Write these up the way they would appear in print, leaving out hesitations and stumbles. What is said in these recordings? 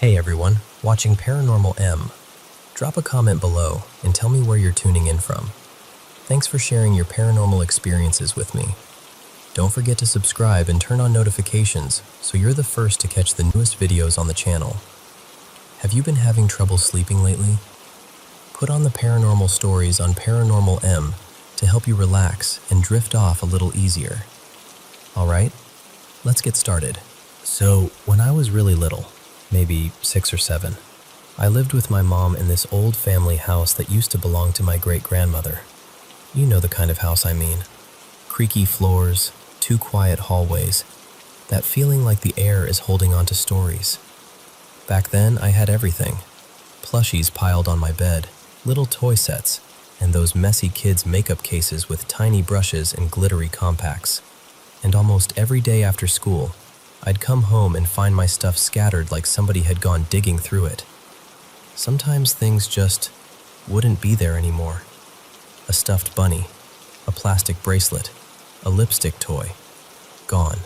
Hey everyone, watching Paranormal M. Drop a comment below and tell me where you're tuning in from. Thanks for sharing your paranormal experiences with me. Don't forget to subscribe and turn on notifications so you're the first to catch the newest videos on the channel. Have you been having trouble sleeping lately? Put on the paranormal stories on Paranormal M to help you relax and drift off a little easier. Alright, let's get started. So, when I was really little, maybe 6 or 7, I lived with my mom in this old family house that used to belong to my great-grandmother. You know the kind of house I mean. Creaky floors, 2 quiet hallways, that feeling like the air is holding on to stories. Back then, I had everything. Plushies piled on my bed, little toy sets, and those messy kids' makeup cases with tiny brushes and glittery compacts. And almost every day after school, I'd come home and find my stuff scattered like somebody had gone digging through it. Sometimes things just wouldn't be there anymore. A stuffed bunny, a plastic bracelet, a lipstick toy, gone.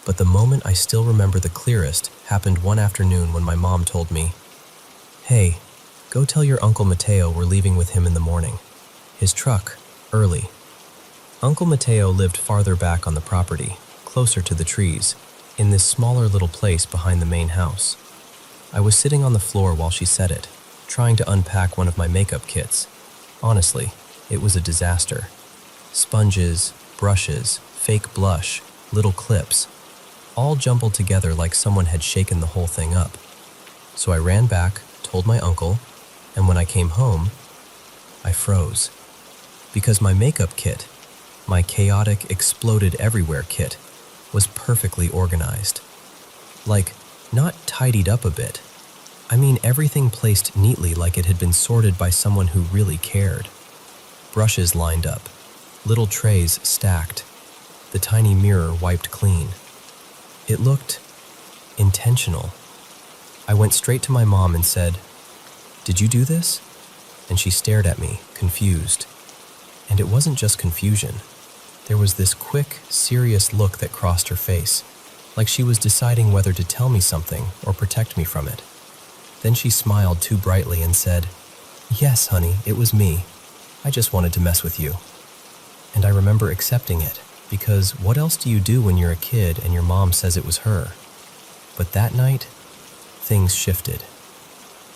But the moment I still remember the clearest happened one afternoon when my mom told me, "Hey, go tell your Uncle Mateo we're leaving with him in the morning. His truck, early." Uncle Mateo lived farther back on the property, closer to the trees, in this smaller little place behind the main house. I was sitting on the floor while she said it, trying to unpack one of my makeup kits. Honestly, it was a disaster. Sponges, brushes, fake blush, little clips, all jumbled together like someone had shaken the whole thing up. So I ran back, told my uncle, and when I came home, I froze. Because my makeup kit, my chaotic, exploded everywhere kit, was perfectly organized. Like, not tidied up a bit. I mean everything placed neatly like it had been sorted by someone who really cared. Brushes lined up, little trays stacked, the tiny mirror wiped clean. It looked intentional. I went straight to my mom and said, "Did you do this?" And she stared at me, confused. And it wasn't just confusion. There was this quick, serious look that crossed her face, like she was deciding whether to tell me something or protect me from it. Then she smiled too brightly and said, "Yes, honey, it was me. I just wanted to mess with you." And I remember accepting it, because what else do you do when you're a kid and your mom says it was her? But that night, things shifted.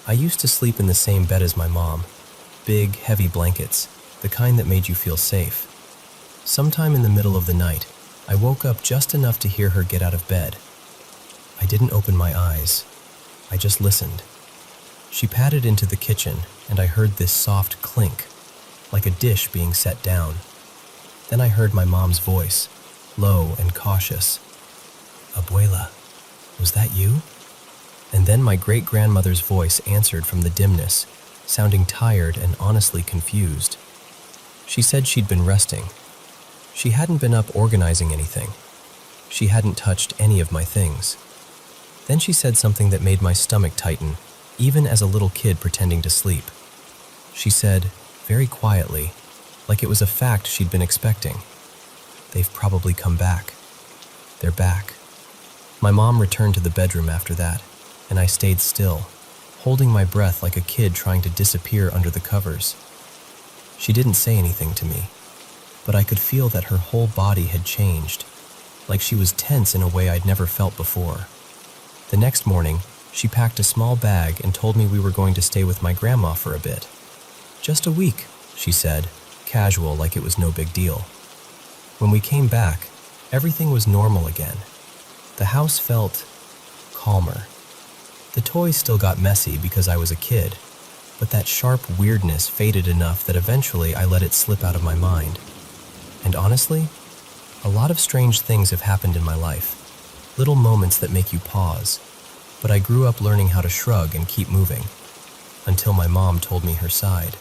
I used to sleep in the same bed as my mom, big, heavy blankets, the kind that made you feel safe. Sometime in the middle of the night, I woke up just enough to hear her get out of bed. I didn't open my eyes. I just listened. She padded into the kitchen, and I heard this soft clink, like a dish being set down. Then I heard my mom's voice, low and cautious. "Abuela, was that you?" And then my great-grandmother's voice answered from the dimness, sounding tired and honestly confused. She said she'd been resting. She hadn't been up organizing anything. She hadn't touched any of my things. Then she said something that made my stomach tighten, even as a little kid pretending to sleep. She said, very quietly, like it was a fact she'd been expecting, "They've probably come back. They're back." My mom returned to the bedroom after that, and I stayed still, holding my breath like a kid trying to disappear under the covers. She didn't say anything to me, but I could feel that her whole body had changed, like she was tense in a way I'd never felt before. The next morning, she packed a small bag and told me we were going to stay with my grandma for a bit. "Just a week," she said, casual like it was no big deal. When we came back, everything was normal again. The house felt calmer. The toys still got messy because I was a kid, but that sharp weirdness faded enough that eventually I let it slip out of my mind. And honestly, a lot of strange things have happened in my life, little moments that make you pause, but I grew up learning how to shrug and keep moving, until my mom told me her side.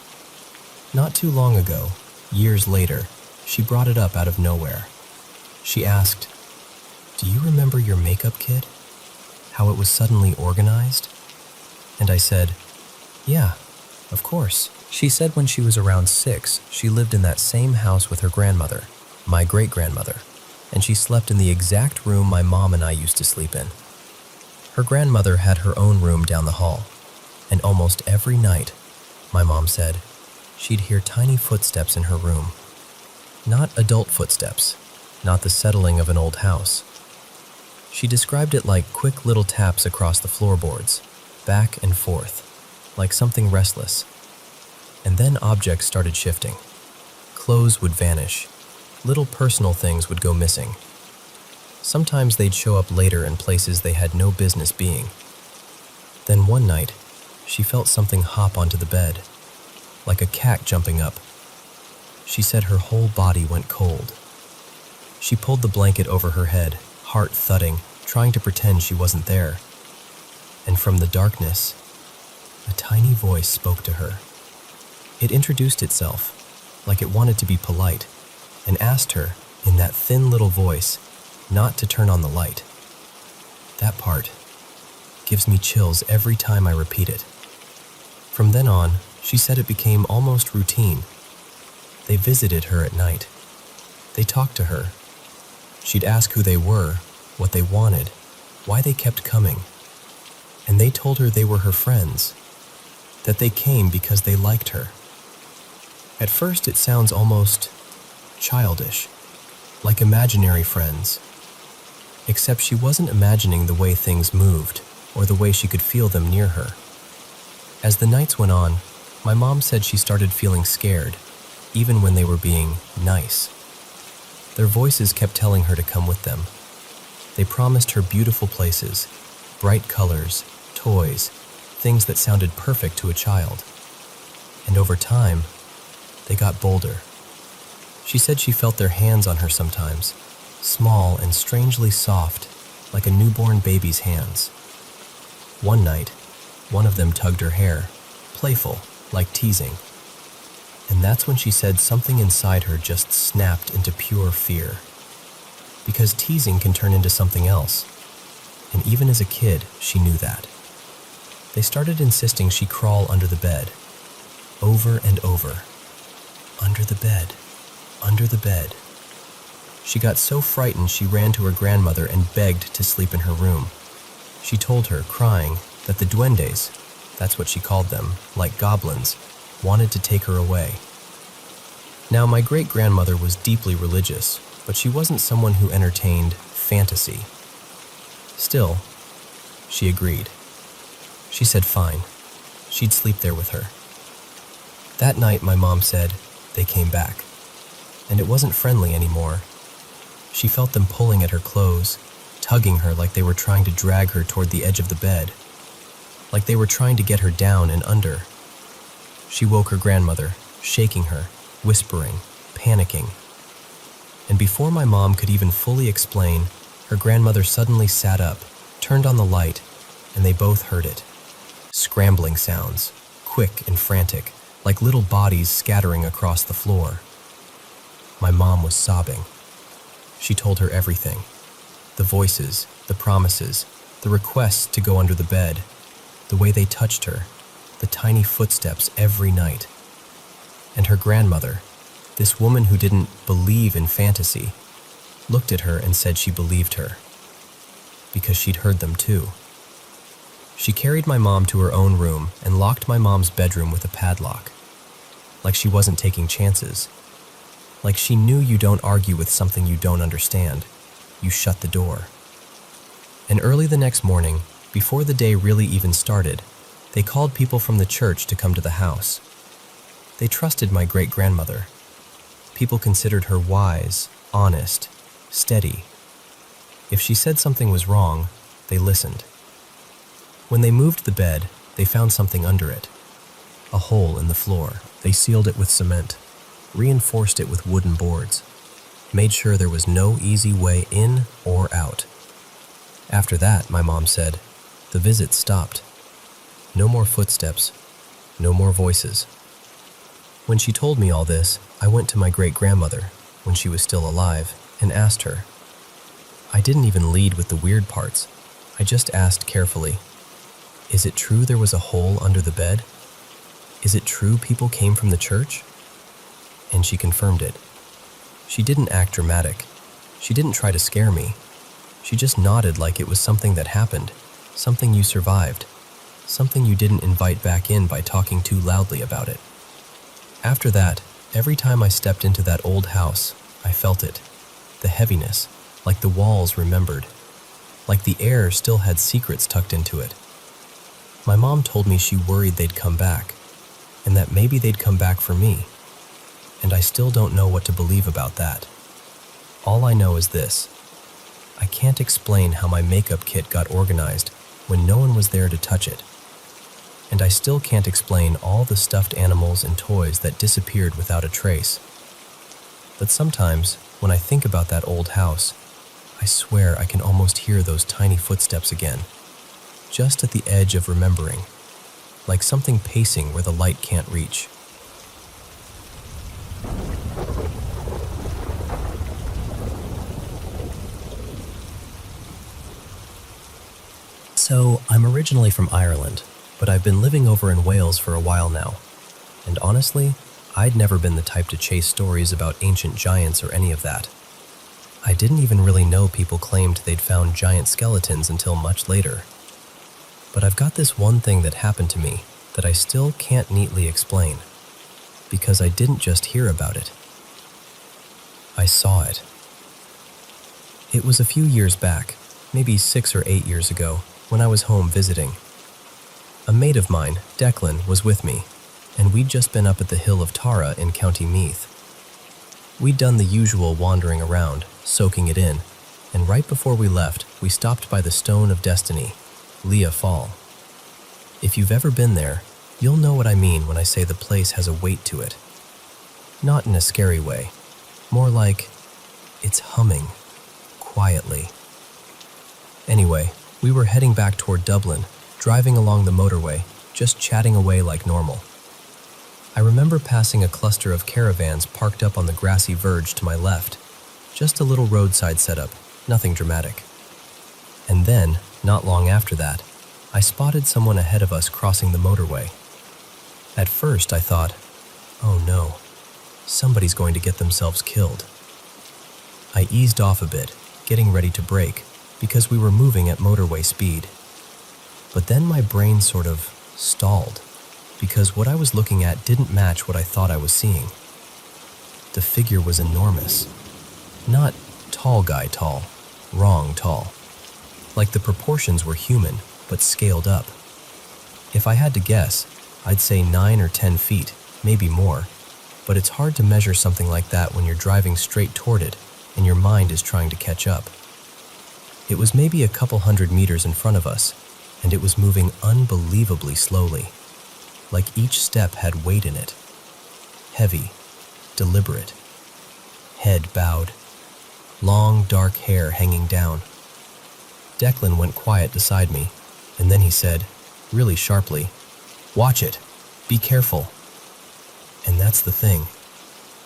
Not too long ago, years later, she brought it up out of nowhere. She asked, "Do you remember your makeup kit? How it was suddenly organized?" And I said, "Yeah, of course." She said when she was around 6, she lived in that same house with her grandmother, my great-grandmother, and she slept in the exact room my mom and I used to sleep in. Her grandmother had her own room down the hall, and almost every night, my mom said, she'd hear tiny footsteps in her room. Not adult footsteps, not the settling of an old house. She described it like quick little taps across the floorboards, back and forth, like something restless. And then objects started shifting. Clothes would vanish. Little personal things would go missing. Sometimes they'd show up later in places they had no business being. Then one night, she felt something hop onto the bed, like a cat jumping up. She said her whole body went cold. She pulled the blanket over her head, heart thudding, trying to pretend she wasn't there. And from the darkness, a tiny voice spoke to her. It introduced itself, like it wanted to be polite, and asked her, in that thin little voice, not to turn on the light. That part gives me chills every time I repeat it. From then on, she said it became almost routine. They visited her at night. They talked to her. She'd ask who they were, what they wanted, why they kept coming. And they told her they were her friends, that they came because they liked her. At first, it sounds almost childish, like imaginary friends. Except she wasn't imagining the way things moved or the way she could feel them near her. As the nights went on, my mom said she started feeling scared, even when they were being nice. Their voices kept telling her to come with them. They promised her beautiful places, bright colors, toys, things that sounded perfect to a child. And over time, they got bolder. She said she felt their hands on her sometimes, small and strangely soft, like a newborn baby's hands. One night, one of them tugged her hair, playful, like teasing. And that's when she said something inside her just snapped into pure fear. Because teasing can turn into something else. And even as a kid, she knew that. They started insisting she crawl under the bed, over and over. Under the bed, under the bed. She got so frightened she ran to her grandmother and begged to sleep in her room. She told her, crying, that the duendes, that's what she called them, like goblins, wanted to take her away. Now, my great-grandmother was deeply religious, but she wasn't someone who entertained fantasy. Still, she agreed. She said fine. She'd sleep there with her. That night, my mom said, they came back. And it wasn't friendly anymore. She felt them pulling at her clothes, tugging her like they were trying to drag her toward the edge of the bed, like they were trying to get her down and under. She woke her grandmother, shaking her, whispering, panicking. And before my mom could even fully explain, her grandmother suddenly sat up, turned on the light, and they both heard it. Scrambling sounds, quick and frantic, like little bodies scattering across the floor. My mom was sobbing. She told her everything. The voices, the promises, the requests to go under the bed, the way they touched her, the tiny footsteps every night. And her grandmother, this woman who didn't believe in fantasy, looked at her and said she believed her, because she'd heard them too. She carried my mom to her own room and locked my mom's bedroom with a padlock, like she wasn't taking chances. Like she knew you don't argue with something you don't understand. You shut the door. And early the next morning, before the day really even started, they called people from the church to come to the house. They trusted my great-grandmother. People considered her wise, honest, steady. If she said something was wrong, they listened. When they moved the bed, they found something under it. A hole in the floor. They sealed it with cement, reinforced it with wooden boards, made sure there was no easy way in or out. After that, my mom said, the visits stopped. No more footsteps, no more voices. When she told me all this, I went to my great-grandmother, when she was still alive, and asked her. I didn't even lead with the weird parts. I just asked carefully, is it true there was a hole under the bed? Is it true people came from the church? And she confirmed it. She didn't act dramatic. She didn't try to scare me. She just nodded like it was something that happened, something you survived, something you didn't invite back in by talking too loudly about it. After that, every time I stepped into that old house, I felt it, the heaviness, like the walls remembered, like the air still had secrets tucked into it. My mom told me she worried they'd come back, and that maybe they'd come back for me, and I still don't know what to believe about that. All I know is this: I can't explain how my makeup kit got organized when no one was there to touch it. And I still can't explain all the stuffed animals and toys that disappeared without a trace. But sometimes, when I think about that old house, I swear I can almost hear those tiny footsteps again, just at the edge of remembering, like something pacing where the light can't reach. So, I'm originally from Ireland, but I've been living over in Wales for a while now. And honestly, I'd never been the type to chase stories about ancient giants or any of that. I didn't even really know people claimed they'd found giant skeletons until much later. But I've got this one thing that happened to me that I still can't neatly explain, because I didn't just hear about it. I saw it. It was a few years back, maybe 6 or 8 years ago, when I was home visiting. A mate of mine, Declan, was with me, and we'd just been up at the hill of Tara in County Meath. We'd done the usual wandering around, soaking it in, and right before we left, we stopped by the Stone of Destiny, Leah Fall. If you've ever been there, you'll know what I mean when I say the place has a weight to it. Not in a scary way, more like it's humming, quietly. Anyway, we were heading back toward Dublin, driving along the motorway, just chatting away like normal. I remember passing a cluster of caravans parked up on the grassy verge to my left, just a little roadside setup, nothing dramatic. And then, not long after that, I spotted someone ahead of us crossing the motorway. At first I thought, oh no, somebody's going to get themselves killed. I eased off a bit, getting ready to brake, because we were moving at motorway speed. But then my brain sort of stalled, because what I was looking at didn't match what I thought I was seeing. The figure was enormous. Not tall guy tall, wrong tall. Like the proportions were human, but scaled up. If I had to guess, I'd say 9 or 10 feet, maybe more, but it's hard to measure something like that when you're driving straight toward it and your mind is trying to catch up. It was maybe a couple 100 meters in front of us, and it was moving unbelievably slowly, like each step had weight in it. Heavy, deliberate, head bowed, long dark hair hanging down. Declan went quiet beside me, and then he said, really sharply, "Watch it, be careful." And that's the thing.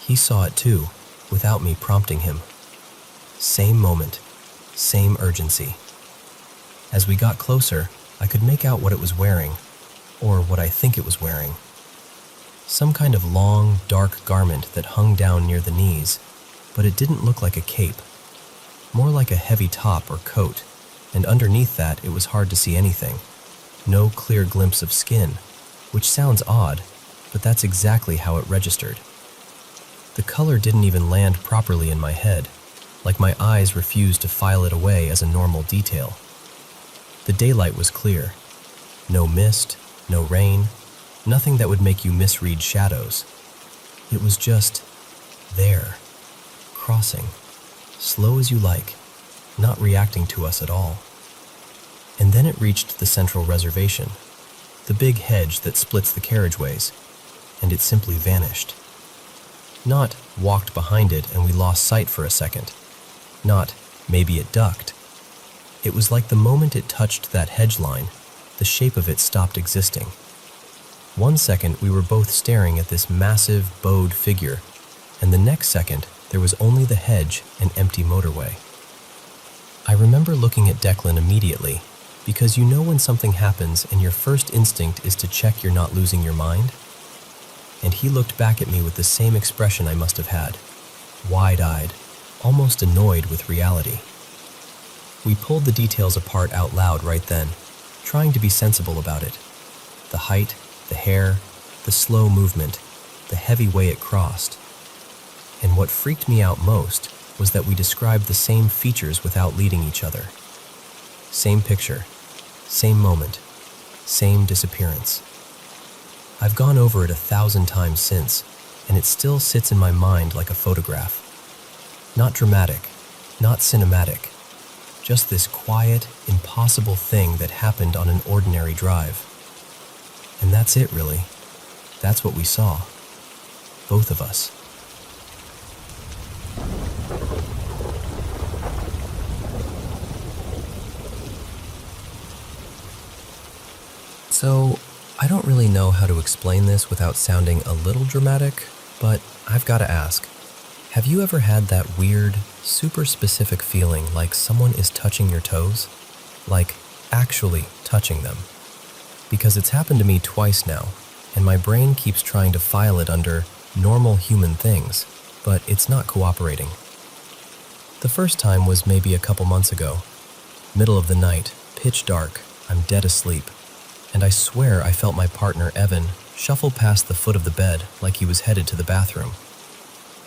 He saw it too, without me prompting him. Same moment, same urgency. As we got closer, I could make out what it was wearing, or what I think it was wearing. Some kind of long, dark garment that hung down near the knees, but it didn't look like a cape. More like a heavy top or coat, and underneath that it was hard to see anything. No clear glimpse of skin, which sounds odd, but that's exactly how it registered. The color didn't even land properly in my head, like my eyes refused to file it away as a normal detail. The daylight was clear. No mist, no rain, nothing that would make you misread shadows. It was just there, crossing, slow as you like, not reacting to us at all. And then it reached the central reservation, the big hedge that splits the carriageways, and it simply vanished. Not walked behind it and we lost sight for a second. Not maybe it ducked. It was like the moment it touched that hedge line, the shape of it stopped existing. 1 second we were both staring at this massive, bowed figure, and the next second there was only the hedge and empty motorway. I remember looking at Declan immediately, because you know when something happens and your first instinct is to check you're not losing your mind? And he looked back at me with the same expression I must have had, wide-eyed, almost annoyed with reality. We pulled the details apart out loud right then, trying to be sensible about it. The height, the hair, the slow movement, the heavy way it crossed. And what freaked me out most was that we described the same features without leading each other. Same picture, same moment, same disappearance. I've gone over it 1,000 times since, and it still sits in my mind like a photograph. Not dramatic, not cinematic, just this quiet, impossible thing that happened on an ordinary drive. And that's it, really. That's what we saw. Both of us. So, I don't really know how to explain this without sounding a little dramatic, but I've got to ask. Have you ever had that weird, super specific feeling like someone is touching your toes? Like, actually touching them? Because it's happened to me twice now, and my brain keeps trying to file it under normal human things, but it's not cooperating. The first time was maybe a couple months ago. Middle of the night, pitch dark, I'm dead asleep, and I swear I felt my partner, Evan, shuffle past the foot of the bed like he was headed to the bathroom.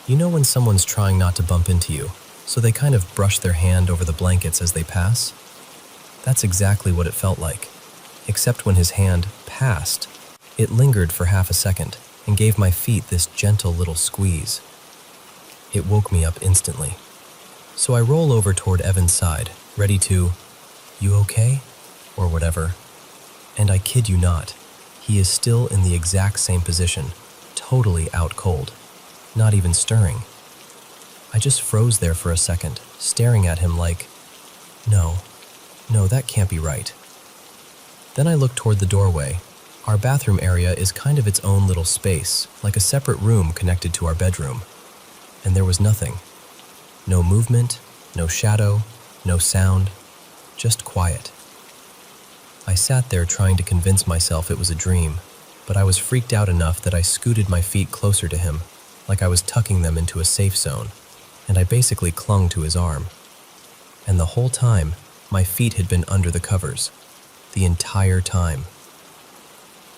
You know when someone's trying not to bump into you, so they kind of brush their hand over the blankets as they pass? That's exactly what it felt like, except when his hand passed, it lingered for half a second and gave my feet this gentle little squeeze. It woke me up instantly. So I roll over toward Evan's side, ready to, "You okay?" or whatever. And I kid you not, he is still in the exact same position, totally out cold, not even stirring. I just froze there for a second, staring at him like, no, that can't be right. Then I looked toward the doorway. Our bathroom area is kind of its own little space, like a separate room connected to our bedroom. And there was nothing. No movement, no shadow, no sound, just quiet. I sat there trying to convince myself it was a dream, but I was freaked out enough that I scooted my feet closer to him, like I was tucking them into a safe zone, and I basically clung to his arm. And the whole time, my feet had been under the covers, the entire time.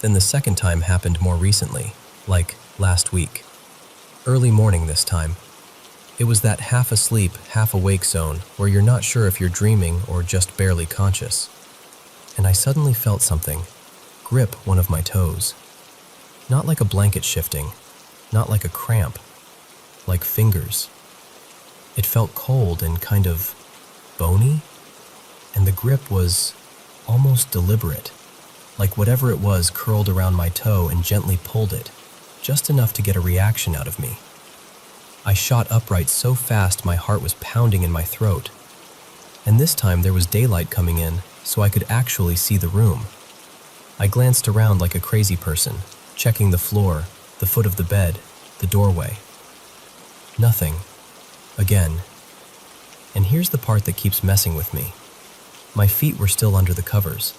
Then the second time happened more recently, like last week. Early morning this time. It was that half asleep, half awake zone where you're not sure if you're dreaming or just barely conscious. And I suddenly felt something grip one of my toes. Not like a blanket shifting, not like a cramp, like fingers. It felt cold and kind of bony, and the grip was almost deliberate, like whatever it was curled around my toe and gently pulled it, just enough to get a reaction out of me. I shot upright so fast my heart was pounding in my throat. And this time there was daylight coming in, so I could actually see the room. I glanced around like a crazy person, checking the floor, the foot of the bed, the doorway. Nothing. Again. And here's the part that keeps messing with me. My feet were still under the covers.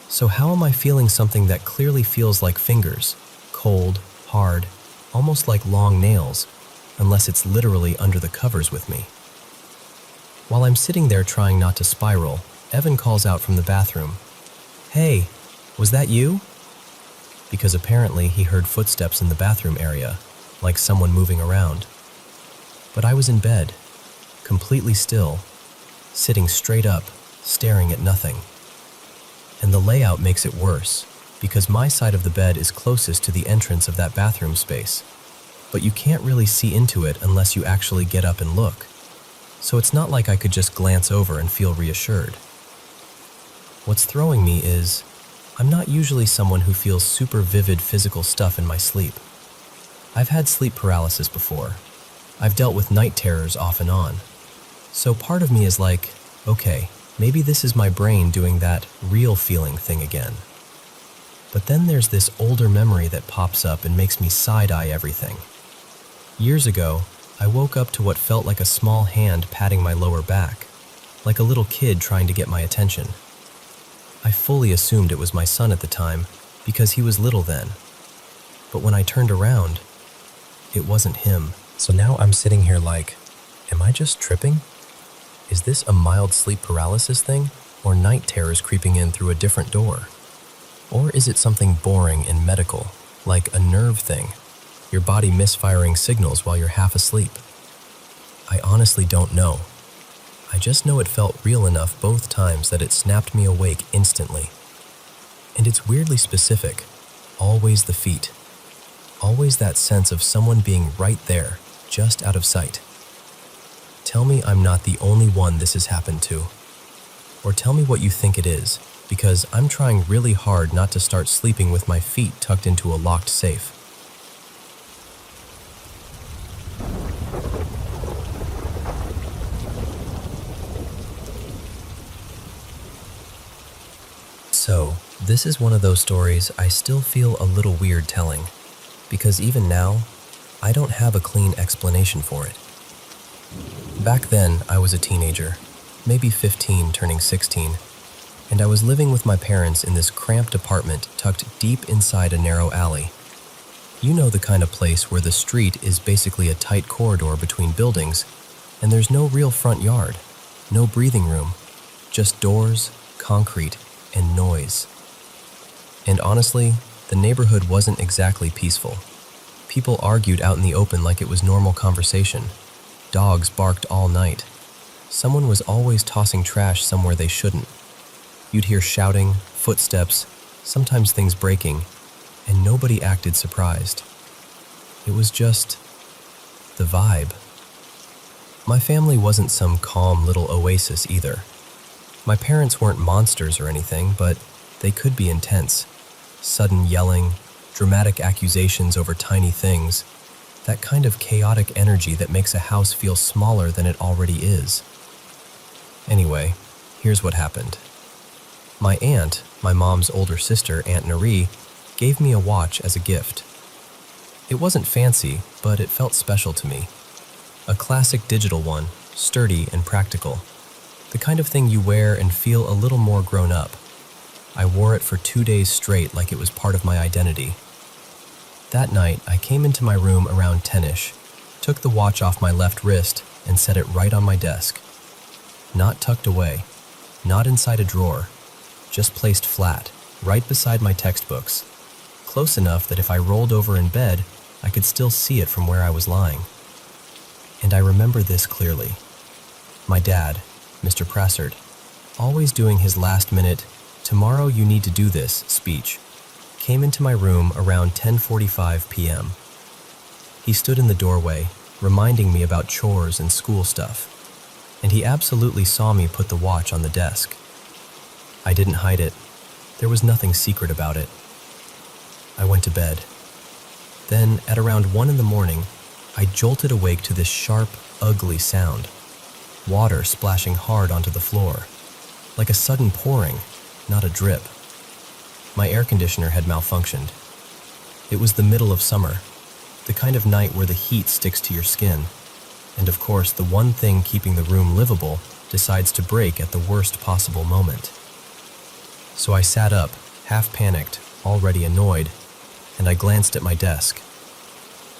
So how am I feeling something that clearly feels like fingers, cold, hard, almost like long nails, unless it's literally under the covers with me? While I'm sitting there trying not to spiral, Evan calls out from the bathroom, "Hey, was that you?" Because apparently he heard footsteps in the bathroom area, like someone moving around. But I was in bed, completely still, sitting straight up, staring at nothing. And the layout makes it worse, because my side of the bed is closest to the entrance of that bathroom space. But you can't really see into it unless you actually get up and look. So it's not like I could just glance over and feel reassured. What's throwing me is, I'm not usually someone who feels super vivid physical stuff in my sleep. I've had sleep paralysis before. I've dealt with night terrors off and on. So part of me is like, okay, maybe this is my brain doing that real feeling thing again. But then there's this older memory that pops up and makes me side-eye everything. Years ago, I woke up to what felt like a small hand patting my lower back, like a little kid trying to get my attention. I fully assumed it was my son at the time, because he was little then. But when I turned around, it wasn't him. So now I'm sitting here like, am I just tripping? Is this a mild sleep paralysis thing? Or night terrors creeping in through a different door? Or is it something boring and medical, like a nerve thing, your body misfiring signals while you're half asleep? I honestly don't know. I just know it felt real enough both times that it snapped me awake instantly. And it's weirdly specific, always the feet. Always that sense of someone being right there, just out of sight. Tell me I'm not the only one this has happened to. Or tell me what you think it is, because I'm trying really hard not to start sleeping with my feet tucked into a locked safe. So, this is one of those stories I still feel a little weird telling, because even now, I don't have a clean explanation for it. Back then, I was a teenager, maybe 15 turning 16, and I was living with my parents in this cramped apartment tucked deep inside a narrow alley. You know the kind of place where the street is basically a tight corridor between buildings, and there's no real front yard, no breathing room, just doors, concrete, and noise. And honestly, the neighborhood wasn't exactly peaceful. People argued out in the open like it was normal conversation. Dogs barked all night. Someone was always tossing trash somewhere they shouldn't. You'd hear shouting, footsteps, sometimes things breaking, and nobody acted surprised. It was just the vibe. My family wasn't some calm little oasis either. My parents weren't monsters or anything, but they could be intense. Sudden yelling, dramatic accusations over tiny things, that kind of chaotic energy that makes a house feel smaller than it already is. Anyway, here's what happened. My aunt, my mom's older sister, Aunt Nari, gave me a watch as a gift. It wasn't fancy, but it felt special to me. A classic digital one, sturdy and practical. The kind of thing you wear and feel a little more grown up. I wore it for 2 days straight like it was part of my identity. That night, I came into my room around 10ish, took the watch off my left wrist, and set it right on my desk. Not tucked away, not inside a drawer, just placed flat, right beside my textbooks, close enough that if I rolled over in bed, I could still see it from where I was lying. And I remember this clearly. My dad, Mr. Prassard, always doing his last-minute, "Tomorrow you need to do this" speech, came into my room around 10:45 p.m. He stood in the doorway, reminding me about chores and school stuff, and he absolutely saw me put the watch on the desk. I didn't hide it. There was nothing secret about it. I went to bed. Then, at around 1 in the morning, I jolted awake to this sharp, ugly sound. Water splashing hard onto the floor, like a sudden pouring, not a drip. My air conditioner had malfunctioned. It was the middle of summer, the kind of night where the heat sticks to your skin, and of course the one thing keeping the room livable decides to break at the worst possible moment. So I sat up, half panicked, already annoyed, and I glanced at my desk.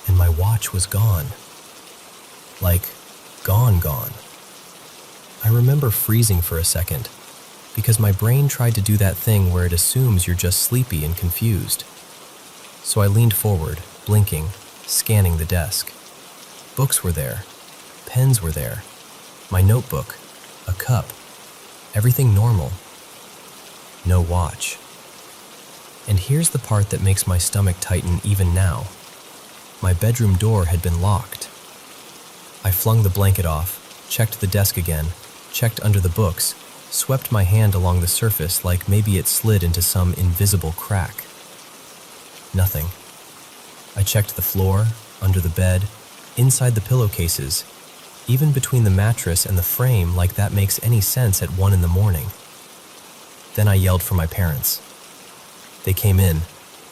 And my watch was gone. Like, gone. I remember freezing for a second, because my brain tried to do that thing where it assumes you're just sleepy and confused. So I leaned forward, blinking, scanning the desk. Books were there. Pens were there. My notebook. A cup. Everything normal. No watch. And here's the part that makes my stomach tighten even now. My bedroom door had been locked. I flung the blanket off, checked the desk again, checked under the books, swept my hand along the surface like maybe it slid into some invisible crack. Nothing. I checked the floor, under the bed, inside the pillowcases, even between the mattress and the frame, like that makes any sense at 1 in the morning. Then I yelled for my parents. They came in,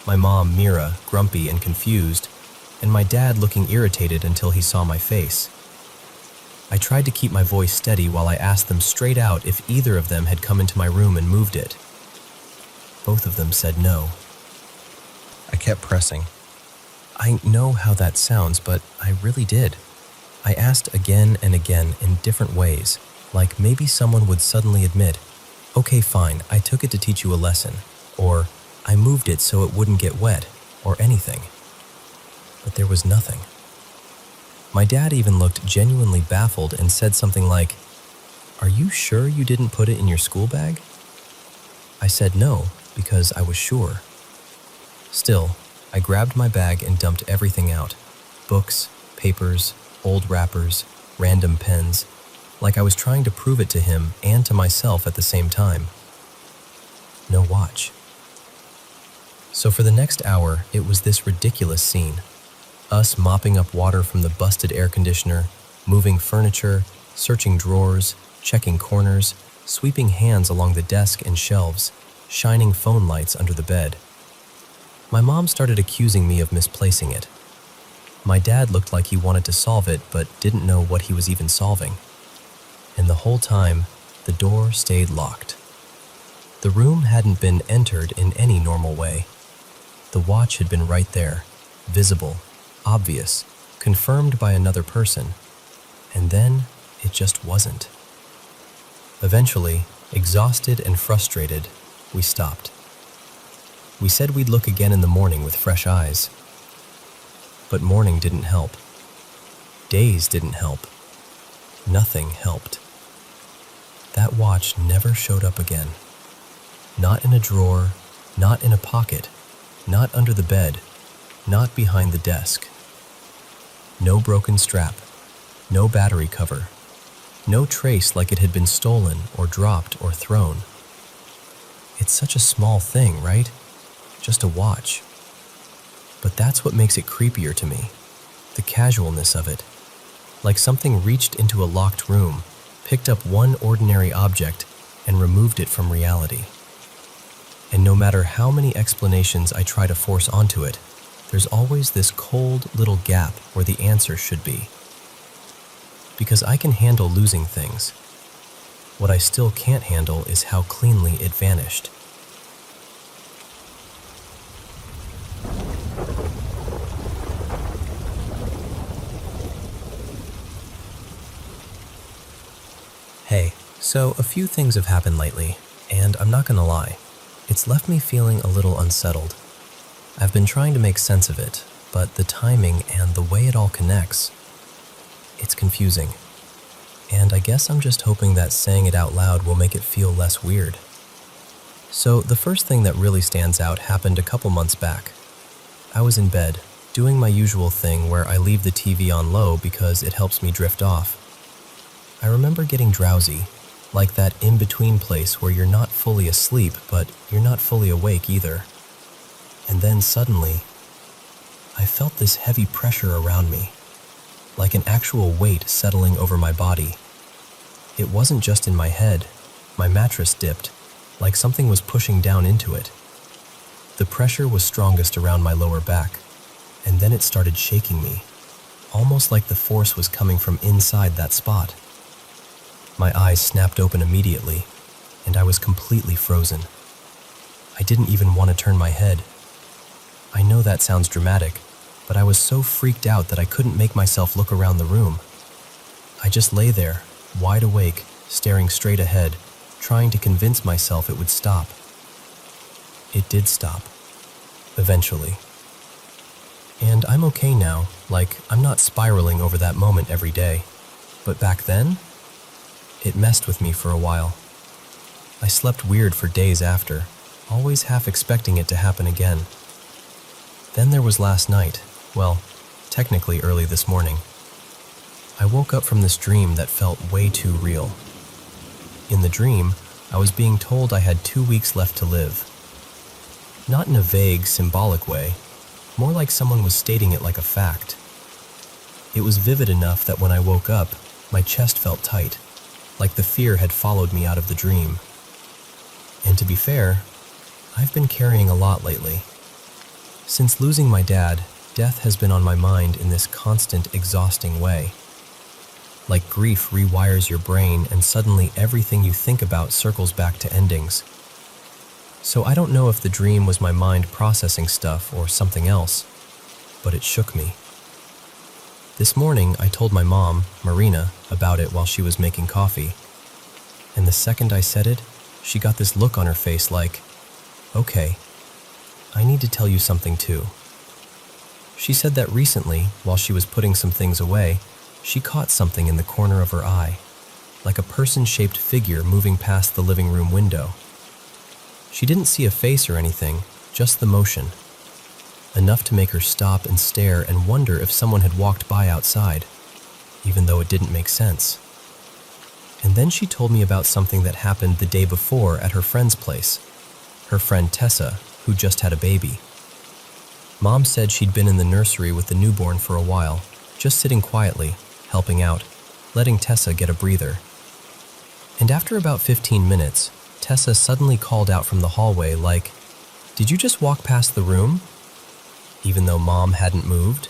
my mom, Mira, grumpy and confused, and my dad looking irritated until he saw my face. I tried to keep my voice steady while I asked them straight out if either of them had come into my room and moved it. Both of them said no. I kept pressing. I know how that sounds, but I really did. I asked again and again in different ways, like maybe someone would suddenly admit, Okay, fine, I took it to teach you a lesson, or I moved it so it wouldn't get wet, or anything. But there was nothing. My dad even looked genuinely baffled and said something like, "Are you sure you didn't put it in your school bag?" I said no, because I was sure. Still, I grabbed my bag and dumped everything out. Books, papers, old wrappers, random pens, like I was trying to prove it to him and to myself at the same time. No watch. So for the next hour, it was this ridiculous scene. Us mopping up water from the busted air conditioner, moving furniture, searching drawers, checking corners, sweeping hands along the desk and shelves, shining phone lights under the bed. My mom started accusing me of misplacing it. My dad looked like he wanted to solve it but didn't know what he was even solving. And the whole time, the door stayed locked. The room hadn't been entered in any normal way. The watch had been right there, visible, obvious, confirmed by another person. And then it just wasn't. Eventually, exhausted and frustrated, we stopped. We said we'd look again in the morning with fresh eyes. But morning didn't help. Days didn't help. Nothing helped. That watch never showed up again. Not in a drawer, not in a pocket, not under the bed, not behind the desk. No broken strap, no battery cover, no trace like it had been stolen or dropped or thrown. It's such a small thing, right? Just a watch. But that's what makes it creepier to me, the casualness of it. Like something reached into a locked room, picked up one ordinary object, and removed it from reality. And no matter how many explanations I try to force onto it, there's always this cold little gap where the answer should be. Because I can handle losing things. What I still can't handle is how cleanly it vanished. Hey, so a few things have happened lately, and I'm not gonna lie, it's left me feeling a little unsettled. I've been trying to make sense of it, but the timing and the way it all connects, it's confusing. And I guess I'm just hoping that saying it out loud will make it feel less weird. So the first thing that really stands out happened a couple months back. I was in bed, doing my usual thing where I leave the TV on low because it helps me drift off. I remember getting drowsy, like that in-between place where you're not fully asleep, but you're not fully awake either. And then suddenly, I felt this heavy pressure around me, like an actual weight settling over my body. It wasn't just in my head. My mattress dipped, like something was pushing down into it. The pressure was strongest around my lower back, and then it started shaking me, almost like the force was coming from inside that spot. My eyes snapped open immediately, and I was completely frozen. I didn't even want to turn my head. I know that sounds dramatic, but I was so freaked out that I couldn't make myself look around the room. I just lay there, wide awake, staring straight ahead, trying to convince myself it would stop. It did stop. Eventually. And I'm okay now, like I'm not spiraling over that moment every day. But back then, it messed with me for a while. I slept weird for days after, always half expecting it to happen again. Then there was last night, well, technically early this morning. I woke up from this dream that felt way too real. In the dream, I was being told I had 2 weeks left to live. Not in a vague, symbolic way, more like someone was stating it like a fact. It was vivid enough that when I woke up, my chest felt tight, like the fear had followed me out of the dream. And to be fair, I've been carrying a lot lately. Since losing my dad, death has been on my mind in this constant, exhausting way. Like grief rewires your brain and suddenly everything you think about circles back to endings. So I don't know if the dream was my mind processing stuff or something else, but it shook me. This morning, I told my mom, Marina, about it while she was making coffee. And the second I said it, she got this look on her face like, okay, I need to tell you something too. She said that recently, while she was putting some things away, she caught something in the corner of her eye, like a person-shaped figure moving past the living room window. She didn't see a face or anything, just the motion, enough to make her stop and stare and wonder if someone had walked by outside, even though it didn't make sense. And then she told me about something that happened the day before at her friend's place, her friend Tessa, who just had a baby. Mom said she'd been in the nursery with the newborn for a while, just sitting quietly, helping out, letting Tessa get a breather. And after about 15 minutes, Tessa suddenly called out from the hallway like, "Did you just walk past the room?" Even though Mom hadn't moved,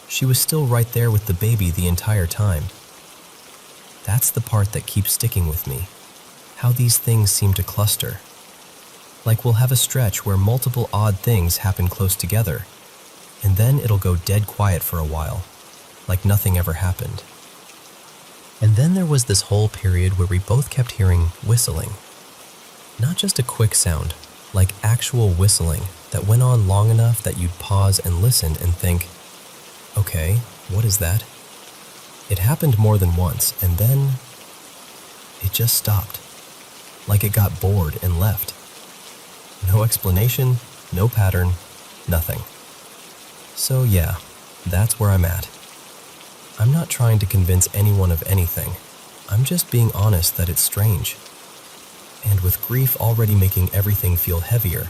she was still right there with the baby the entire time. That's the part that keeps sticking with me, how these things seem to cluster. Like we'll have a stretch where multiple odd things happen close together, and then it'll go dead quiet for a while, like nothing ever happened. And then there was this whole period where we both kept hearing whistling. Not just a quick sound, like actual whistling that went on long enough that you'd pause and listen and think, okay, what is that? It happened more than once, and then it just stopped, like it got bored and left. No explanation, no pattern, nothing. So yeah, that's where I'm at. I'm not trying to convince anyone of anything. I'm just being honest that it's strange. And with grief already making everything feel heavier,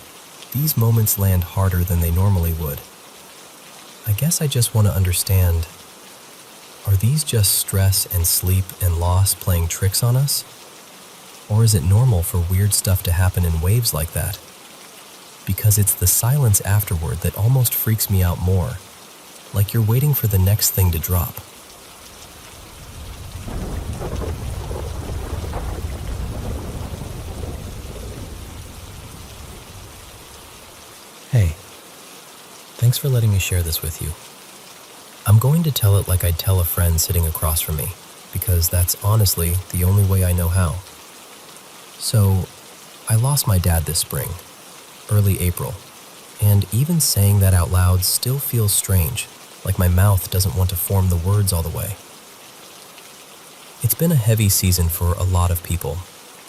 these moments land harder than they normally would. I guess I just want to understand, are these just stress and sleep and loss playing tricks on us? Or is it normal for weird stuff to happen in waves like that? Because it's the silence afterward that almost freaks me out more, like you're waiting for the next thing to drop. Hey, thanks for letting me share this with you. I'm going to tell it like I'd tell a friend sitting across from me, because that's honestly the only way I know how. So, I lost my dad this spring, early April, and even saying that out loud still feels strange, like my mouth doesn't want to form the words all the way. It's been a heavy season for a lot of people,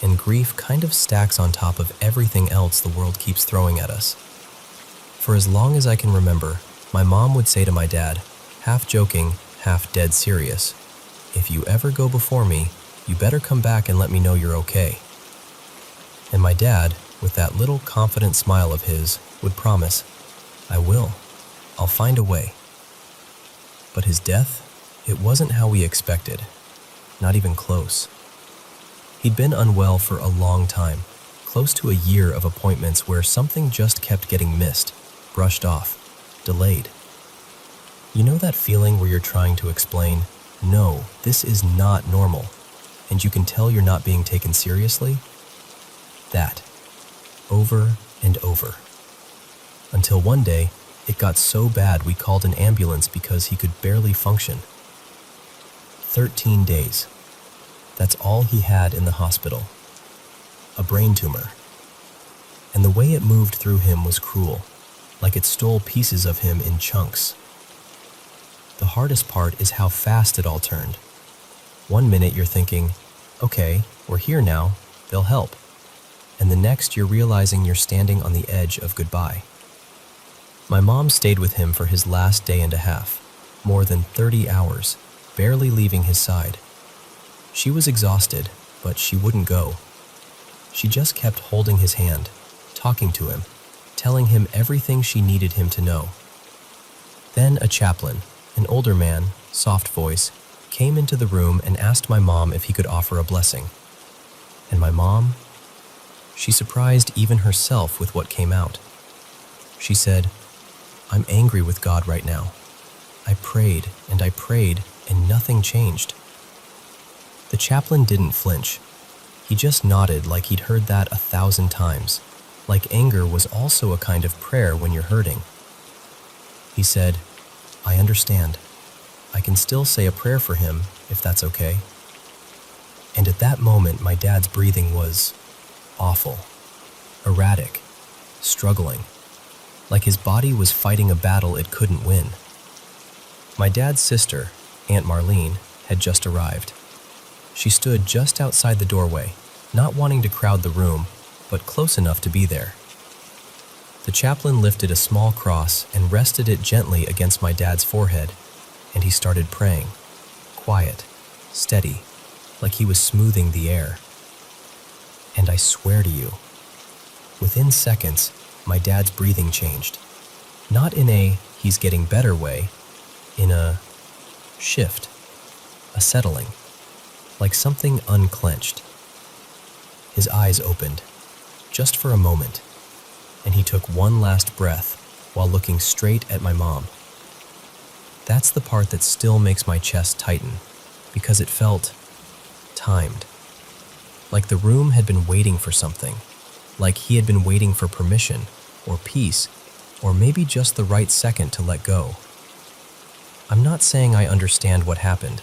and grief kind of stacks on top of everything else the world keeps throwing at us. For as long as I can remember, my mom would say to my dad, half joking, half dead serious, "If you ever go before me, you better come back and let me know you're okay." And my dad, with that little confident smile of his, would promise, "I will. I'll find a way." But his death, it wasn't how we expected, not even close. He'd been unwell for a long time, close to a year of appointments where something just kept getting missed, brushed off, delayed. You know that feeling where you're trying to explain, no, this is not normal, and you can tell you're not being taken seriously? That, over and over. Until one day, it got so bad we called an ambulance because he could barely function. 13 days. That's all he had in the hospital. A brain tumor. And the way it moved through him was cruel, like it stole pieces of him in chunks. The hardest part is how fast it all turned. One minute you're thinking, okay, we're here now, they'll help. And the next you're realizing you're standing on the edge of goodbye. My mom stayed with him for his last day and a half, more than 30 hours, barely leaving his side. She was exhausted, but she wouldn't go. She just kept holding his hand, talking to him, telling him everything she needed him to know. Then a chaplain, an older man, soft voice, came into the room and asked my mom if he could offer a blessing. And my mom, she surprised even herself with what came out. She said, "I'm angry with God right now. I prayed and nothing changed." The chaplain didn't flinch. He just nodded like he'd heard that 1,000 times, like anger was also a kind of prayer when you're hurting. He said, "I understand. I can still say a prayer for him, if that's okay." And at that moment, my dad's breathing was awful, erratic, struggling, like his body was fighting a battle it couldn't win. My dad's sister, Aunt Marlene, had just arrived. She stood just outside the doorway, not wanting to crowd the room, but close enough to be there. The chaplain lifted a small cross and rested it gently against my dad's forehead, and he started praying, quiet, steady, like he was smoothing the air. And I swear to you, within seconds, my dad's breathing changed. Not in a he's getting better way, in a shift, a settling, like something unclenched. His eyes opened, just for a moment, and he took one last breath while looking straight at my mom. That's the part that still makes my chest tighten, because it felt timed. Like the room had been waiting for something, like he had been waiting for permission, or peace, or maybe just the right second to let go. I'm not saying I understand what happened.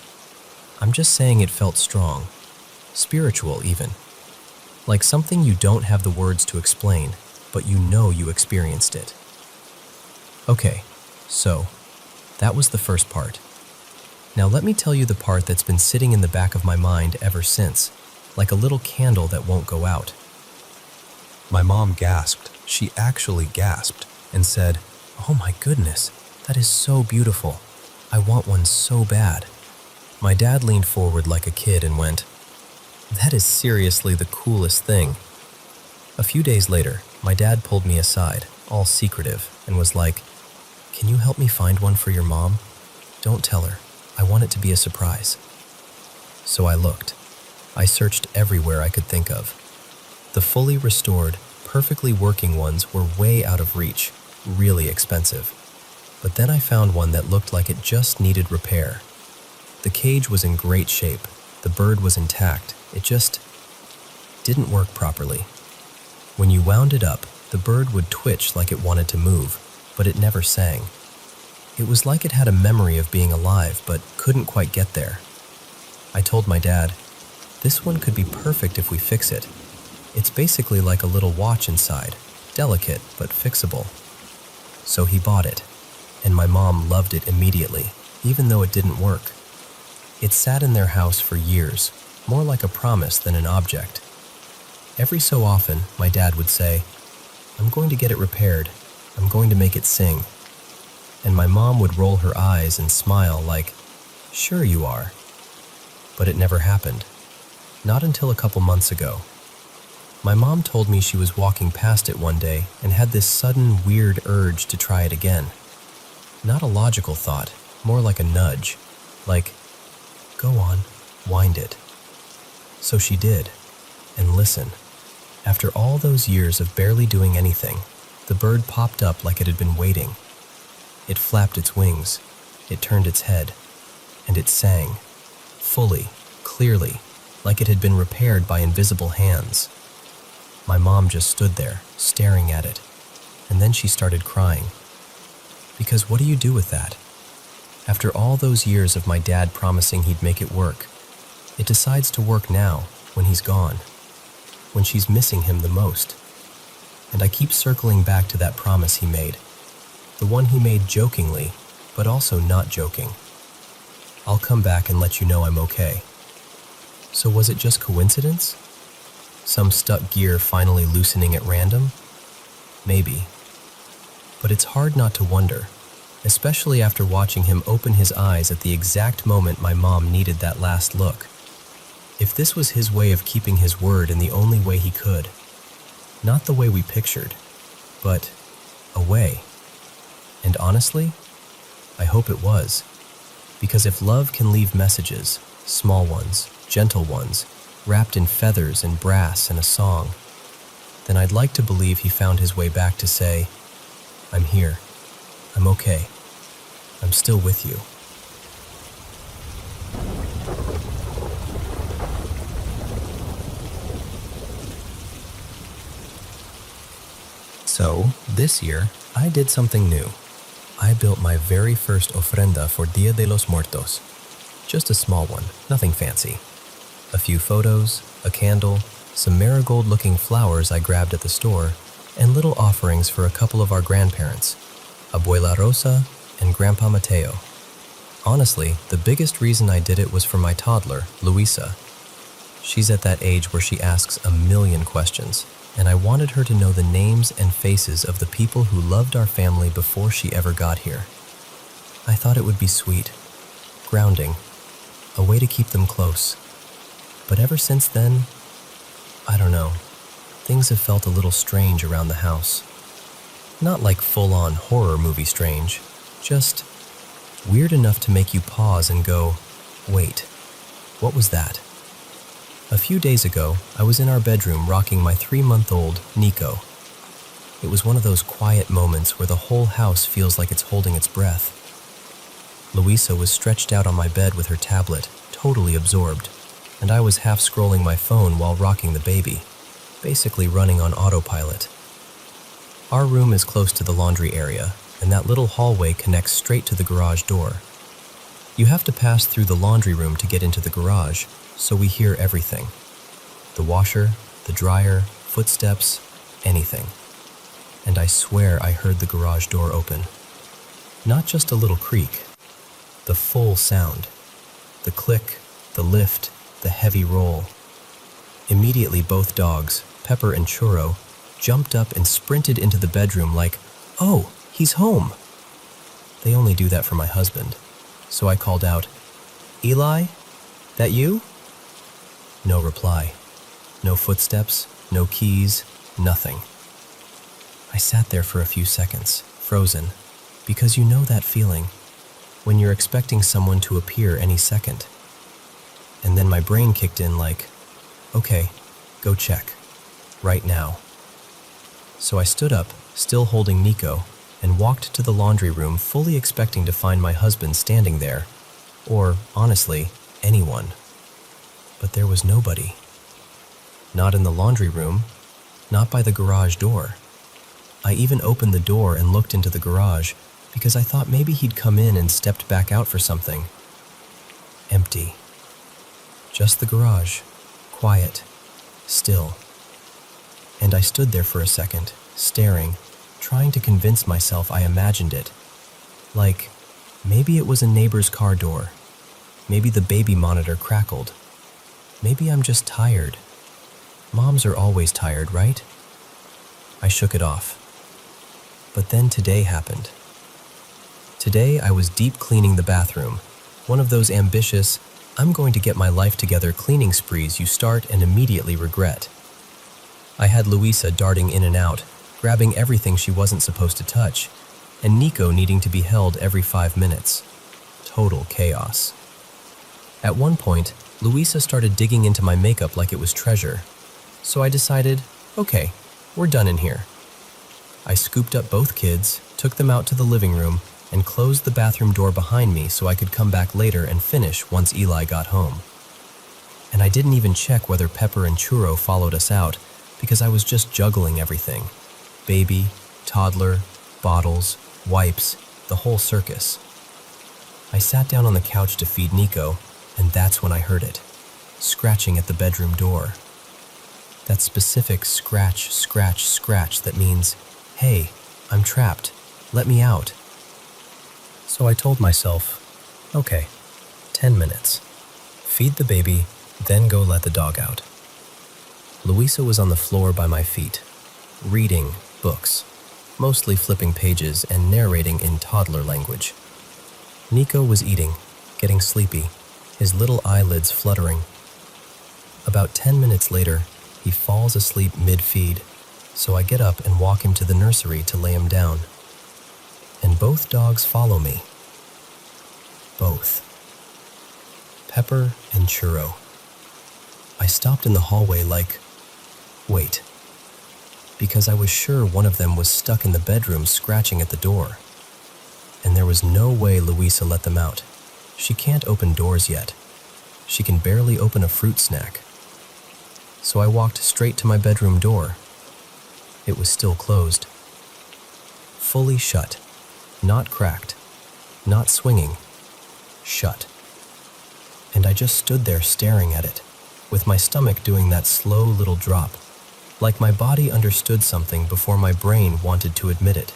I'm just saying it felt strong, spiritual even. Like something you don't have the words to explain, but you know you experienced it. Okay, so that was the first part. Now let me tell you the part that's been sitting in the back of my mind ever since, like a little candle that won't go out. My mom gasped. She actually gasped and said, "Oh my goodness, that is so beautiful. I want one so bad." My dad leaned forward like a kid and went, "That is seriously the coolest thing." A few days later, my dad pulled me aside, all secretive, and was like, "Can you help me find one for your mom? Don't tell her. I want it to be a surprise." So I looked. I searched everywhere I could think of. The fully restored, perfectly working ones were way out of reach, really expensive. But then I found one that looked like it just needed repair. The cage was in great shape. The bird was intact. It just didn't work properly. When you wound it up, the bird would twitch like it wanted to move, but it never sang. It was like it had a memory of being alive, but couldn't quite get there. I told my dad, "This one could be perfect if we fix it. It's basically like a little watch inside, delicate but fixable." So he bought it, and my mom loved it immediately, even though it didn't work. It sat in their house for years, more like a promise than an object. Every so often, my dad would say, "I'm going to get it repaired. I'm going to make it sing." And my mom would roll her eyes and smile like, "Sure you are." But it never happened. Not until a couple months ago. My mom told me she was walking past it one day and had this sudden weird urge to try it again. Not a logical thought, more like a nudge, like, "Go on, wind it." So she did, and listen. After all those years of barely doing anything, the bird popped up like it had been waiting. It flapped its wings, it turned its head, and it sang, fully, clearly, like it had been repaired by invisible hands. My mom just stood there, staring at it, and then she started crying. Because what do you do with that? After all those years of my dad promising he'd make it work, it decides to work now, when he's gone, when she's missing him the most. And I keep circling back to that promise he made, the one he made jokingly, but also not joking. I'll come back and let you know I'm okay. So was it just coincidence? Some stuck gear finally loosening at random? Maybe. But it's hard not to wonder, especially after watching him open his eyes at the exact moment my mom needed that last look. If this was his way of keeping his word in the only way he could. Not the way we pictured, but a way. And honestly, I hope it was. Because if love can leave messages, small ones, gentle ones, wrapped in feathers and brass and a song, then I'd like to believe he found his way back to say, "I'm here. I'm okay. I'm still with you." So, this year, I did something new. I built my very first ofrenda for Dia de los Muertos. Just a small one, nothing fancy. A few photos, a candle, some marigold-looking flowers I grabbed at the store, and little offerings for a couple of our grandparents, Abuela Rosa and Grandpa Mateo. Honestly, the biggest reason I did it was for my toddler, Luisa. She's at that age where she asks a million questions, and I wanted her to know the names and faces of the people who loved our family before she ever got here. I thought it would be sweet, grounding, a way to keep them close. But ever since then, I don't know, things have felt a little strange around the house. Not like full-on horror movie strange, just weird enough to make you pause and go, wait, what was that? A few days ago, I was in our bedroom rocking my 3-month-old, Nico. It was one of those quiet moments where the whole house feels like it's holding its breath. Luisa was stretched out on my bed with her tablet, totally absorbed, and I was half scrolling my phone while rocking the baby, basically running on autopilot. Our room is close to the laundry area, and that little hallway connects straight to the garage door. You have to pass through the laundry room to get into the garage, so we hear everything. The washer, the dryer, footsteps, anything. And I swear I heard the garage door open. Not just a little creak, the full sound. The click, the lift, the heavy roll. Immediately both dogs, Pepper and Churro, jumped up and sprinted into the bedroom like, "Oh, he's home!" They only do that for my husband, so I called out, "Eli, that you?" No reply. No footsteps, no keys, nothing. I sat there for a few seconds, frozen, because you know that feeling, when you're expecting someone to appear any second. And then my brain kicked in like, okay, go check, right now. So I stood up, still holding Nico, and walked to the laundry room fully expecting to find my husband standing there, or, honestly, anyone. But there was nobody. Not in the laundry room, not by the garage door. I even opened the door and looked into the garage because I thought maybe he'd come in and stepped back out for something. Empty. Just the garage, quiet, still. And I stood there for a second, staring, trying to convince myself I imagined it. Like, maybe it was a neighbor's car door. Maybe the baby monitor crackled. Maybe I'm just tired. Moms are always tired, right? I shook it off. But then today happened. Today I was deep cleaning the bathroom, one of those ambitious, I'm going to get my life together cleaning sprees you start and immediately regret. I had Luisa darting in and out, grabbing everything she wasn't supposed to touch, and Nico needing to be held every 5 minutes. Total chaos. At one point, Luisa started digging into my makeup like it was treasure. So I decided, okay, we're done in here. I scooped up both kids, took them out to the living room, and closed the bathroom door behind me so I could come back later and finish once Eli got home. And I didn't even check whether Pepper and Churro followed us out because I was just juggling everything. Baby, toddler, bottles, wipes, the whole circus. I sat down on the couch to feed Nico, and that's when I heard it, scratching at the bedroom door. That specific scratch, scratch, scratch that means, hey, I'm trapped, let me out. So I told myself, okay, 10 minutes. Feed the baby, then go let the dog out. Luisa was on the floor by my feet, reading books, mostly flipping pages and narrating in toddler language. Nico was eating, getting sleepy, his little eyelids fluttering. About 10 minutes later, he falls asleep mid-feed, so I get up and walk him to the nursery to lay him down. And both dogs follow me. Both. Pepper and Churro. I stopped in the hallway like, wait, because I was sure one of them was stuck in the bedroom scratching at the door. And there was no way Luisa let them out. She can't open doors yet. She can barely open a fruit snack. So I walked straight to my bedroom door. It was still closed. Fully shut. Not cracked. Not swinging. Shut. And I just stood there staring at it, with my stomach doing that slow little drop, like my body understood something before my brain wanted to admit it.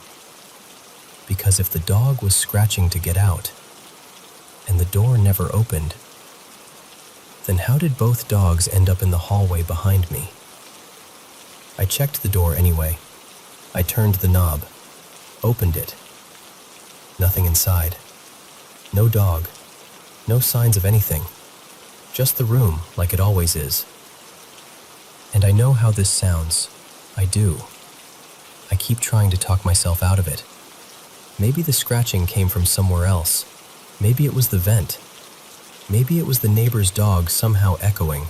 Because if the dog was scratching to get out, and the door never opened, then how did both dogs end up in the hallway behind me? I checked the door anyway. I turned the knob, opened it. Nothing inside. No dog. No signs of anything. Just the room like it always is. And I know how this sounds. I do. I keep trying to talk myself out of it. Maybe the scratching came from somewhere else. Maybe it was the vent. Maybe it was the neighbor's dog somehow echoing.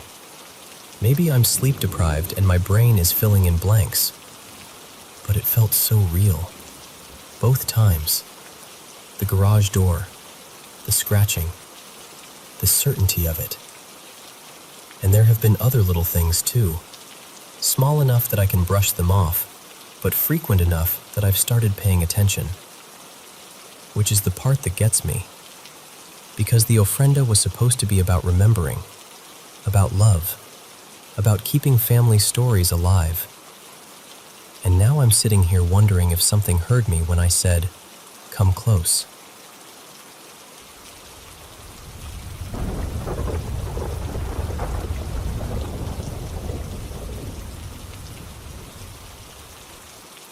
Maybe I'm sleep deprived and my brain is filling in blanks. But it felt so real. Both times. The garage door, the scratching, the certainty of it. And there have been other little things too. Small enough that I can brush them off, but frequent enough that I've started paying attention. Which is the part that gets me. Because the ofrenda was supposed to be about remembering, about love, about keeping family stories alive. And now I'm sitting here wondering if something heard me when I said, "Come close."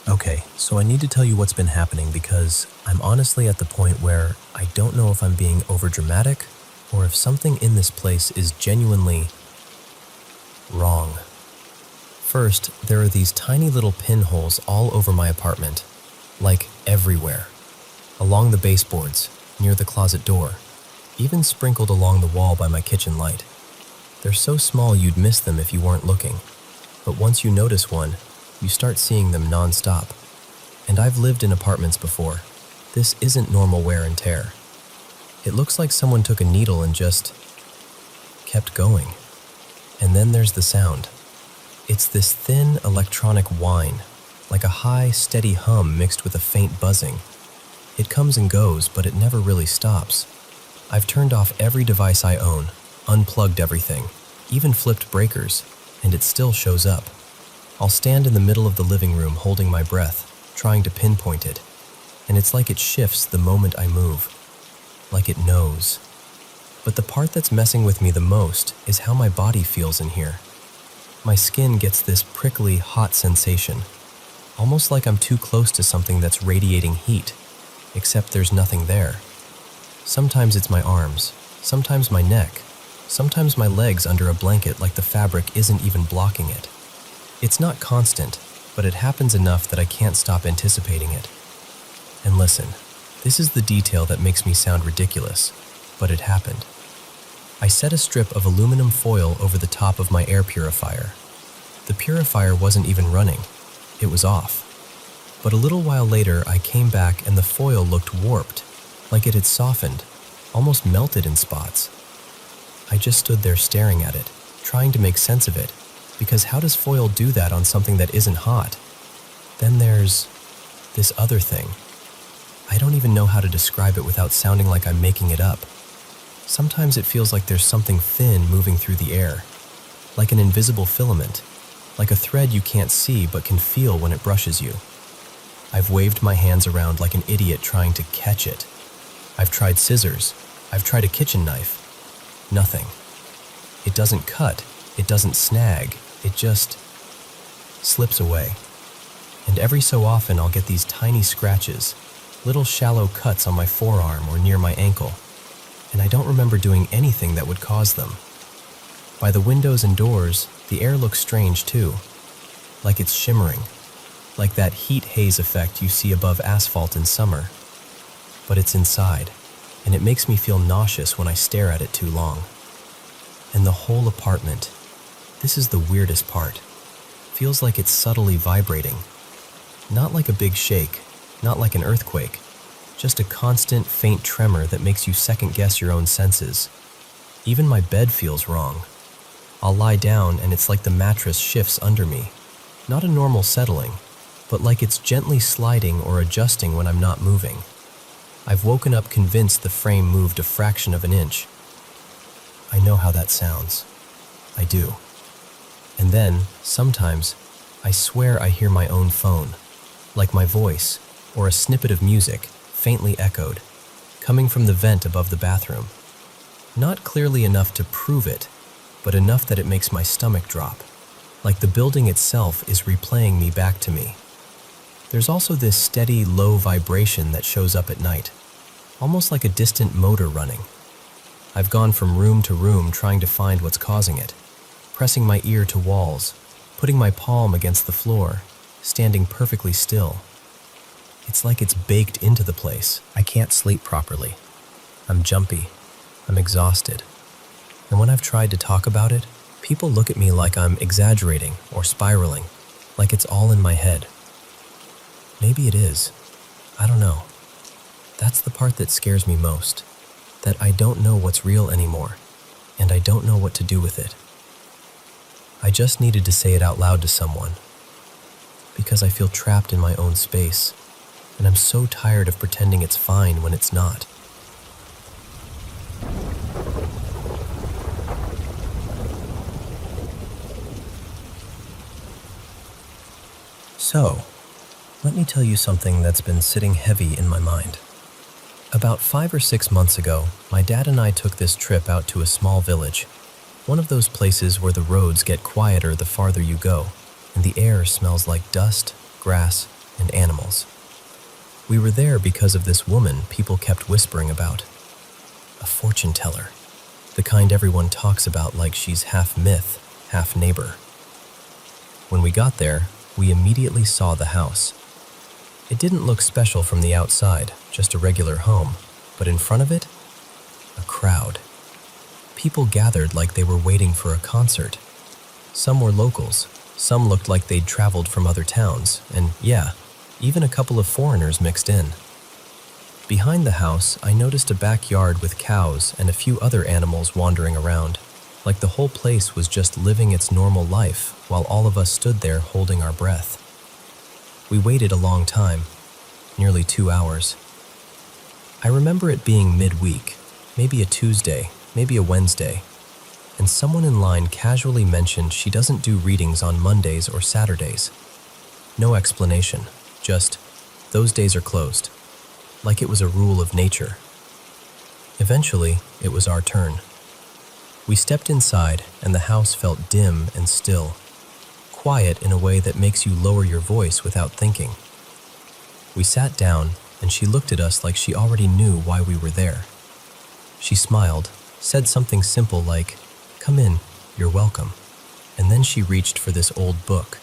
Okay, so I need to tell you what's been happening because I'm honestly at the point where I don't know if I'm being overdramatic or if something in this place is genuinely wrong. First, there are these tiny little pinholes all over my apartment, like everywhere. Along the baseboards, near the closet door, even sprinkled along the wall by my kitchen light. They're so small you'd miss them if you weren't looking, but once you notice one, you start seeing them non-stop. And I've lived in apartments before. This isn't normal wear and tear. It looks like someone took a needle and just kept going. And then there's the sound. It's this thin electronic whine, like a high, steady hum mixed with a faint buzzing. It comes and goes, but it never really stops. I've turned off every device I own, unplugged everything, even flipped breakers, and it still shows up. I'll stand in the middle of the living room holding my breath, trying to pinpoint it, and it's like it shifts the moment I move, like it knows. But the part that's messing with me the most is how my body feels in here. My skin gets this prickly, hot sensation, almost like I'm too close to something that's radiating heat, except there's nothing there. Sometimes it's my arms, sometimes my neck, sometimes my legs under a blanket like the fabric isn't even blocking it. It's not constant, but it happens enough that I can't stop anticipating it. And listen, this is the detail that makes me sound ridiculous, but it happened. I set a strip of aluminum foil over the top of my air purifier. The purifier wasn't even running. It was off. But a little while later, I came back and the foil looked warped, like it had softened, almost melted in spots. I just stood there staring at it, trying to make sense of it, because how does foil do that on something that isn't hot? Then there's this other thing. I don't even know how to describe it without sounding like I'm making it up. Sometimes it feels like there's something thin moving through the air, like an invisible filament, like a thread you can't see but can feel when it brushes you. I've waved my hands around like an idiot trying to catch it. I've tried scissors. I've tried a kitchen knife. Nothing. It doesn't cut. It doesn't snag. It just slips away. And every so often I'll get these tiny scratches, little shallow cuts on my forearm or near my ankle, and I don't remember doing anything that would cause them. By the windows and doors, the air looks strange too, like it's shimmering, like that heat haze effect you see above asphalt in summer. But it's inside, and it makes me feel nauseous when I stare at it too long. And the whole apartment, this is the weirdest part, feels like it's subtly vibrating. Not like a big shake, not like an earthquake, just a constant, faint tremor that makes you second-guess your own senses. Even my bed feels wrong. I'll lie down and it's like the mattress shifts under me. Not a normal settling, but like it's gently sliding or adjusting when I'm not moving. I've woken up convinced the frame moved a fraction of an inch. I know how that sounds. I do. And then, sometimes, I swear I hear my own phone, like my voice, or a snippet of music, faintly echoed, coming from the vent above the bathroom. Not clearly enough to prove it, but enough that it makes my stomach drop, like the building itself is replaying me back to me. There's also this steady, low vibration that shows up at night, almost like a distant motor running. I've gone from room to room trying to find what's causing it, pressing my ear to walls, putting my palm against the floor, standing perfectly still. It's like it's baked into the place. I can't sleep properly. I'm jumpy. I'm exhausted. And when I've tried to talk about it, people look at me like I'm exaggerating or spiraling, like it's all in my head. Maybe it is. I don't know. That's the part that scares me most, that I don't know what's real anymore, and I don't know what to do with it. I just needed to say it out loud to someone, because I feel trapped in my own space, and I'm so tired of pretending it's fine when it's not. So, let me tell you something that's been sitting heavy in my mind. About 5 or 6 months ago, my dad and I took this trip out to a small village, one of those places where the roads get quieter the farther you go, and the air smells like dust, grass, and animals. We were there because of this woman people kept whispering about. A fortune teller, the kind everyone talks about like she's half myth, half neighbor. When we got there, we immediately saw the house. It didn't look special from the outside, just a regular home, but in front of it, a crowd. People gathered like they were waiting for a concert. Some were locals, some looked like they'd traveled from other towns, and yeah, even a couple of foreigners mixed in. Behind the house, I noticed a backyard with cows and a few other animals wandering around, like the whole place was just living its normal life while all of us stood there holding our breath. We waited a long time, nearly 2 hours. I remember it being midweek, maybe a Tuesday, maybe a Wednesday, and someone in line casually mentioned she doesn't do readings on Mondays or Saturdays. No explanation, just, those days are closed, like it was a rule of nature. Eventually, it was our turn. We stepped inside, and the house felt dim and still, quiet in a way that makes you lower your voice without thinking. We sat down, and she looked at us like she already knew why we were there. She smiled, said something simple like, "Come in, you're welcome," and then she reached for this old book.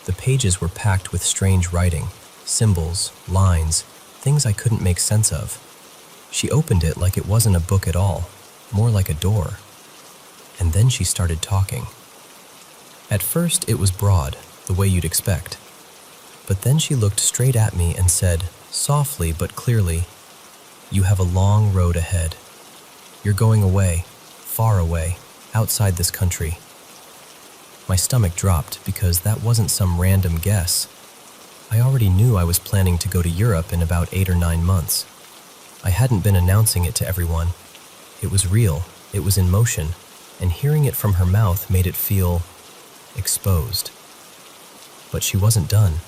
The pages were packed with strange writing, symbols, lines, things I couldn't make sense of. She opened it like it wasn't a book at all, more like a door. And then she started talking. At first, it was broad, the way you'd expect. But then she looked straight at me and said, softly but clearly, "You have a long road ahead. You're going away, far away, outside this country." My stomach dropped because that wasn't some random guess. I already knew I was planning to go to Europe in about 8 or 9 months. I hadn't been announcing it to everyone. It was real, it was in motion, and hearing it from her mouth made it feel exposed. But she wasn't done,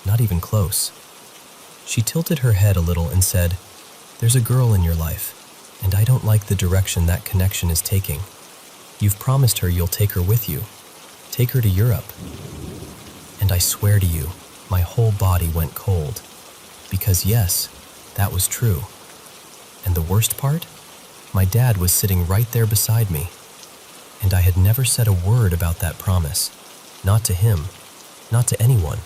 not even close. She tilted her head a little and said, "There's a girl in your life, and I don't like the direction that connection is taking. You've promised her you'll take her with you. Take her to Europe." And I swear to you, my whole body went cold. Because yes, that was true. And the worst part? My dad was sitting right there beside me. And I had never said a word about that promise. Not to him, not to anyone.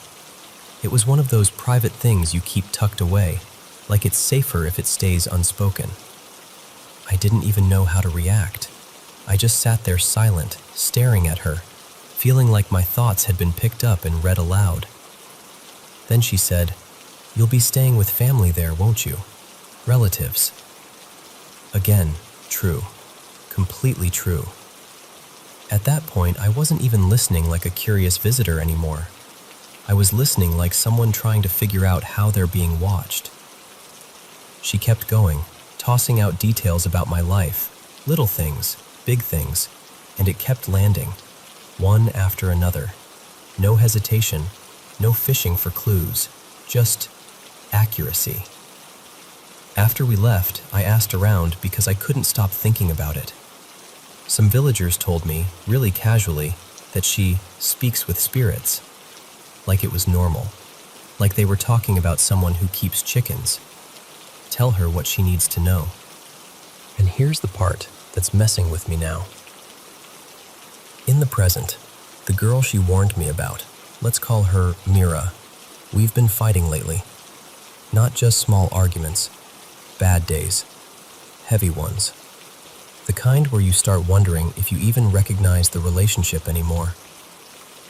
It was one of those private things you keep tucked away, like it's safer if it stays unspoken. I didn't even know how to react. I just sat there silent, staring at her, feeling like my thoughts had been picked up and read aloud. Then she said, "You'll be staying with family there, won't you? Relatives." Again, true. Completely true. At that point, I wasn't even listening like a curious visitor anymore. I was listening like someone trying to figure out how they're being watched. She kept going, tossing out details about my life, little things, big things, and it kept landing, one after another. No hesitation, no fishing for clues, just accuracy. After we left, I asked around because I couldn't stop thinking about it. Some villagers told me, really casually, that she speaks with spirits, like it was normal, like they were talking about someone who keeps chickens. Tell her what she needs to know. And here's the part that's messing with me now. In the present, the girl she warned me about, let's call her Mira, we've been fighting lately. Not just small arguments, bad days, heavy ones. The kind where you start wondering if you even recognize the relationship anymore.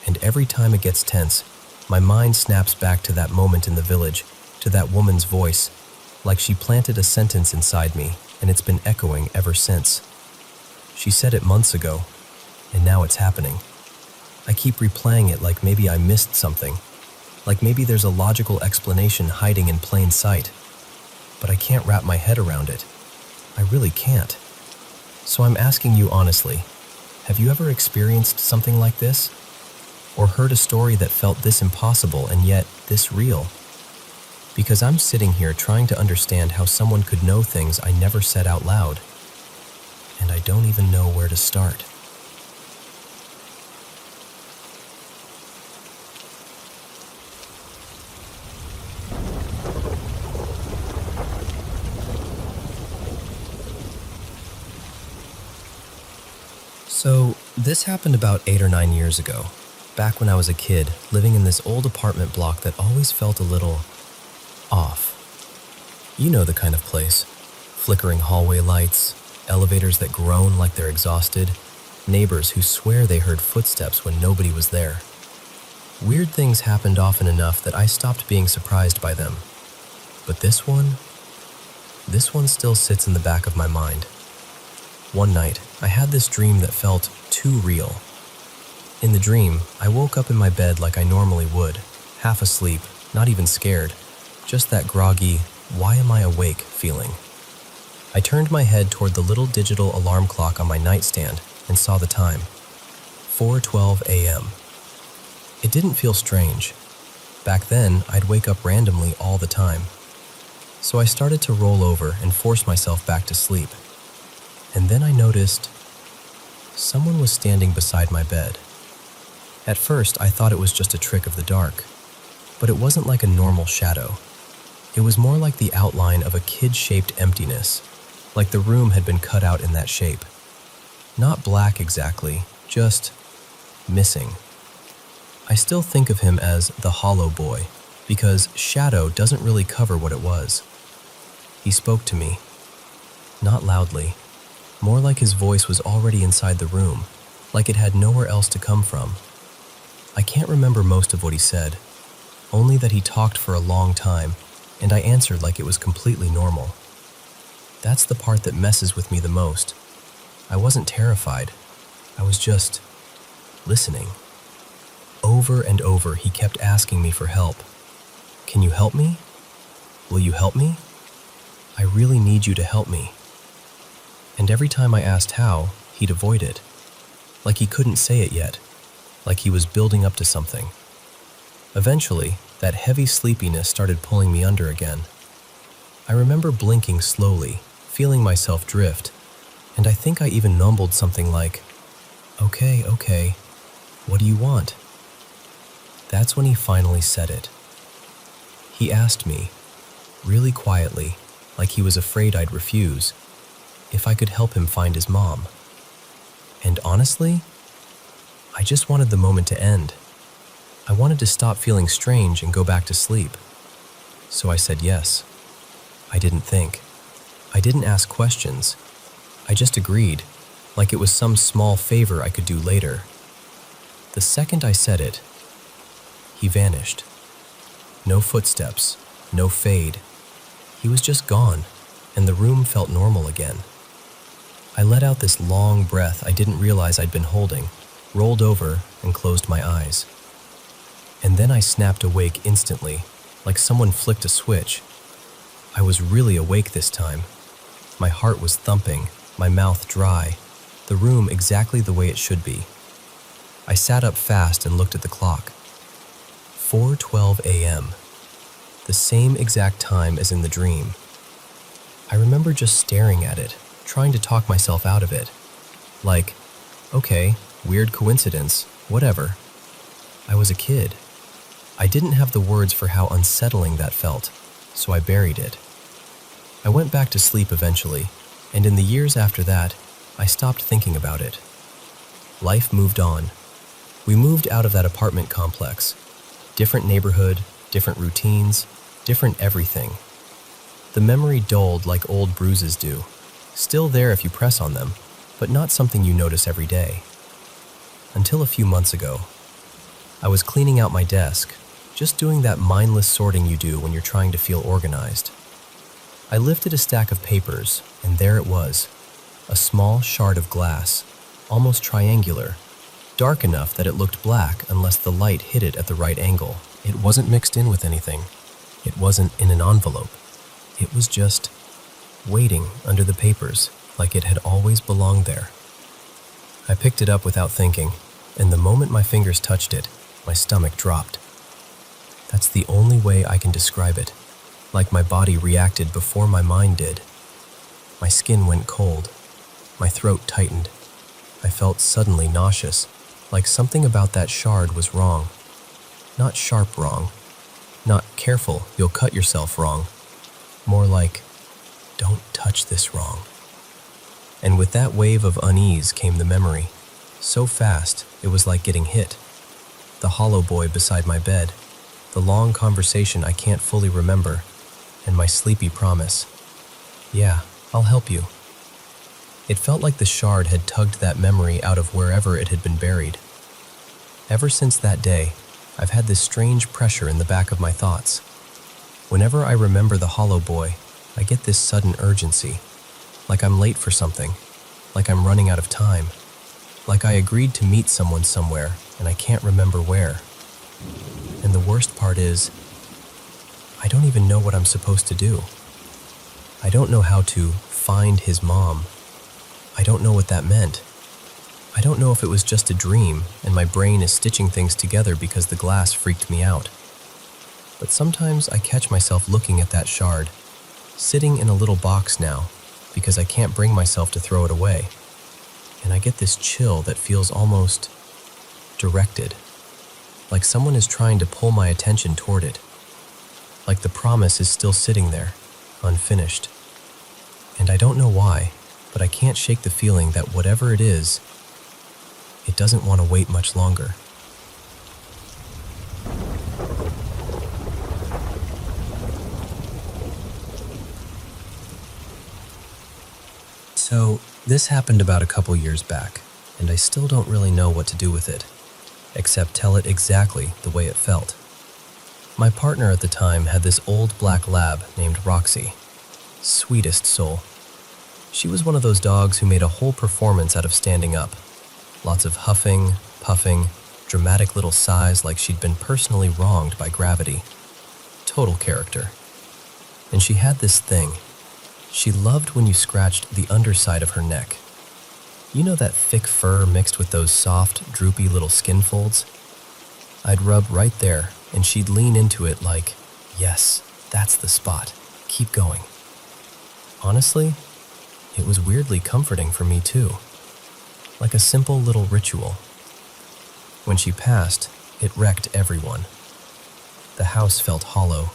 And every time it gets tense, my mind snaps back to that moment in the village, to that woman's voice, like she planted a sentence inside me, and it's been echoing ever since. She said it months ago, and now it's happening. I keep replaying it like maybe I missed something, like maybe there's a logical explanation hiding in plain sight. But I can't wrap my head around it. I really can't. So I'm asking you honestly, have you ever experienced something like this? Or heard a story that felt this impossible and yet this real? Because I'm sitting here trying to understand how someone could know things I never said out loud, and I don't even know where to start. So, this happened about 8 or 9 years ago, back when I was a kid, living in this old apartment block that always felt a little off. You know the kind of place. Flickering hallway lights, elevators that groan like they're exhausted, neighbors who swear they heard footsteps when nobody was there. Weird things happened often enough that I stopped being surprised by them. But this one still sits in the back of my mind. One night, I had this dream that felt too real. In the dream, I woke up in my bed like I normally would, half asleep, not even scared, just that groggy, why am I awake feeling. I turned my head toward the little digital alarm clock on my nightstand and saw the time, 4:12 a.m. It didn't feel strange. Back then, I'd wake up randomly all the time. So I started to roll over and force myself back to sleep. And then I noticed someone was standing beside my bed. At first, I thought it was just a trick of the dark, but it wasn't like a normal shadow. It was more like the outline of a kid-shaped emptiness, like the room had been cut out in that shape. Not black exactly, just missing. I still think of him as the hollow boy, because shadow doesn't really cover what it was. He spoke to me, not loudly, more like his voice was already inside the room, like it had nowhere else to come from. I can't remember most of what he said, only that he talked for a long time, and I answered like it was completely normal. That's the part that messes with me the most. I wasn't terrified. I was just listening. Over and over, he kept asking me for help. Can you help me? Will you help me? I really need you to help me. And every time I asked how, he'd avoid it. Like he couldn't say it yet. Like he was building up to something. Eventually, that heavy sleepiness started pulling me under again. I remember blinking slowly, feeling myself drift, and I think I even mumbled something like, Okay, what do you want? That's when he finally said it. He asked me, really quietly, like he was afraid I'd refuse, if I could help him find his mom. And honestly, I just wanted the moment to end. I wanted to stop feeling strange and go back to sleep. So I said yes. I didn't think. I didn't ask questions. I just agreed, like it was some small favor I could do later. The second I said it, he vanished. No footsteps, no fade. He was just gone, and the room felt normal again. I let out this long breath I didn't realize I'd been holding, rolled over, and closed my eyes. And then I snapped awake instantly, like someone flicked a switch. I was really awake this time. My heart was thumping, my mouth dry, the room exactly the way it should be. I sat up fast and looked at the clock. 4:12 a.m., the same exact time as in the dream. I remember just staring at it, trying to talk myself out of it. Like, okay, weird coincidence, whatever. I was a kid. I didn't have the words for how unsettling that felt, so I buried it. I went back to sleep eventually, and in the years after that, I stopped thinking about it. Life moved on. We moved out of that apartment complex. Different neighborhood, different routines, different everything. The memory dulled like old bruises do. Still there if you press on them, but not something you notice every day. Until a few months ago, I was cleaning out my desk, just doing that mindless sorting you do when you're trying to feel organized. I lifted a stack of papers, and there it was, a small shard of glass, almost triangular, dark enough that it looked black unless the light hit it at the right angle. It wasn't mixed in with anything. It wasn't in an envelope. It was just waiting under the papers like it had always belonged there. I picked it up without thinking, and the moment my fingers touched it, my stomach dropped. That's the only way I can describe it, like my body reacted before my mind did. My skin went cold. My throat tightened. I felt suddenly nauseous, like something about that shard was wrong. Not sharp wrong. Not careful, you'll cut yourself wrong. More like, don't touch this wrong. And with that wave of unease came the memory. So fast, it was like getting hit. The hollow boy beside my bed, the long conversation I can't fully remember, and my sleepy promise. Yeah, I'll help you. It felt like the shard had tugged that memory out of wherever it had been buried. Ever since that day, I've had this strange pressure in the back of my thoughts. Whenever I remember the hollow boy, I get this sudden urgency, like I'm late for something, like I'm running out of time, like I agreed to meet someone somewhere and I can't remember where. And the worst part is, I don't even know what I'm supposed to do. I don't know how to find his mom. I don't know what that meant. I don't know if it was just a dream and my brain is stitching things together because the glass freaked me out. But sometimes I catch myself looking at that shard, sitting in a little box now because I can't bring myself to throw it away. And I get this chill that feels almost directed, like someone is trying to pull my attention toward it, like the promise is still sitting there, unfinished. And I don't know why, but I can't shake the feeling that whatever it is, it doesn't want to wait much longer. So, this happened about a couple years back, and I still don't really know what to do with it, except tell it exactly the way it felt. My partner at the time had this old black lab named Roxy. Sweetest soul. She was one of those dogs who made a whole performance out of standing up. Lots of huffing, puffing, dramatic little sighs like she'd been personally wronged by gravity. Total character. And she had this thing. She loved when you scratched the underside of her neck. You know that thick fur mixed with those soft, droopy little skin folds? I'd rub right there, and she'd lean into it like, yes, that's the spot. Keep going. Honestly, it was weirdly comforting for me too. Like a simple little ritual. When she passed, it wrecked everyone. The house felt hollow.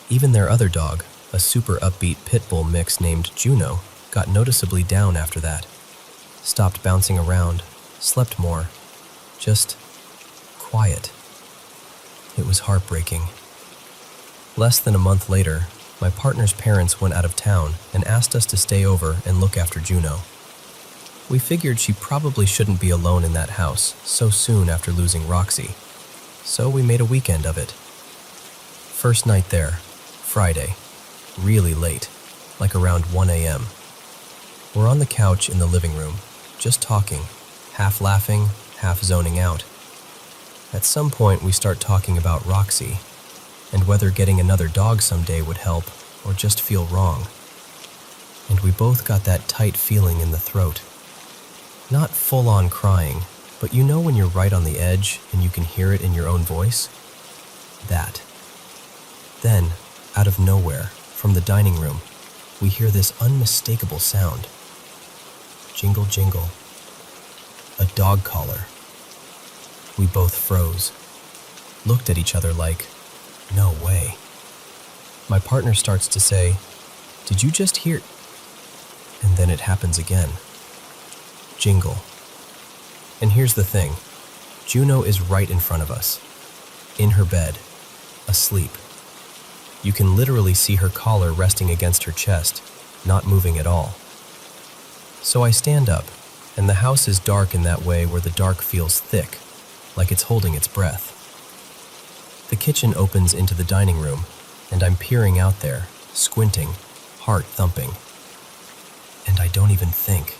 Even their other dog, a super upbeat pit bull mix named Juno, got noticeably down after that. Stopped bouncing around, slept more, just quiet. It was heartbreaking. Less than a month later, my partner's parents went out of town and asked us to stay over and look after Juno. We figured she probably shouldn't be alone in that house so soon after losing Roxy, so we made a weekend of it. First night there, Friday, really late, like around 1 a.m. We're on the couch in the living room, just talking, half laughing, half zoning out. At some point, we start talking about Roxy, and whether getting another dog someday would help or just feel wrong. And we both got that tight feeling in the throat. Not full-on crying, but you know when you're right on the edge and you can hear it in your own voice? That. Then, out of nowhere, from the dining room, we hear this unmistakable sound. Jingle, jingle. A dog collar. We both froze, looked at each other like, no way. My partner starts to say, "Did you just hear?" And then it happens again. Jingle. And here's the thing. Juno is right in front of us, in her bed, asleep. You can literally see her collar resting against her chest, not moving at all. So I stand up, and the house is dark in that way where the dark feels thick, like it's holding its breath. The kitchen opens into the dining room, and I'm peering out there, squinting, heart thumping. And I don't even think.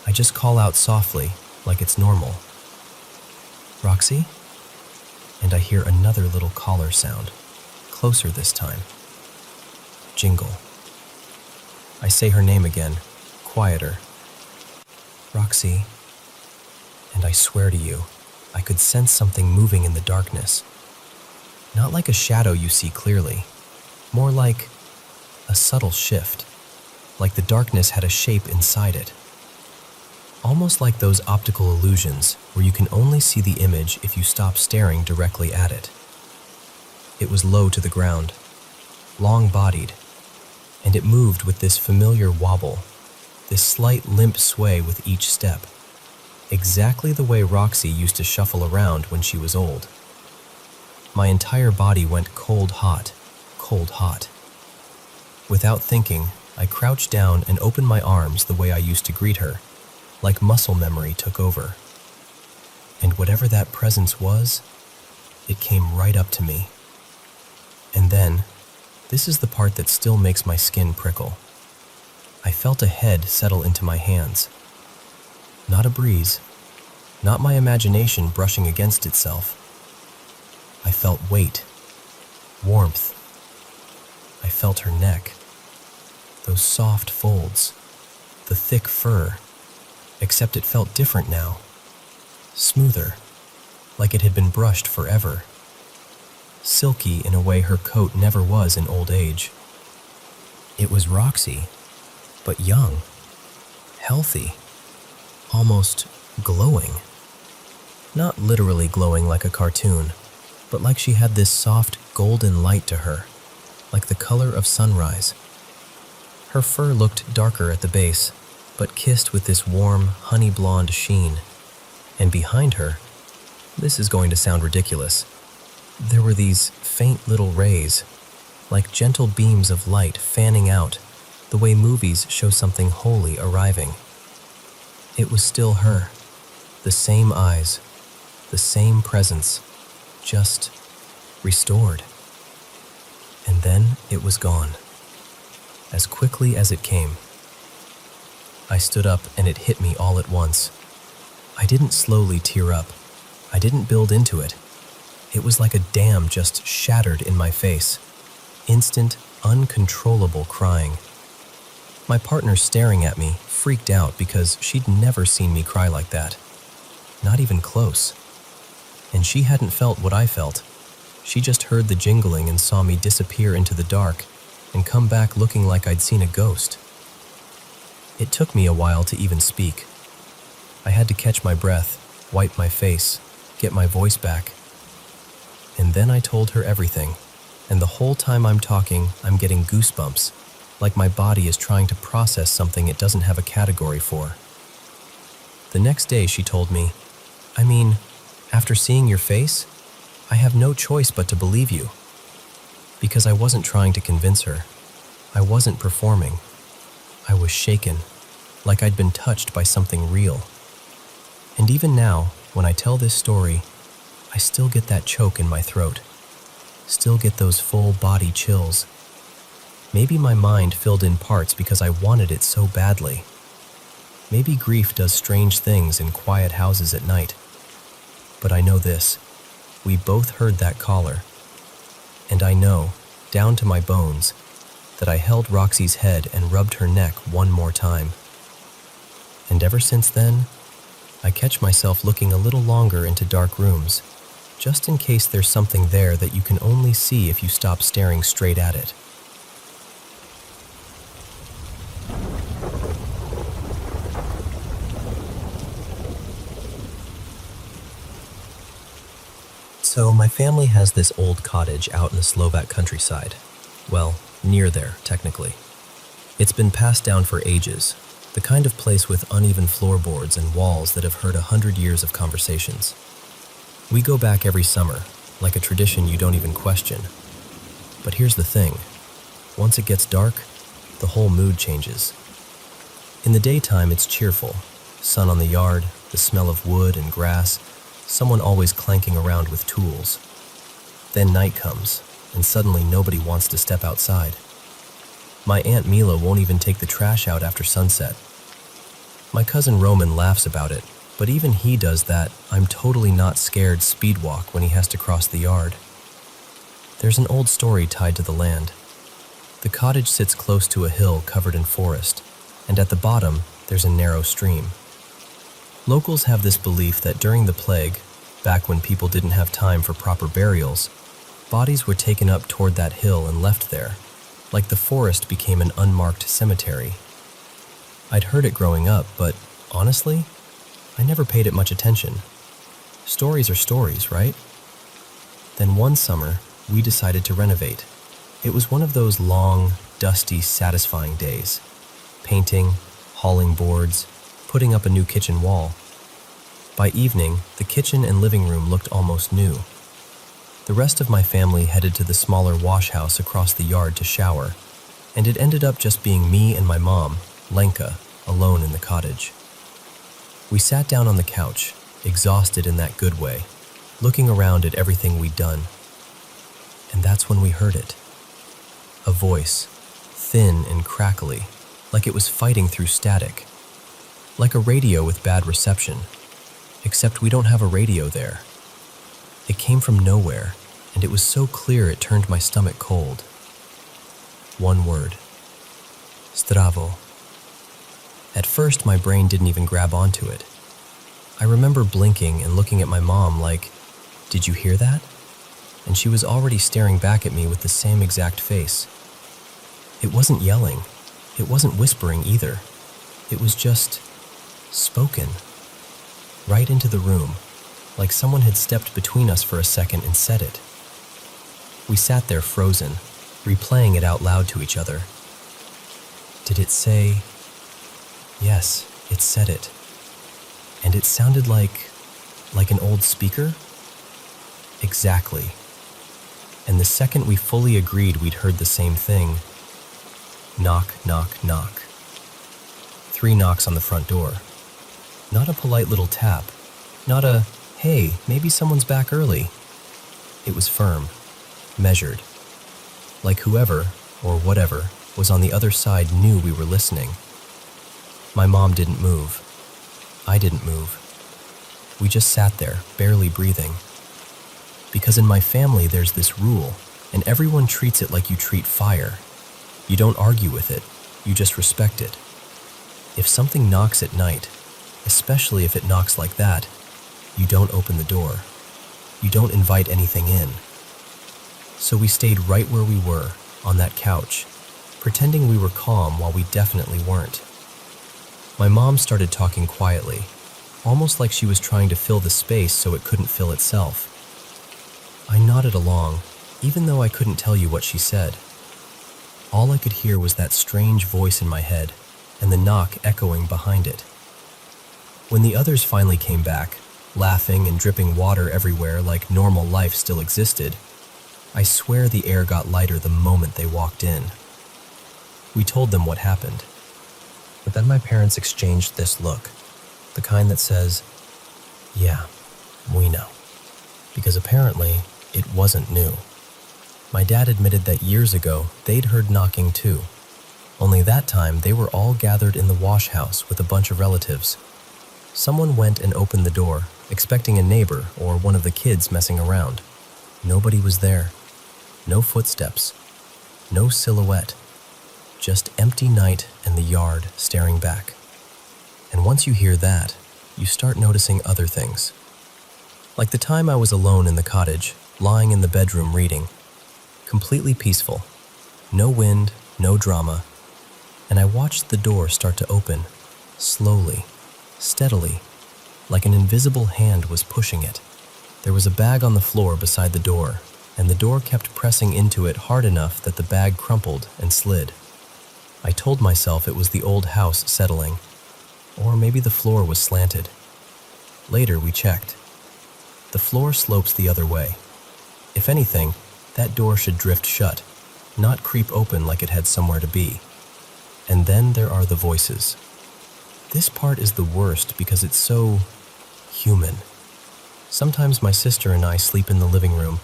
I just call out softly, like it's normal. "Roxy?" And I hear another little collar sound, closer this time. Jingle. I say her name again, quieter. "Roxy." And I swear to you, I could sense something moving in the darkness. Not like a shadow you see clearly, more like a subtle shift, like the darkness had a shape inside it. Almost like those optical illusions where you can only see the image if you stop staring directly at it. It was low to the ground, long-bodied, and it moved with this familiar wobble, this slight limp sway with each step, exactly the way Roxy used to shuffle around when she was old. My entire body went cold hot, cold hot. Without thinking, I crouched down and opened my arms the way I used to greet her, like muscle memory took over. And whatever that presence was, it came right up to me. And then, this is the part that still makes my skin prickle. I felt a head settle into my hands. Not a breeze, not my imagination brushing against itself. I felt weight, warmth. I felt her neck, those soft folds, the thick fur, except it felt different now, smoother, like it had been brushed forever, silky in a way her coat never was in old age. It was Roxy, but young, healthy, almost glowing. Not literally glowing like a cartoon, but like she had this soft golden light to her, like the color of sunrise. Her fur looked darker at the base, but kissed with this warm, honey blonde sheen. And behind her, this is going to sound ridiculous, there were these faint little rays, like gentle beams of light fanning out, the way movies show something holy arriving. It was still her, the same eyes, the same presence, just restored. And then it was gone, as quickly as it came. I stood up and it hit me all at once. I didn't slowly tear up. I didn't build into it. It was like a dam just shattered in my face. Instant, uncontrollable crying. My partner staring at me, freaked out because she'd never seen me cry like that. Not even close. And she hadn't felt what I felt. She just heard the jingling and saw me disappear into the dark and come back looking like I'd seen a ghost. It took me a while to even speak. I had to catch my breath, wipe my face, get my voice back. And then I told her everything, and the whole time I'm talking, I'm getting goosebumps, like my body is trying to process something it doesn't have a category for. The next day she told me, after seeing your face, I have no choice but to believe you. Because I wasn't trying to convince her. I wasn't performing. I was shaken, like I'd been touched by something real. And even now, when I tell this story, I still get that choke in my throat. Still get those full body chills. Maybe my mind filled in parts because I wanted it so badly. Maybe grief does strange things in quiet houses at night. But I know this. We both heard that collar. And I know, down to my bones, that I held Roxy's head and rubbed her neck one more time. And ever since then, I catch myself looking a little longer into dark rooms, just in case there's something there that you can only see if you stop staring straight at it. So my family has this old cottage out in the Slovak countryside. Well, near there, technically. It's been passed down for ages, the kind of place with uneven floorboards and walls that have heard 100 years of conversations. We go back every summer, like a tradition you don't even question. But here's the thing. Once it gets dark, the whole mood changes. In the daytime, it's cheerful. Sun on the yard, the smell of wood and grass, someone always clanking around with tools. Then night comes, and suddenly nobody wants to step outside. My Aunt Mila won't even take the trash out after sunset. My cousin Roman laughs about it, but even he does that I'm totally not scared speed walk when he has to cross the yard. There's an old story tied to the land. The cottage sits close to a hill covered in forest, and at the bottom there's a narrow stream. Locals have this belief that during the plague, back when people didn't have time for proper burials, bodies were taken up toward that hill and left there, like the forest became an unmarked cemetery. I'd heard it growing up, but honestly, I never paid it much attention. Stories are stories, right? Then one summer, we decided to renovate. It was one of those long, dusty, satisfying days. Painting, hauling boards, putting up a new kitchen wall. By evening, the kitchen and living room looked almost new. The rest of my family headed to the smaller wash house across the yard to shower, and it ended up just being me and my mom, Lenka, alone in the cottage. We sat down on the couch, exhausted in that good way, looking around at everything we'd done. And that's when we heard it. A voice, thin and crackly, like it was fighting through static. Like a radio with bad reception, except we don't have a radio there. It came from nowhere, and it was so clear it turned my stomach cold. One word. Zdravo. At first, my brain didn't even grab onto it. I remember blinking and looking at my mom like, "Did you hear that?" And she was already staring back at me with the same exact face. It wasn't yelling. It wasn't whispering either. It was just spoken. Right into the room, like someone had stepped between us for a second and said it. We sat there frozen, replaying it out loud to each other. Did it say? Yes, it said it. And it sounded like an old speaker? Exactly. And the second we fully agreed we'd heard the same thing, knock, knock, knock. 3 knocks on the front door. Not a polite little tap. Not a, "Hey, maybe someone's back early." It was firm, measured. Like whoever, or whatever, was on the other side knew we were listening. My mom didn't move. I didn't move. We just sat there, barely breathing. Because in my family there's this rule, and everyone treats it like you treat fire. You don't argue with it, you just respect it. If something knocks at night, especially if it knocks like that, you don't open the door. You don't invite anything in. So we stayed right where we were, on that couch, pretending we were calm while we definitely weren't. My mom started talking quietly, almost like she was trying to fill the space so it couldn't fill itself. I nodded along, even though I couldn't tell you what she said. All I could hear was that strange voice in my head, and the knock echoing behind it. When the others finally came back, laughing and dripping water everywhere like normal life still existed, I swear the air got lighter the moment they walked in. We told them what happened. But then my parents exchanged this look, the kind that says, "Yeah, we know." Because apparently, it wasn't new. My dad admitted that years ago, they'd heard knocking too. Only that time, they were all gathered in the wash house with a bunch of relatives. Someone went and opened the door, expecting a neighbor or one of the kids messing around. Nobody was there. No footsteps. No silhouette. Just empty night and the yard staring back. And once you hear that, you start noticing other things. Like the time I was alone in the cottage, lying in the bedroom reading. Completely peaceful. No wind, no drama. And I watched the door start to open, slowly, steadily, like an invisible hand was pushing it. There was a bag on the floor beside the door, and the door kept pressing into it hard enough that the bag crumpled and slid. I told myself it was the old house settling, or maybe the floor was slanted. Later we checked. The floor slopes the other way. If anything, that door should drift shut, not creep open like it had somewhere to be. And then there are the voices. This part is the worst because it's so human. Sometimes my sister and I sleep in the living room,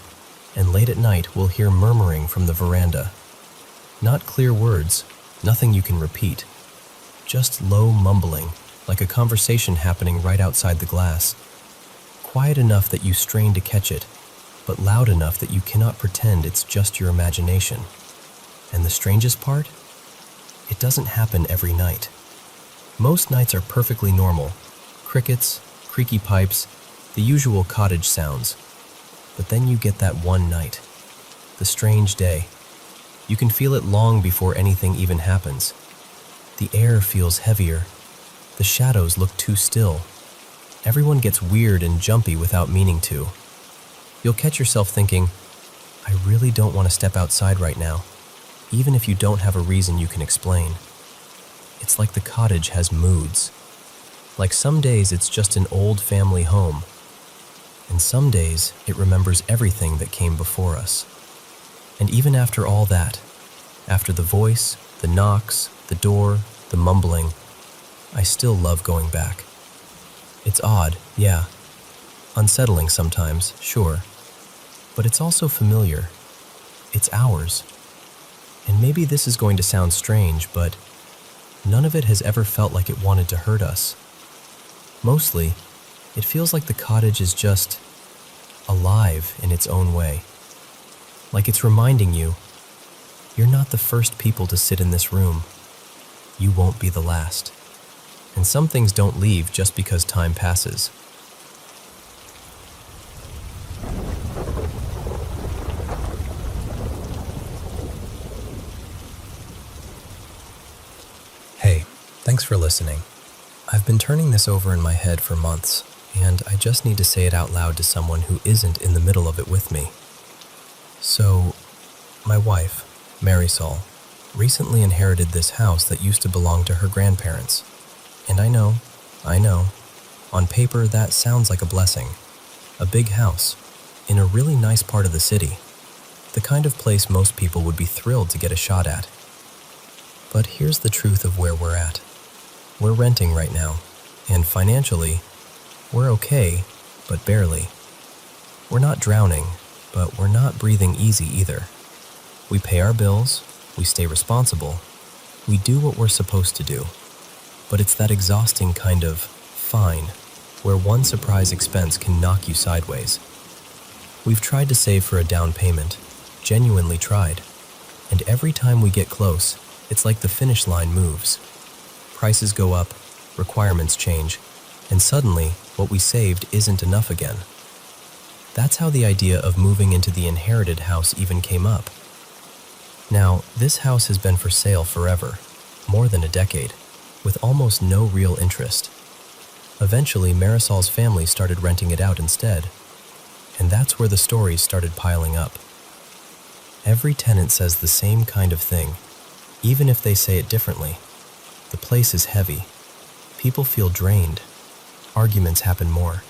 and late at night we'll hear murmuring from the veranda. Not clear words, nothing you can repeat. Just low mumbling, like a conversation happening right outside the glass. Quiet enough that you strain to catch it, but loud enough that you cannot pretend it's just your imagination. And the strangest part? It doesn't happen every night. Most nights are perfectly normal. Crickets, creaky pipes, the usual cottage sounds. But then you get that one night. The strange day. You can feel it long before anything even happens. The air feels heavier. The shadows look too still. Everyone gets weird and jumpy without meaning to. You'll catch yourself thinking, I really don't want to step outside right now, even if you don't have a reason you can explain. It's like the cottage has moods. Like some days it's just an old family home, and some days it remembers everything that came before us. And even after all that, after the voice, the knocks, the door, the mumbling, I still love going back. It's odd, yeah. Unsettling sometimes, sure. But it's also familiar. It's ours. And maybe this is going to sound strange, but none of it has ever felt like it wanted to hurt us. Mostly, it feels like the cottage is just alive in its own way. Like it's reminding you, you're not the first people to sit in this room. You won't be the last. And some things don't leave just because time passes. Hey, thanks for listening. I've been turning this over in my head for months, and I just need to say it out loud to someone who isn't in the middle of it with me. So, my wife, Marisol, recently inherited this house that used to belong to her grandparents. And I know, on paper that sounds like a blessing. A big house, in a really nice part of the city. The kind of place most people would be thrilled to get a shot at. But here's the truth of where we're at. We're renting right now, and financially, we're okay, but barely. We're not drowning, but we're not breathing easy either. We pay our bills, we stay responsible, we do what we're supposed to do. But it's that exhausting kind of fine, where one surprise expense can knock you sideways. We've tried to save for a down payment, genuinely tried, and every time we get close, it's like the finish line moves. Prices go up, requirements change, and suddenly, what we saved isn't enough again. That's how the idea of moving into the inherited house even came up. Now, this house has been for sale forever, more than a decade, with almost no real interest. Eventually, Marisol's family started renting it out instead, and that's where the stories started piling up. Every tenant says the same kind of thing, even if they say it differently. The place is heavy. People feel drained. Arguments happen more.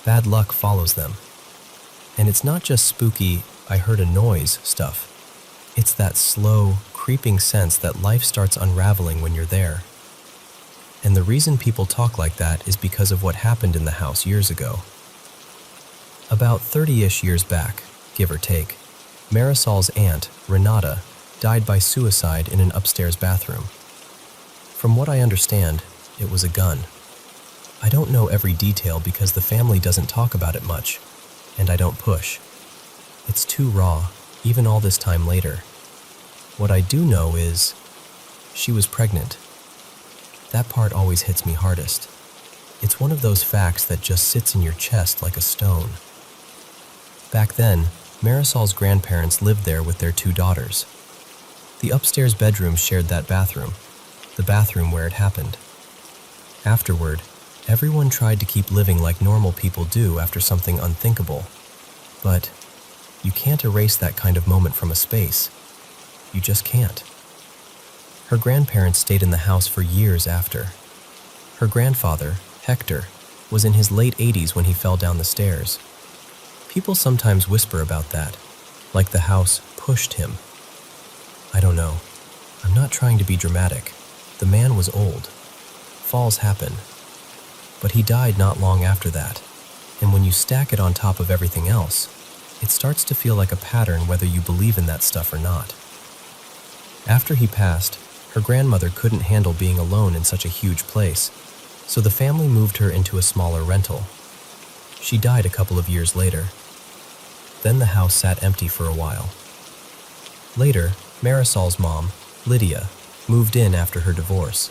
Bad luck follows them. And it's not just spooky, I heard a noise stuff. It's that slow, creeping sense that life starts unraveling when you're there. And the reason people talk like that is because of what happened in the house years ago. About 30-ish years back, give or take, Marisol's aunt, Renata, died by suicide in an upstairs bathroom. From what I understand, it was a gun. I don't know every detail because the family doesn't talk about it much, and I don't push. It's too raw, even all this time later. What I do know is, she was pregnant. That part always hits me hardest. It's one of those facts that just sits in your chest like a stone. Back then, Marisol's grandparents lived there with their 2 daughters. The upstairs bedroom shared that bathroom, the bathroom where it happened. Afterward, everyone tried to keep living like normal people do after something unthinkable. But you can't erase that kind of moment from a space. You just can't. Her grandparents stayed in the house for years after. Her grandfather, Hector, was in his late 80s when he fell down the stairs. People sometimes whisper about that, like the house pushed him. I don't know. I'm not trying to be dramatic. The man was old. Falls happen. But he died not long after that, and when you stack it on top of everything else, it starts to feel like a pattern whether you believe in that stuff or not. After he passed, her grandmother couldn't handle being alone in such a huge place, so the family moved her into a smaller rental. She died a couple of years later. Then the house sat empty for a while. Later, Marisol's mom, Lydia, moved in after her divorce.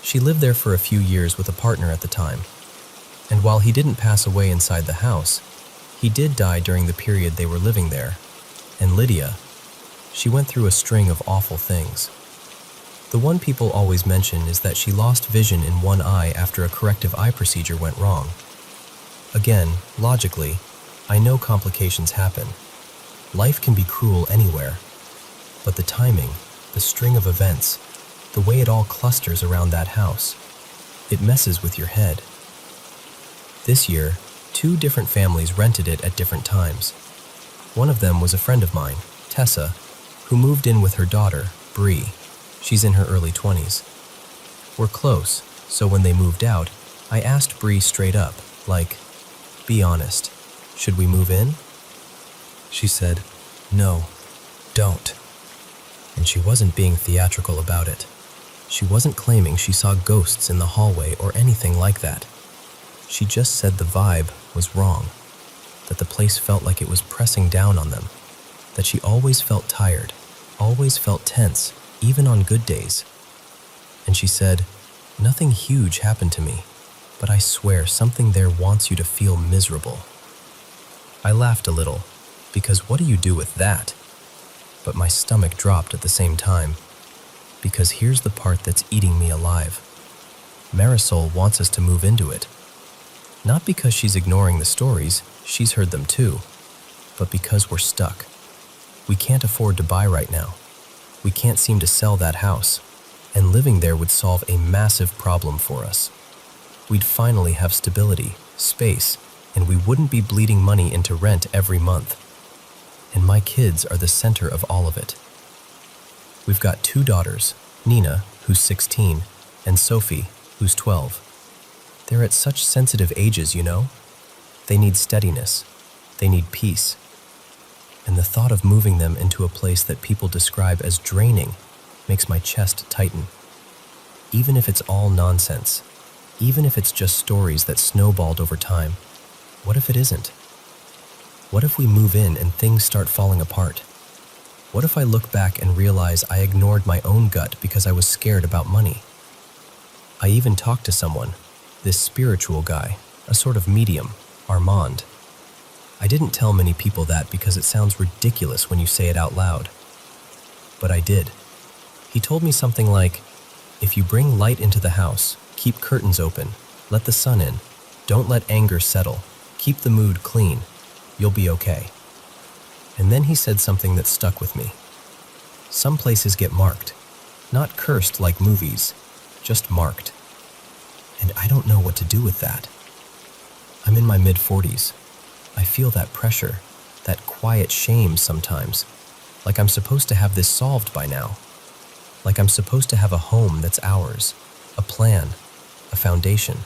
She lived there for a few years with a partner at the time, and while he didn't pass away inside the house, he did die during the period they were living there. And Lydia, she went through a string of awful things. The one people always mention is that she lost vision in one eye after a corrective eye procedure went wrong. Again, logically, I know complications happen. Life can be cruel anywhere. But the timing, the string of events, the way it all clusters around that house, it messes with your head. This year, 2 different families rented it at different times. One of them was a friend of mine, Tessa, who moved in with her daughter, Bree. She's in her early 20s. We're close, so when they moved out, I asked Bree straight up, like, be honest, should we move in? She said, no, don't. And she wasn't being theatrical about it. She wasn't claiming she saw ghosts in the hallway or anything like that. She just said the vibe was wrong, that the place felt like it was pressing down on them, that she always felt tired, always felt tense, even on good days. And she said, nothing huge happened to me, but I swear something there wants you to feel miserable. I laughed a little, because what do you do with that? But my stomach dropped at the same time, because here's the part that's eating me alive. Marisol wants us to move into it. Not because she's ignoring the stories, she's heard them too, but because we're stuck. We can't afford to buy right now. We can't seem to sell that house, and living there would solve a massive problem for us. We'd finally have stability, space, and we wouldn't be bleeding money into rent every month. And my kids are the center of all of it. We've got 2 daughters, Nina, who's 16, and Sophie, who's 12. They're at such sensitive ages, you know? They need steadiness. They need peace. And the thought of moving them into a place that people describe as draining makes my chest tighten. Even if it's all nonsense, even if it's just stories that snowballed over time, what if it isn't? What if we move in and things start falling apart? What if I look back and realize I ignored my own gut because I was scared about money? I even talked to someone, this spiritual guy, a sort of medium, Armand. I didn't tell many people that because it sounds ridiculous when you say it out loud. But I did. He told me something like, if you bring light into the house, keep curtains open, let the sun in, don't let anger settle, keep the mood clean, you'll be okay. And then he said something that stuck with me. Some places get marked, not cursed like movies, just marked. And I don't know what to do with that. I'm in my mid-40s. I feel that pressure, that quiet shame sometimes, like I'm supposed to have this solved by now. Like I'm supposed to have a home that's ours, a plan, a foundation.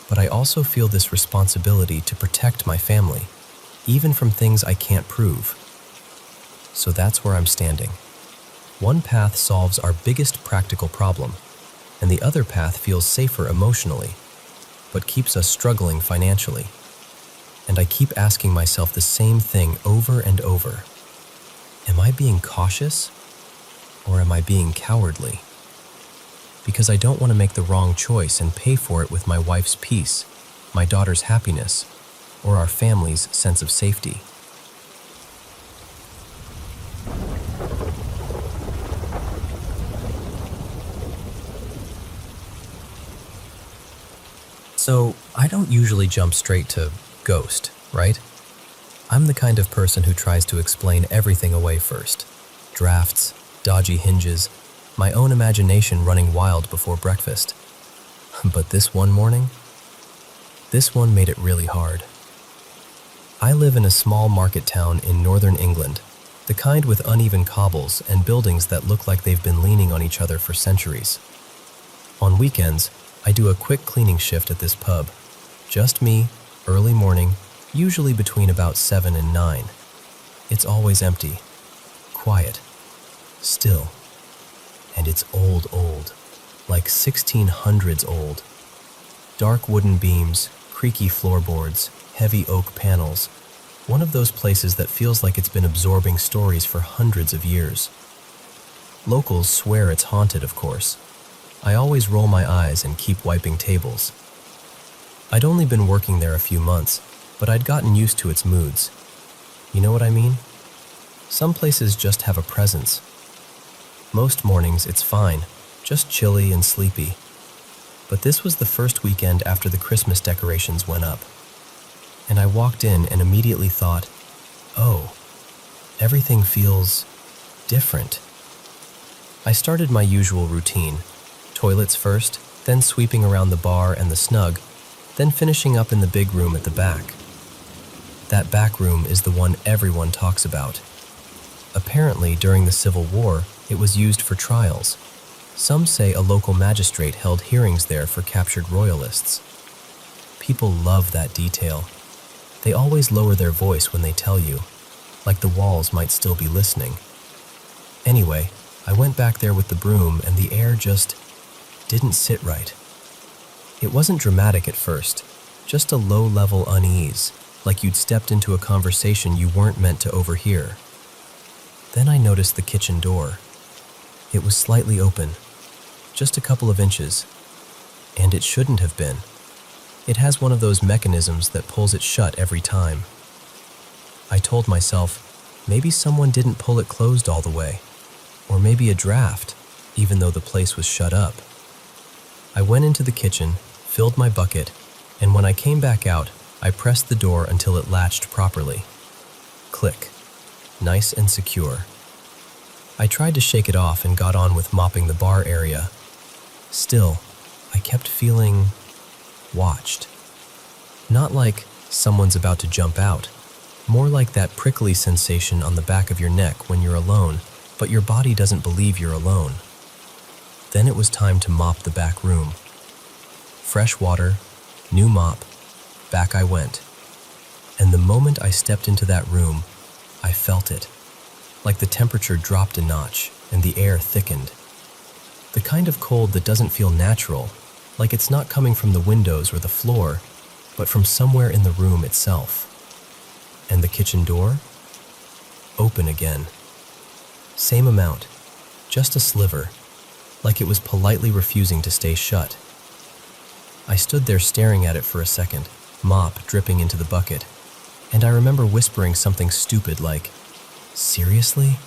But I also feel this responsibility to protect my family, even from things I can't prove. So that's where I'm standing. One path solves our biggest practical problem, and the other path feels safer emotionally, but keeps us struggling financially. And I keep asking myself the same thing over and over. Am I being cautious? Or am I being cowardly? because I don't want to make the wrong choice and pay for it with my wife's peace, my daughter's happiness, or our family's sense of safety. So, I don't usually jump straight to ghost, right? I'm the kind of person who tries to explain everything away first. Drafts, dodgy hinges, my own imagination running wild before breakfast. But this one morning, this one made it really hard. I live in a small market town in northern England, the kind with uneven cobbles and buildings that look like they've been leaning on each other for centuries. On weekends, I do a quick cleaning shift at this pub. Just me, early morning, usually between about 7 and 9. It's always empty, quiet, still. And it's old, like 1600s old. Dark wooden beams, creaky floorboards, heavy oak panels. One of those places that feels like it's been absorbing stories for hundreds of years. Locals swear it's haunted, of course. I always roll my eyes and keep wiping tables. I'd only been working there a few months, but I'd gotten used to its moods. You know what I mean? Some places just have a presence. Most mornings it's fine, just chilly and sleepy. But this was the first weekend after the Christmas decorations went up. And I walked in and immediately thought, oh, everything feels different. I started my usual routine. Toilets first, then sweeping around the bar and the snug, then finishing up in the big room at the back. That back room is the one everyone talks about. Apparently, during the Civil War, it was used for trials. Some say a local magistrate held hearings there for captured royalists. People love that detail. They always lower their voice when they tell you, like the walls might still be listening. Anyway, I went back there with the broom and the air just didn't sit right. It wasn't dramatic at first, just a low-level unease, like you'd stepped into a conversation you weren't meant to overhear. Then I noticed the kitchen door. It was slightly open, just a couple of inches, and it shouldn't have been. It has one of those mechanisms that pulls it shut every time. I told myself, maybe someone didn't pull it closed all the way, or maybe a draft, even though the place was shut up. I went into the kitchen, filled my bucket, and when I came back out, I pressed the door until it latched properly. Click. Nice and secure. I tried to shake it off and got on with mopping the bar area. Still, I kept feeling watched. Not like someone's about to jump out, more like that prickly sensation on the back of your neck when you're alone, but your body doesn't believe you're alone. Then it was time to mop the back room. Fresh water, new mop, back I went. And the moment I stepped into that room, I felt it. Like the temperature dropped a notch and the air thickened. The kind of cold that doesn't feel natural, like it's not coming from the windows or the floor, but from somewhere in the room itself. And the kitchen door? Open again. Same amount, just a sliver, like it was politely refusing to stay shut. I stood there staring at it for a second, mop dripping into the bucket, and I remember whispering something stupid like, "Seriously?"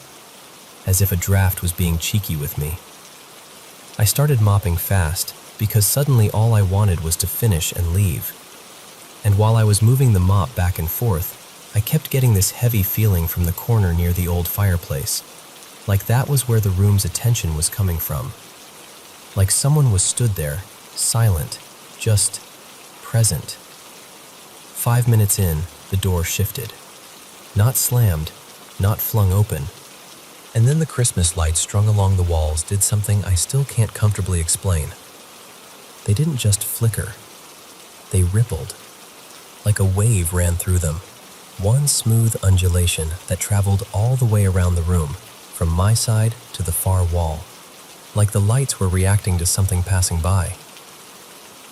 As if a draft was being cheeky with me. I started mopping fast, because suddenly all I wanted was to finish and leave. And while I was moving the mop back and forth, I kept getting this heavy feeling from the corner near the old fireplace, like that was where the room's attention was coming from. Like someone was stood there, silent, just present. 5 minutes in, the door shifted. Not slammed, not flung open. And then the Christmas lights strung along the walls did something I still can't comfortably explain. They didn't just flicker. They rippled. Like a wave ran through them. One smooth undulation that traveled all the way around the room, from my side to the far wall. Like the lights were reacting to something passing by.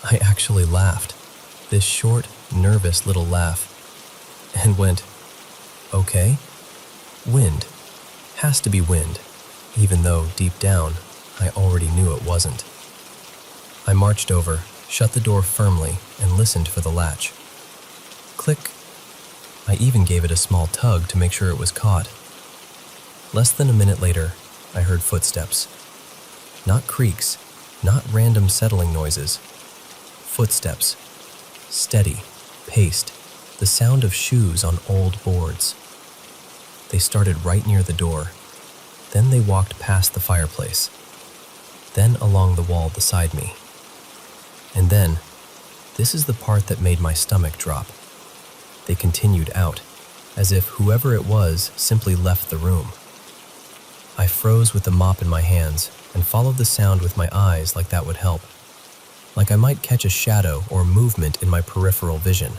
I actually laughed. This short, nervous little laugh. And went, okay. Wind. Has to be wind, even though, deep down, I already knew it wasn't. I marched over, shut the door firmly, and listened for the latch. Click. I even gave it a small tug to make sure it was caught. Less than a minute later, I heard footsteps. Not creaks, not random settling noises. Footsteps. Steady, paced, the sound of shoes on old boards. They started right near the door. Then they walked past the fireplace. Then along the wall beside me. And then, this is the part that made my stomach drop. They continued out, as if whoever it was simply left the room. I froze with the mop in my hands and followed the sound with my eyes like that would help. Like I might catch a shadow or movement in my peripheral vision.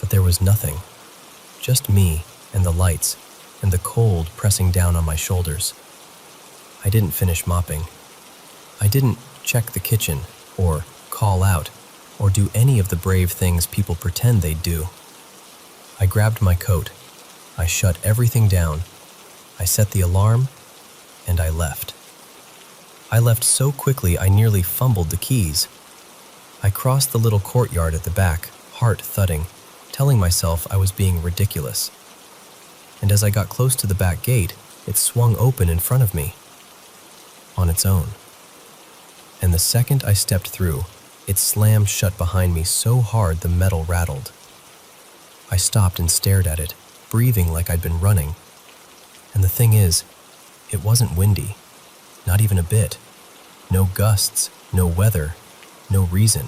But there was nothing. Just me and the lights and the cold pressing down on my shoulders. I didn't finish mopping. I didn't check the kitchen or call out or do any of the brave things people pretend they'd do. I grabbed my coat. I shut everything down. I set the alarm, and I left. I left so quickly I nearly fumbled the keys. I crossed the little courtyard at the back, heart thudding, telling myself I was being ridiculous. And as I got close to the back gate, it swung open in front of me, on its own. And the second I stepped through, it slammed shut behind me so hard the metal rattled. I stopped and stared at it, breathing like I'd been running. And the thing is, it wasn't windy, not even a bit. No gusts, no weather, no reason.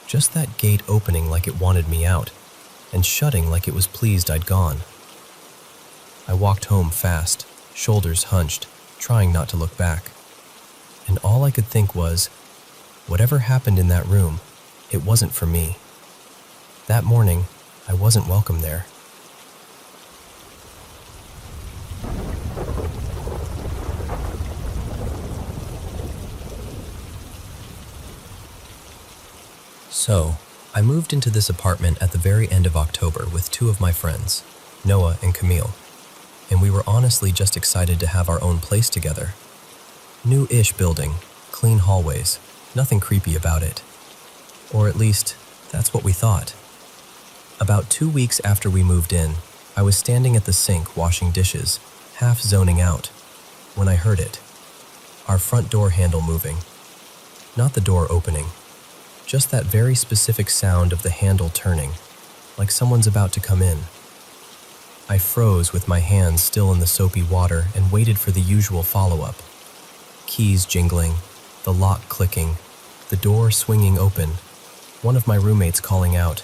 Just that gate opening like it wanted me out, and shutting like it was pleased I'd gone. I walked home fast, shoulders hunched, trying not to look back. And all I could think was, whatever happened in that room, it wasn't for me. That morning, I wasn't welcome there. So, I moved into this apartment at the very end of October with two of my friends, Noah and Camille, and we were honestly just excited to have our own place together. New-ish building, clean hallways, nothing creepy about it. Or at least, that's what we thought. About 2 weeks after we moved in, I was standing at the sink washing dishes, half zoning out, when I heard it. Our front door handle moving. Not the door opening. Just that very specific sound of the handle turning, like someone's about to come in. I froze with my hands still in the soapy water and waited for the usual follow-up. Keys jingling, the lock clicking, the door swinging open, one of my roommates calling out,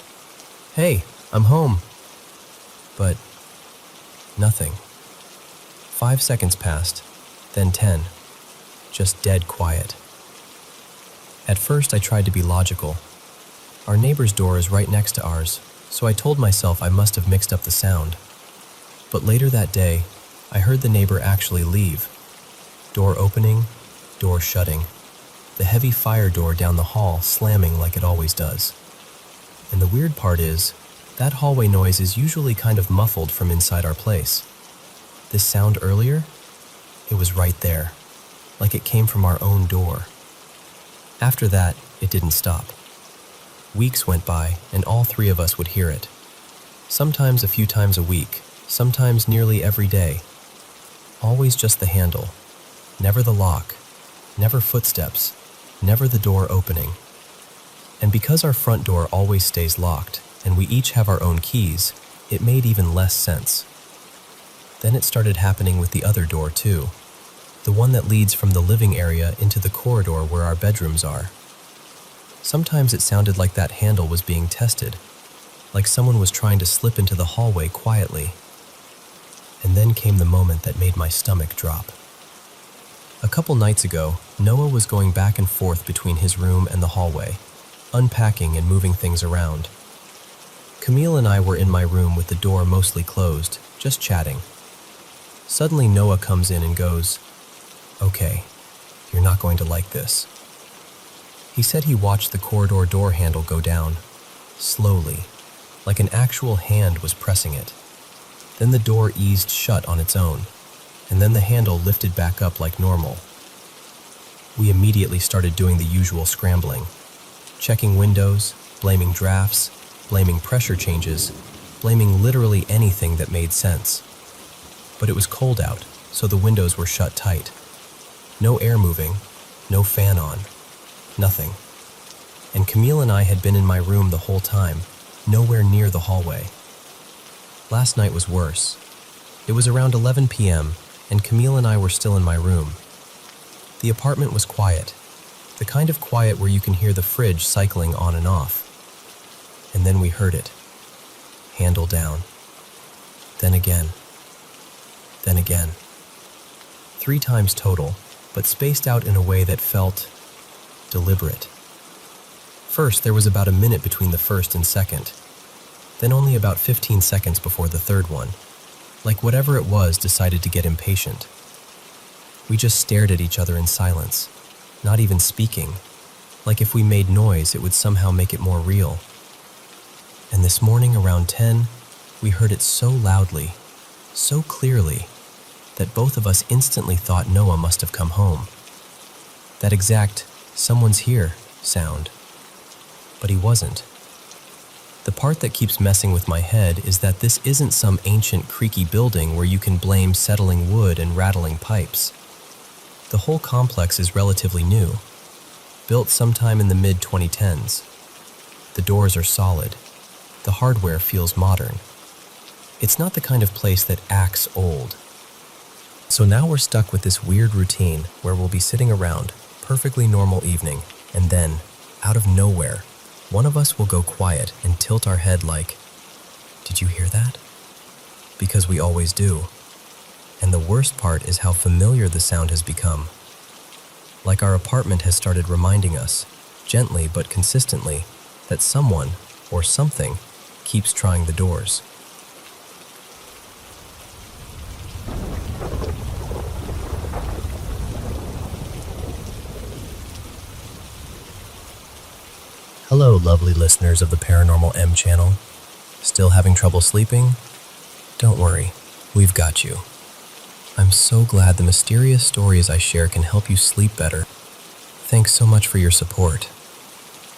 "Hey, I'm home." But nothing. 5 seconds passed, then 10, just dead quiet. At first, I tried to be logical. Our neighbor's door is right next to ours, so I told myself I must have mixed up the sound. But later that day, I heard the neighbor actually leave. Door opening, door shutting. The heavy fire door down the hall slamming like it always does. And the weird part is, that hallway noise is usually kind of muffled from inside our place. This sound earlier? It was right there, like it came from our own door. After that, it didn't stop. Weeks went by, and all three of us would hear it. Sometimes a few times a week, sometimes nearly every day. Always just the handle. Never the lock. Never footsteps. Never the door opening. And because our front door always stays locked, and we each have our own keys, it made even less sense. Then it started happening with the other door too. The one that leads from the living area into the corridor where our bedrooms are. Sometimes it sounded like that handle was being tested, like someone was trying to slip into the hallway quietly. And then came the moment that made my stomach drop. A couple nights ago, Noah was going back and forth between his room and the hallway, unpacking and moving things around. Camille and I were in my room with the door mostly closed, just chatting. Suddenly Noah comes in and goes, "Okay, you're not going to like this." He said he watched the corridor door handle go down, slowly, like an actual hand was pressing it. Then the door eased shut on its own, and then the handle lifted back up like normal. we immediately started doing the usual scrambling. Checking windows, blaming drafts, blaming pressure changes, blaming literally anything that made sense. But it was cold out, so the windows were shut tight. No air moving, no fan on, nothing. And Camille and I had been in my room the whole time, nowhere near the hallway. Last night was worse. It was around 11 p.m., and Camille and I were still in my room. The apartment was quiet, the kind of quiet where you can hear the fridge cycling on and off. And then we heard it. Handle down. Then again. Then again. 3 times total, but spaced out in a way that felt deliberate. First, there was about a minute between the first and second, then only about 15 seconds before the third one. Like whatever it was decided to get impatient. We just stared at each other in silence, not even speaking, like if we made noise it would somehow make it more real. And this morning around 10, we heard it so loudly, so clearly, that both of us instantly thought Noah must have come home. That exact "someone's here" sound. But he wasn't. The part that keeps messing with my head is that this isn't some ancient creaky building where you can blame settling wood and rattling pipes. The whole complex is relatively new, built sometime in the mid-2010s. The doors are solid. The hardware feels modern. It's not the kind of place that acts old. So now we're stuck with this weird routine where we'll be sitting around, perfectly normal evening, and then, out of nowhere, one of us will go quiet and tilt our head like, "Did you hear that?" Because we always do. And the worst part is how familiar the sound has become. Like our apartment has started reminding us, gently but consistently, that someone, or something, keeps trying the doors. Hello, lovely listeners of the Paranormal M channel. Still having trouble sleeping? Don't worry, we've got you. I'm so glad the mysterious stories I share can help you sleep better. Thanks so much for your support.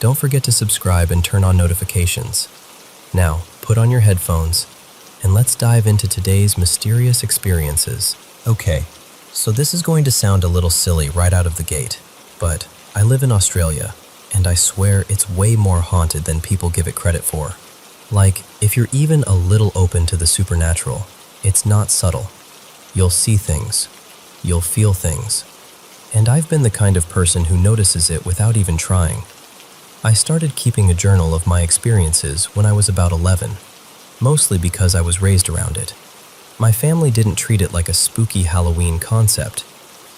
Don't forget to subscribe and turn on notifications. Now, put on your headphones, and let's dive into today's mysterious experiences. Okay, so this is going to sound a little silly right out of the gate, but I live in Australia, and I swear it's way more haunted than people give it credit for. Like, if you're even a little open to the supernatural, it's not subtle. You'll see things. You'll feel things. And I've been the kind of person who notices it without even trying. I started keeping a journal of my experiences when I was about 11, mostly because I was raised around it. My family didn't treat it like a spooky Halloween concept,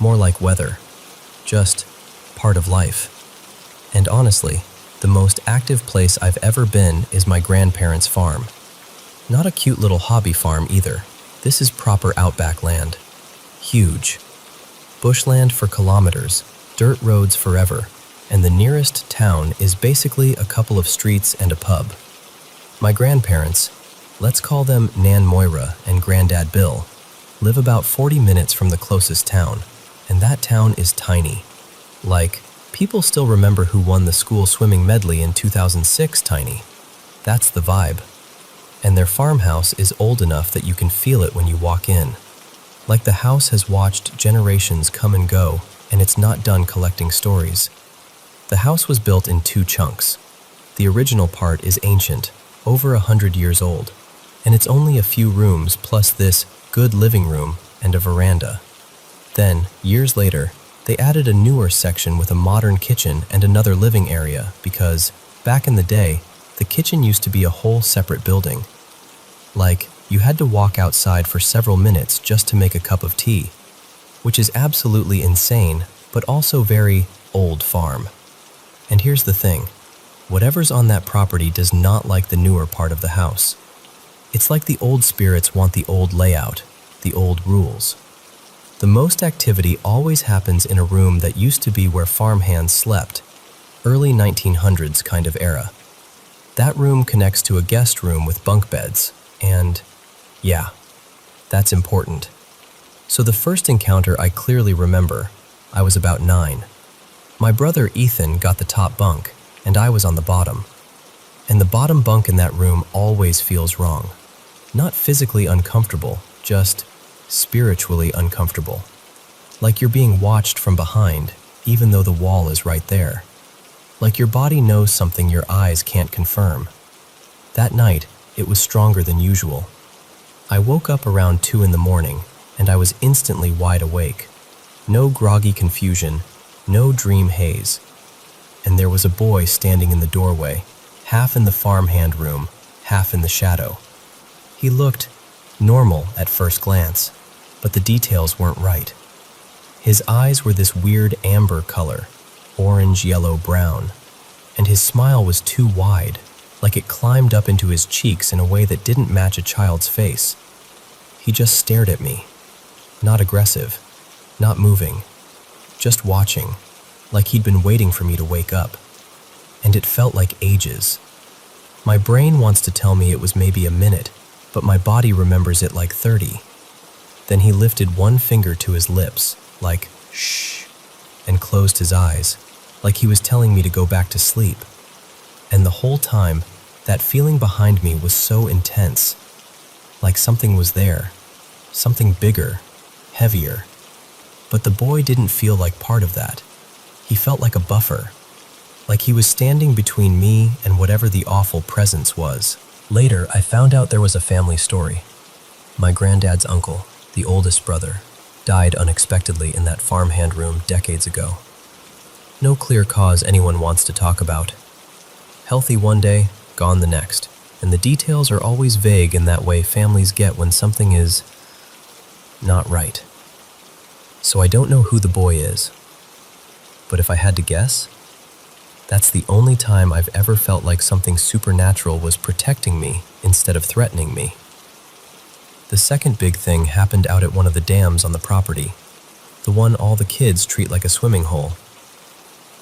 more like weather, just part of life. And honestly, the most active place I've ever been is my grandparents' farm. Not a cute little hobby farm either. This is proper outback land. Huge. Bushland for kilometers, dirt roads forever, and the nearest town is basically a couple of streets and a pub. My grandparents, let's call them Nan Moira and Granddad Bill, live about 40 minutes from the closest town, and that town is tiny. Like, people still remember who won the school swimming medley in 2006 tiny. That's the vibe. And their farmhouse is old enough that you can feel it when you walk in. Like the house has watched generations come and go, and it's not done collecting stories. The house was built in 2 chunks. The original part is ancient, over 100 years old, and it's only a few rooms plus this good living room and a veranda. Then, years later, they added a newer section with a modern kitchen and another living area because, back in the day, the kitchen used to be a whole separate building. Like, you had to walk outside for several minutes just to make a cup of tea, which is absolutely insane, but also very old farm. And here's the thing, whatever's on that property does not like the newer part of the house. It's like the old spirits want the old layout, the old rules. The most activity always happens in a room that used to be where farmhands slept, early 1900s kind of era. That room connects to a guest room with bunk beds, and yeah, that's important. So the first encounter I clearly remember, I was about 9. My brother Ethan got the top bunk, and I was on the bottom. And the bottom bunk in that room always feels wrong. Not physically uncomfortable, just spiritually uncomfortable. Like you're being watched from behind, even though the wall is right there. Like your body knows something your eyes can't confirm. That night, it was stronger than usual. I woke up around 2 in the morning, and I was instantly wide awake. No groggy confusion, no dream haze. And there was a boy standing in the doorway, half in the farmhand room, half in the shadow. He looked normal at first glance, but the details weren't right. His eyes were this weird amber color, orange, yellow, brown, and his smile was too wide, like it climbed up into his cheeks in a way that didn't match a child's face. He just stared at me, not aggressive, not moving, just watching, like he'd been waiting for me to wake up. And it felt like ages. My brain wants to tell me it was maybe a minute, but my body remembers it like 30. Then he lifted one finger to his lips, like, shh, and closed his eyes, like he was telling me to go back to sleep. And the whole time, that feeling behind me was so intense, like something was there, something bigger, heavier. But the boy didn't feel like part of that. He felt like a buffer, like he was standing between me and whatever the awful presence was. Later, I found out there was a family story. My granddad's uncle, the oldest brother, died unexpectedly in that farmhand room decades ago. No clear cause anyone wants to talk about. Healthy one day, gone the next, and the details are always vague in that way families get when something is not right. So I don't know who the boy is. But if I had to guess, that's the only time I've ever felt like something supernatural was protecting me instead of threatening me. The second big thing happened out at one of the dams on the property, the one all the kids treat like a swimming hole.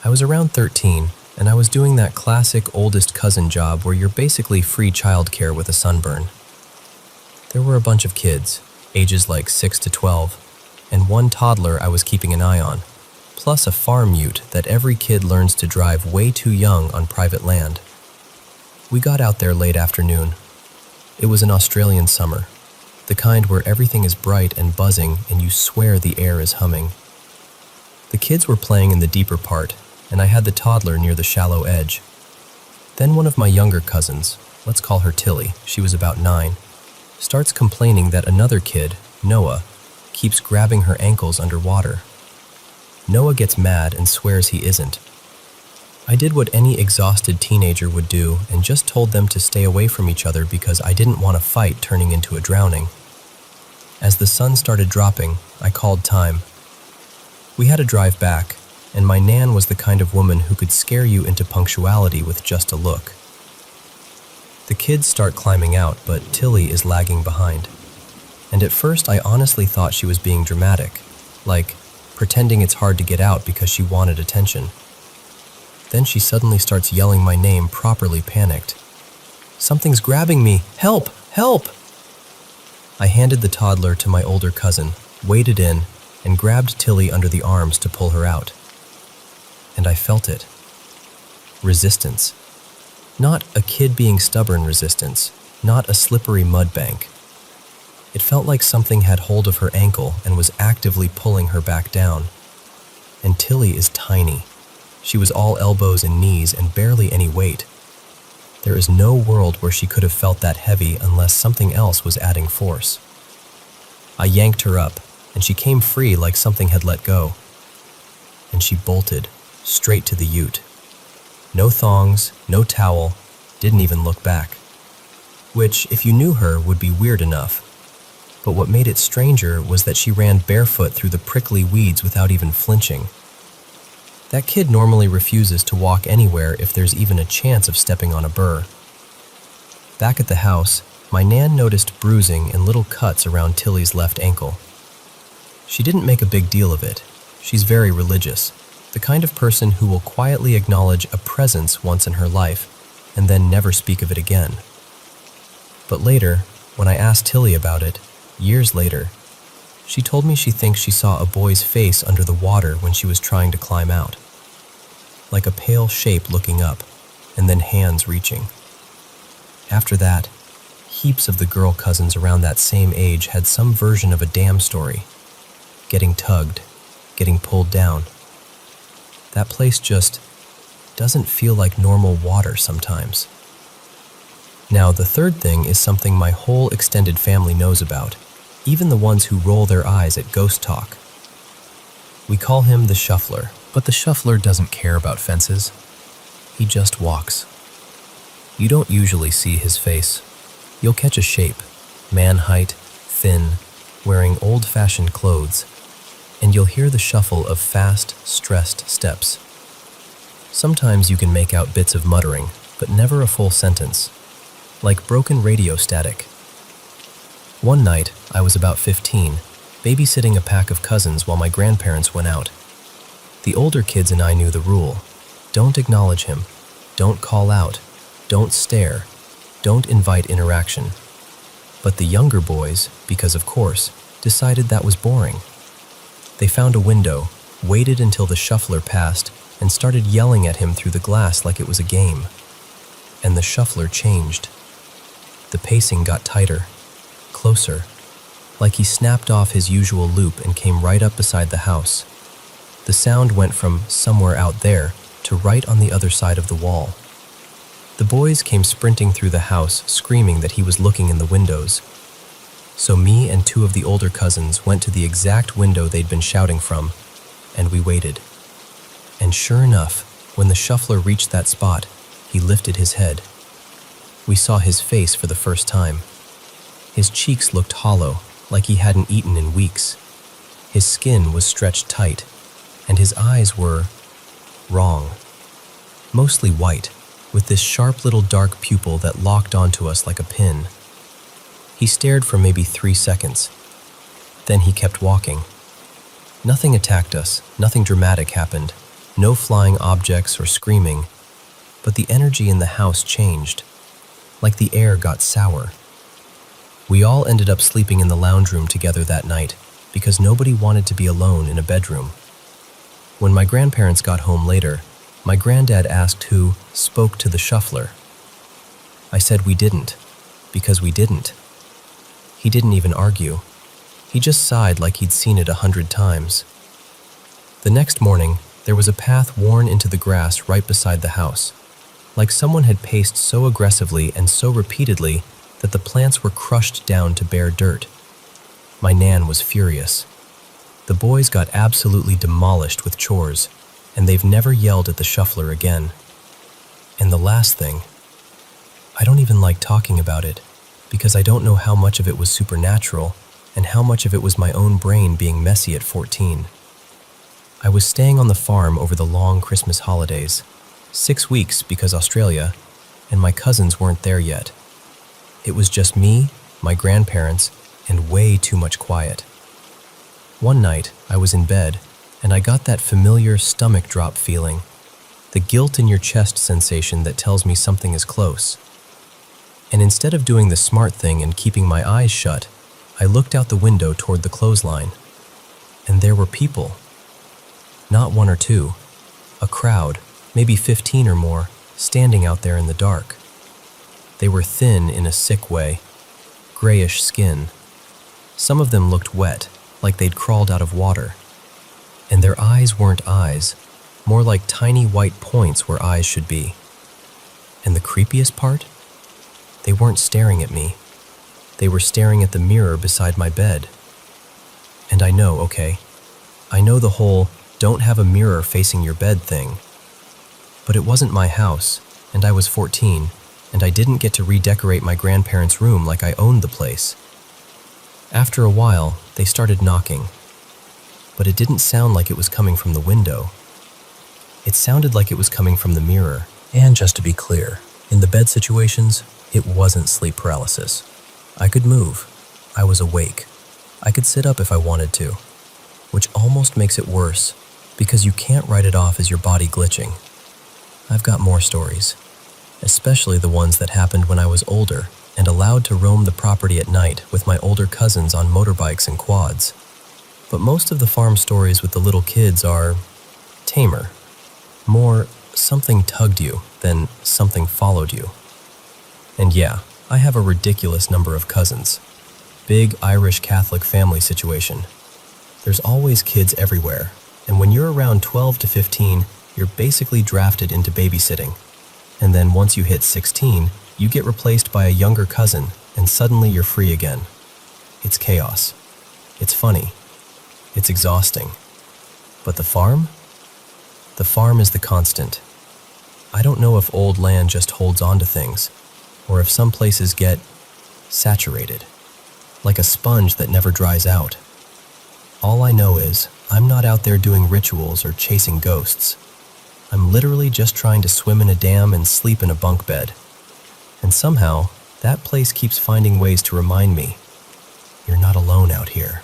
I was around 13, and I was doing that classic oldest cousin job where you're basically free childcare with a sunburn. There were a bunch of kids, ages like 6 to 12, and one toddler I was keeping an eye on, plus a farm ute that every kid learns to drive way too young on private land. We got out there late afternoon. It was an Australian summer, the kind where everything is bright and buzzing and you swear the air is humming. The kids were playing in the deeper part, and I had the toddler near the shallow edge. Then one of my younger cousins, let's call her Tilly, she was about 9, starts complaining that another kid, Noah, keeps grabbing her ankles underwater. Noah gets mad and swears he isn't. I did what any exhausted teenager would do and just told them to stay away from each other because I didn't want a fight turning into a drowning. As the sun started dropping, I called time. We had a drive back, and my nan was the kind of woman who could scare you into punctuality with just a look. The kids start climbing out, but Tilly is lagging behind. And at first I honestly thought she was being dramatic, like pretending it's hard to get out because she wanted attention. Then she suddenly starts yelling my name, properly panicked. "Something's grabbing me! Help! Help!" I handed the toddler to my older cousin, waded in, and grabbed Tilly under the arms to pull her out. And I felt it. Resistance. Not a kid being stubborn resistance, not a slippery mud bank. It felt like something had hold of her ankle and was actively pulling her back down. And Tilly is tiny. She was all elbows and knees and barely any weight. There is no world where she could have felt that heavy unless something else was adding force. I yanked her up, and she came free like something had let go. And she bolted, straight to the ute. No thongs, no towel, didn't even look back. Which, if you knew her, would be weird enough. But what made it stranger was that she ran barefoot through the prickly weeds without even flinching. That kid normally refuses to walk anywhere if there's even a chance of stepping on a burr. Back at the house, my nan noticed bruising and little cuts around Tilly's left ankle. She didn't make a big deal of it. She's very religious, the kind of person who will quietly acknowledge a presence once in her life and then never speak of it again. But later, when I asked Tilly about it, years later, she told me she thinks she saw a boy's face under the water when she was trying to climb out. like a pale shape looking up, and then hands reaching. After that, heaps of the girl cousins around that same age had some version of a damn story. Getting tugged, getting pulled down. That place just doesn't feel like normal water sometimes. Now, the third thing is something my whole extended family knows about, even the ones who roll their eyes at ghost talk. We call him the Shuffler, but the Shuffler doesn't care about fences. He just walks. You don't usually see his face. You'll catch a shape, man height, thin, wearing old-fashioned clothes, and you'll hear the shuffle of fast, stressed steps. Sometimes you can make out bits of muttering, but never a full sentence, like broken radio static. One night, I was about 15, babysitting a pack of cousins while my grandparents went out. The older kids and I knew the rule. Don't acknowledge him. Don't call out. Don't stare. Don't invite interaction. But the younger boys, because of course, decided that was boring. They found a window, waited until the Shuffler passed, and started yelling at him through the glass like it was a game. And the Shuffler changed. The pacing got tighter, closer, like he snapped off his usual loop and came right up beside the house. The sound went from somewhere out there to right on the other side of the wall. The boys came sprinting through the house, screaming that he was looking in the windows. So me and two of the older cousins went to the exact window they'd been shouting from, and we waited. And sure enough, when the Shuffler reached that spot, he lifted his head. We saw his face for the first time. His cheeks looked hollow, like he hadn't eaten in weeks. His skin was stretched tight, and his eyes were wrong. Mostly white, with this sharp little dark pupil that locked onto us like a pin. He stared for maybe 3 seconds. Then he kept walking. Nothing attacked us, nothing dramatic happened, no flying objects or screaming, but the energy in the house changed, like the air got sour. We all ended up sleeping in the lounge room together that night because nobody wanted to be alone in a bedroom. When my grandparents got home later, my granddad asked who spoke to the Shuffler. I said we didn't, because we didn't. He didn't even argue. He just sighed like he'd seen it 100 times. The next morning, there was a path worn into the grass right beside the house, like someone had paced so aggressively and so repeatedly that the plants were crushed down to bare dirt. My nan was furious. The boys got absolutely demolished with chores, and they've never yelled at the Shuffler again. And the last thing, I don't even like talking about it, because I don't know how much of it was supernatural and how much of it was my own brain being messy at 14. I was staying on the farm over the long Christmas holidays, 6 weeks because Australia, and my cousins weren't there yet. It was just me, my grandparents, and way too much quiet. One night, I was in bed, and I got that familiar stomach drop feeling, the guilt in your chest sensation that tells me something is close. And instead of doing the smart thing and keeping my eyes shut, I looked out the window toward the clothesline. And there were people. Not one or two. A crowd, maybe 15 or more, standing out there in the dark. They were thin in a sick way, grayish skin. Some of them looked wet, like they'd crawled out of water. And their eyes weren't eyes, more like tiny white points where eyes should be. And the creepiest part? They weren't staring at me. They were staring at the mirror beside my bed. And I know, okay, I know the whole don't have a mirror facing your bed thing. But it wasn't my house, and I was 14, and I didn't get to redecorate my grandparents' room like I owned the place. After a while, they started knocking. But it didn't sound like it was coming from the window. It sounded like it was coming from the mirror. And just to be clear, in the bed situations, it wasn't sleep paralysis. I could move. I was awake. I could sit up if I wanted to, which almost makes it worse because you can't write it off as your body glitching. I've got more stories, especially the ones that happened when I was older and allowed to roam the property at night with my older cousins on motorbikes and quads. But most of the farm stories with the little kids are tamer, more something tugged you, then something followed you. And yeah, I have a ridiculous number of cousins. Big Irish Catholic family situation. There's always kids everywhere, and when you're around 12 to 15, you're basically drafted into babysitting. And then once you hit 16, you get replaced by a younger cousin, and suddenly you're free again. It's chaos. It's funny. It's exhausting. But the farm? The farm is the constant. I don't know if old land just holds on to things, or if some places get saturated, like a sponge that never dries out. All I know is I'm not out there doing rituals or chasing ghosts. I'm literally just trying to swim in a dam and sleep in a bunk bed. And somehow, that place keeps finding ways to remind me, you're not alone out here.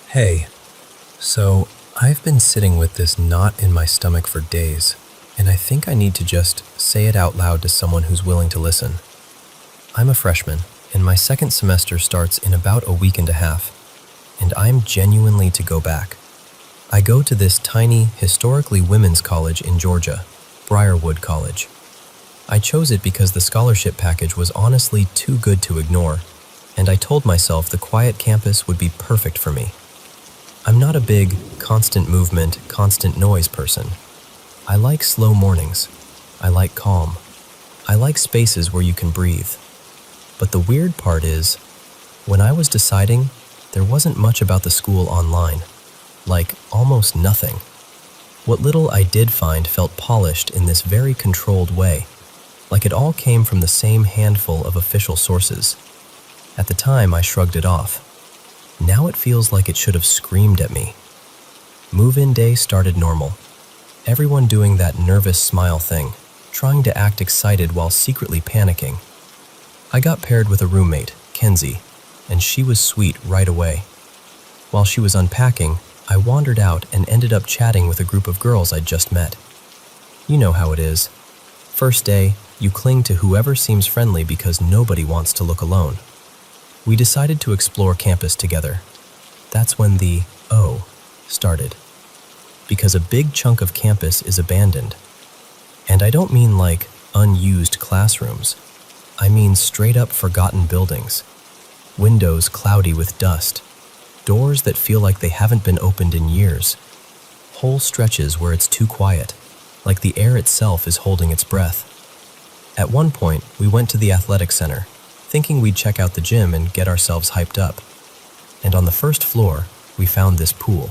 Hey, so I've been sitting with this knot in my stomach for days, and I think I need to just say it out loud to someone who's willing to listen. I'm a freshman, and my second semester starts in about a week and a half, and I'm genuinely to go back. I go to this tiny, historically women's college in Georgia, Briarwood College. I chose it because the scholarship package was honestly too good to ignore, and I told myself the quiet campus would be perfect for me. I'm not a big, constant movement, constant noise person. I like slow mornings. I like calm. I like spaces where you can breathe. But the weird part is, when I was deciding, there wasn't much about the school online. Like, almost nothing. What little I did find felt polished in this very controlled way, like it all came from the same handful of official sources. At the time, I shrugged it off. Now it feels like it should have screamed at me. Move-in day started normal. Everyone doing that nervous smile thing, trying to act excited while secretly panicking. I got paired with a roommate, Kenzie, and she was sweet right away. While she was unpacking, I wandered out and ended up chatting with a group of girls I'd just met. You know how it is. First day, you cling to whoever seems friendly because nobody wants to look alone. We decided to explore campus together. That's when the started. Because a big chunk of campus is abandoned. And I don't mean like unused classrooms. I mean straight up forgotten buildings. Windows cloudy with dust. Doors that feel like they haven't been opened in years. Whole stretches where it's too quiet, like the air itself is holding its breath. At one point, we went to the athletic center, thinking we'd check out the gym and get ourselves hyped up. And on the first floor, we found this pool.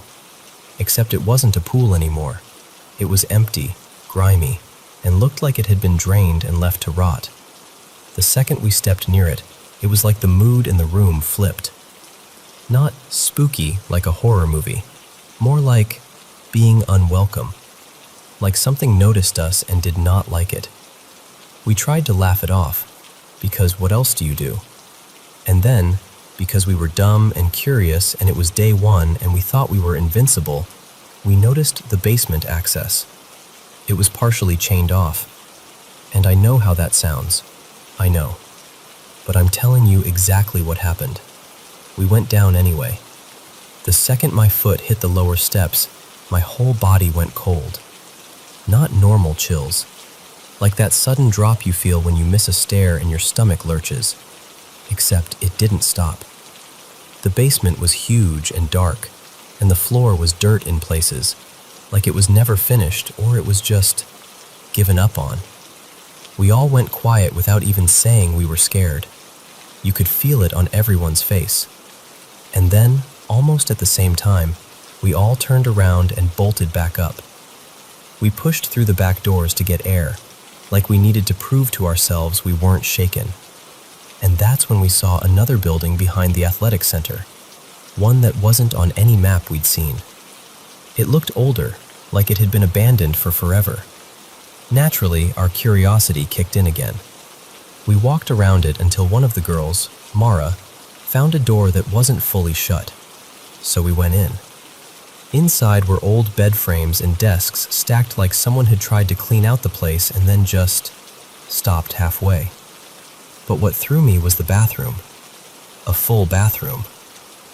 Except it wasn't a pool anymore. It was empty, grimy, and looked like it had been drained and left to rot. The second we stepped near it, it was like the mood in the room flipped. Not spooky like a horror movie, more like being unwelcome. Like something noticed us and did not like it. We tried to laugh it off, because what else do you do? And then, because we were dumb and curious and it was day one and we thought we were invincible, we noticed the basement access. It was partially chained off. And I know how that sounds. I know. But I'm telling you exactly what happened. We went down anyway. The second my foot hit the lower steps, my whole body went cold. Not normal chills. Like that sudden drop you feel when you miss a stair and your stomach lurches. Except it didn't stop. The basement was huge and dark, and the floor was dirt in places, like it was never finished or it was just given up on. We all went quiet without even saying we were scared. You could feel it on everyone's face. And then, almost at the same time, we all turned around and bolted back up. We pushed through the back doors to get air, like we needed to prove to ourselves we weren't shaken. And that's when we saw another building behind the athletic center, one that wasn't on any map we'd seen. It looked older, like it had been abandoned for forever. Naturally, our curiosity kicked in again. We walked around it until one of the girls, Mara, found a door that wasn't fully shut. So we went in. Inside were old bed frames and desks stacked like someone had tried to clean out the place and then just stopped halfway. But what threw me was the bathroom. A full bathroom.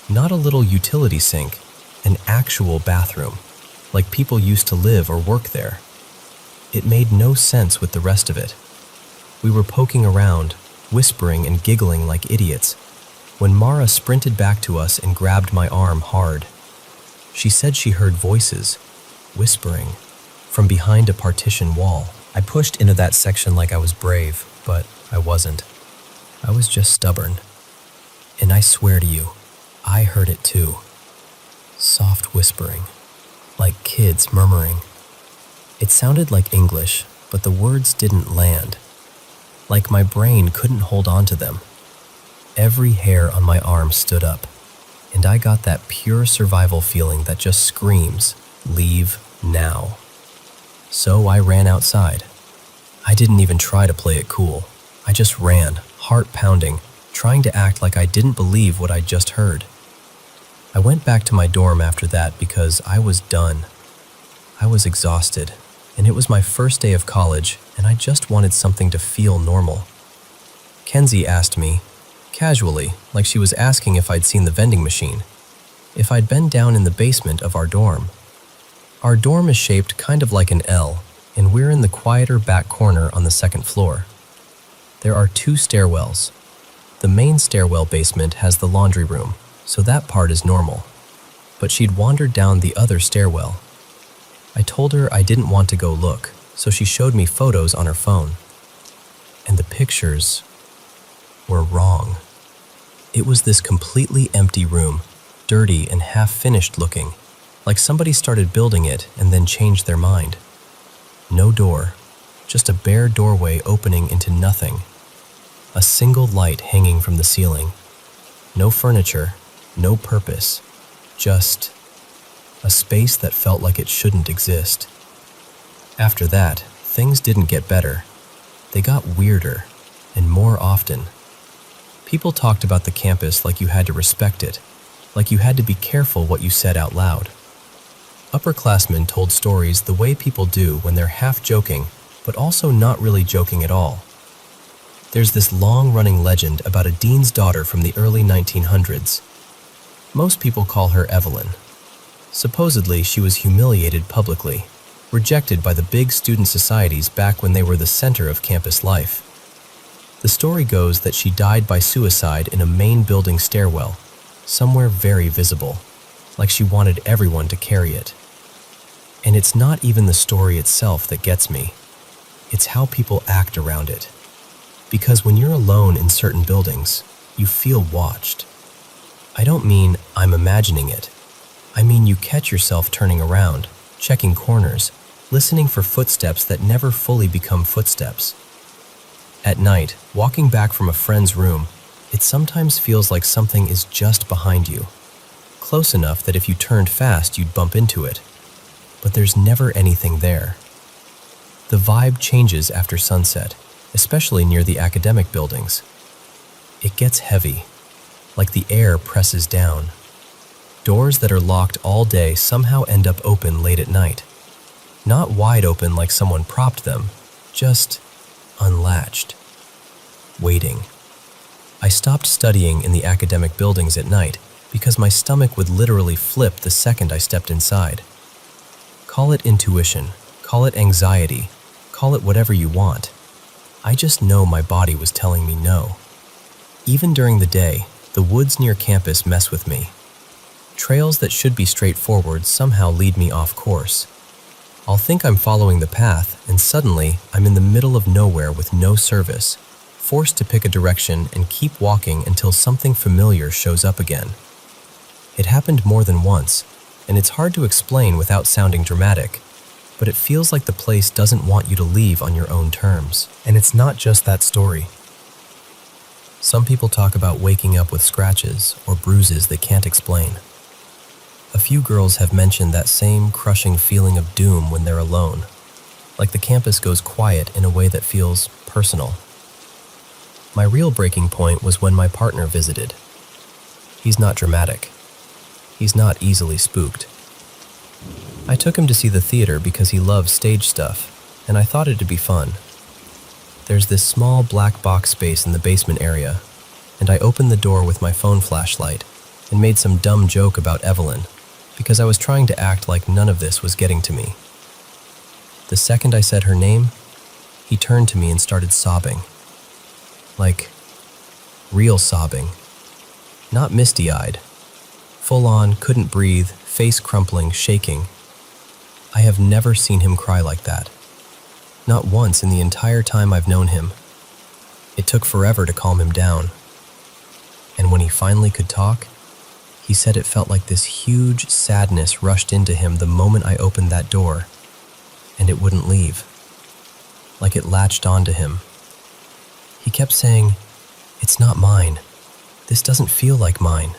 Not a little utility sink, an actual bathroom, like people used to live or work there. It made no sense with the rest of it. We were poking around, whispering and giggling like idiots, when Mara sprinted back to us and grabbed my arm hard. She said she heard voices, whispering, from behind a partition wall. I pushed into that section like I was brave, but I wasn't. I was just stubborn. And I swear to you, I heard it too. Soft whispering, like kids murmuring. It sounded like English, but the words didn't land. Like my brain couldn't hold on to them. Every hair on my arm stood up, and I got that pure survival feeling that just screams, "Leave now." So I ran outside. I didn't even try to play it cool. I just ran, heart pounding, trying to act like I didn't believe what I'd just heard. I went back to my dorm after that because I was done. I was exhausted, and it was my first day of college, and I just wanted something to feel normal. Kenzie asked me, casually, like she was asking if I'd seen the vending machine, if I'd been down in the basement of our dorm. Our dorm is shaped kind of like an L, and we're in the quieter back corner on the second floor. There are 2 stairwells. The main stairwell basement has the laundry room, so that part is normal. But she'd wandered down the other stairwell. I told her I didn't want to go look, so she showed me photos on her phone. And the pictures were wrong. It was this completely empty room, dirty and half-finished looking, like somebody started building it and then changed their mind. No door, just a bare doorway opening into nothing. A single light hanging from the ceiling. No furniture, no purpose, just a space that felt like it shouldn't exist. After that, things didn't get better. They got weirder, and more often. People talked about the campus like you had to respect it, like you had to be careful what you said out loud. Upperclassmen told stories the way people do when they're half joking, but also not really joking at all. There's this long-running legend about a dean's daughter from the early 1900s. Most people call her Evelyn. Supposedly, she was humiliated publicly, rejected by the big student societies back when they were the center of campus life. The story goes that she died by suicide in a main building stairwell, somewhere very visible, like she wanted everyone to carry it. And it's not even the story itself that gets me. It's how people act around it. Because when you're alone in certain buildings, you feel watched. I don't mean I'm imagining it. I mean you catch yourself turning around, checking corners, listening for footsteps that never fully become footsteps. At night, walking back from a friend's room, it sometimes feels like something is just behind you, close enough that if you turned fast you'd bump into it. But there's never anything there. The vibe changes after sunset, especially near the academic buildings. It gets heavy, like the air presses down. Doors that are locked all day somehow end up open late at night. Not wide open like someone propped them, just unlatched. Waiting. I stopped studying in the academic buildings at night because my stomach would literally flip the second I stepped inside. Call it intuition, call it anxiety, call it whatever you want. I just know my body was telling me no. Even during the day, the woods near campus mess with me. Trails that should be straightforward somehow lead me off course. I'll think I'm following the path, and suddenly I'm in the middle of nowhere with no service, forced to pick a direction and keep walking until something familiar shows up again. It happened more than once, and it's hard to explain without sounding dramatic, but it feels like the place doesn't want you to leave on your own terms. And it's not just that story. Some people talk about waking up with scratches or bruises they can't explain. A few girls have mentioned that same crushing feeling of doom when they're alone, like the campus goes quiet in a way that feels personal. My real breaking point was when my partner visited. He's not dramatic. He's not easily spooked. I took him to see the theater because he loves stage stuff, and I thought it'd be fun. There's this small black box space in the basement area, and I opened the door with my phone flashlight and made some dumb joke about Evelyn because I was trying to act like none of this was getting to me. The second I said her name, he turned to me and started sobbing. Like, real sobbing. Not misty-eyed. Full on, couldn't breathe, face crumpling, shaking. I have never seen him cry like that. Not once in the entire time I've known him. It took forever to calm him down. And when he finally could talk, he said it felt like this huge sadness rushed into him the moment I opened that door, and it wouldn't leave. Like it latched onto him. He kept saying, "It's not mine. This doesn't feel like mine."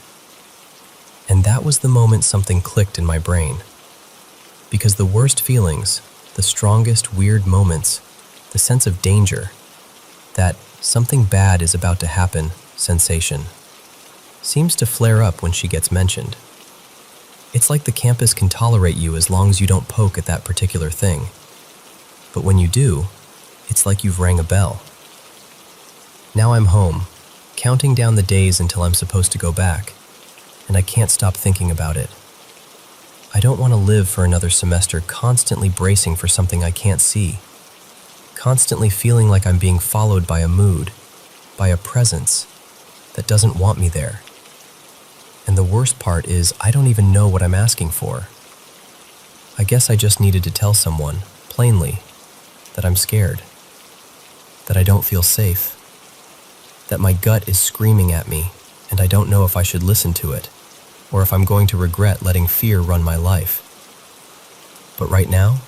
And that was the moment something clicked in my brain. Because the worst feelings, the strongest weird moments, the sense of danger, that something bad is about to happen sensation, seems to flare up when she gets mentioned. It's like the campus can tolerate you as long as you don't poke at that particular thing. But when you do, it's like you've rang a bell. Now I'm home, counting down the days until I'm supposed to go back, and I can't stop thinking about it. I don't want to live for another semester constantly bracing for something I can't see, constantly feeling like I'm being followed by a mood, by a presence that doesn't want me there. And the worst part is I don't even know what I'm asking for. I guess I just needed to tell someone, plainly, that I'm scared, that I don't feel safe, that my gut is screaming at me and I don't know if I should listen to it or if I'm going to regret letting fear run my life. But right now,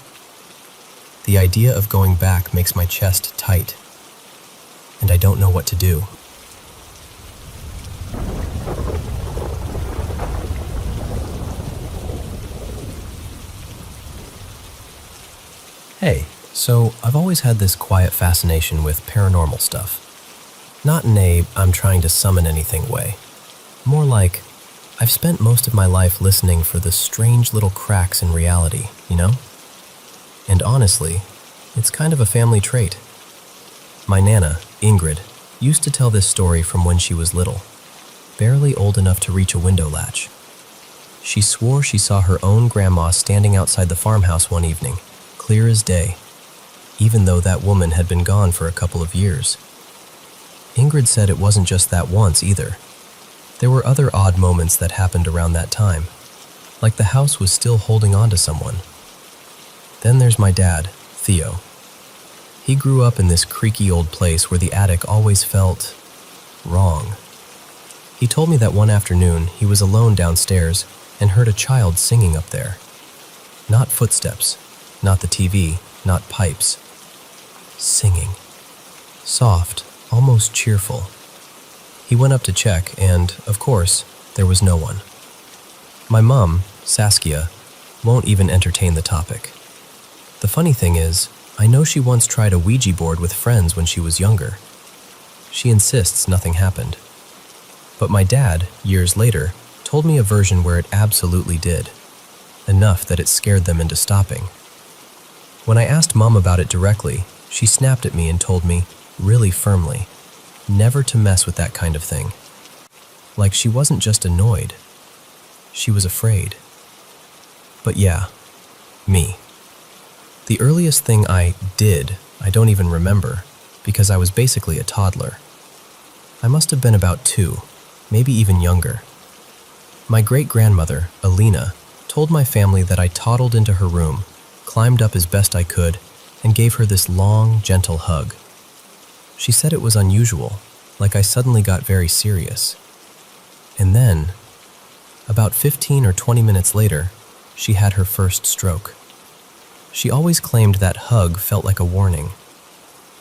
the idea of going back makes my chest tight, and I don't know what to do. Hey, so I've always had this quiet fascination with paranormal stuff. Not in a I'm trying to summon anything way. More like I've spent most of my life listening for the strange little cracks in reality, you know? And honestly, it's kind of a family trait. My Nana, Ingrid, used to tell this story from when she was little, barely old enough to reach a window latch. She swore she saw her own grandma standing outside the farmhouse one evening, clear as day, even though that woman had been gone for a couple of years. Ingrid said it wasn't just that once either. There were other odd moments that happened around that time, like the house was still holding on to someone. Then there's my dad, Theo. He grew up in this creaky old place where the attic always felt wrong. He told me that one afternoon he was alone downstairs and heard a child singing up there. Not footsteps, not the TV, not pipes. Singing. Soft, almost cheerful. He went up to check and, of course, there was no one. My mom, Saskia, won't even entertain the topic. The funny thing is, I know she once tried a Ouija board with friends when she was younger. She insists nothing happened. But my dad, years later, told me a version where it absolutely did. Enough that it scared them into stopping. When I asked Mom about it directly, she snapped at me and told me, really firmly, never to mess with that kind of thing. Like she wasn't just annoyed. She was afraid. But yeah, me. The earliest thing I did, I don't even remember, because I was basically a toddler. I must have been about 2, maybe even younger. My great-grandmother, Alina, told my family that I toddled into her room, climbed up as best I could, and gave her this long, gentle hug. She said it was unusual, like I suddenly got very serious. And then, about 15 or 20 minutes later, she had her first stroke. She always claimed that hug felt like a warning,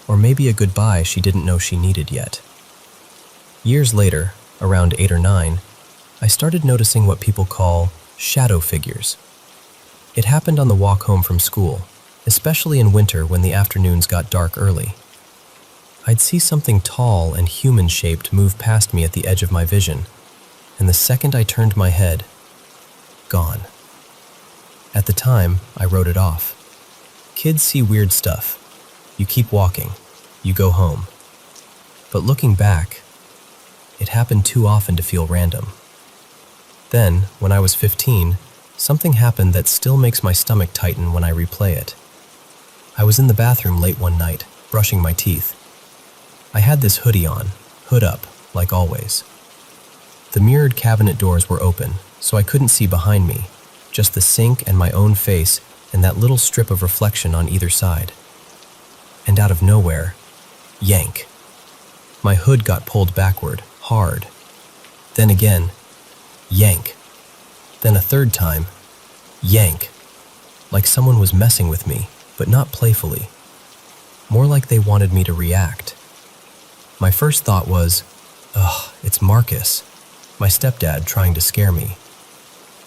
or maybe a goodbye she didn't know she needed yet. Years later, around 8 or 9, I started noticing what people call shadow figures. It happened on the walk home from school, especially in winter when the afternoons got dark early. I'd see something tall and human-shaped move past me at the edge of my vision, and the second I turned my head, gone. At the time, I wrote it off. Kids see weird stuff. You keep walking. you go home. But looking back, it happened too often to feel random. Then, when I was 15, something happened that still makes my stomach tighten when I replay it. I was in the bathroom late one night, brushing my teeth. I had this hoodie on, hood up, like always. The mirrored cabinet doors were open, so I couldn't see behind me, just the sink and my own face and that little strip of reflection on either side. And out of nowhere, yank. My hood got pulled backward, hard. Then again, yank. Then a third time, yank. Like someone was messing with me, but not playfully. More like they wanted me to react. My first thought was, ugh, it's Marcus, my stepdad trying to scare me.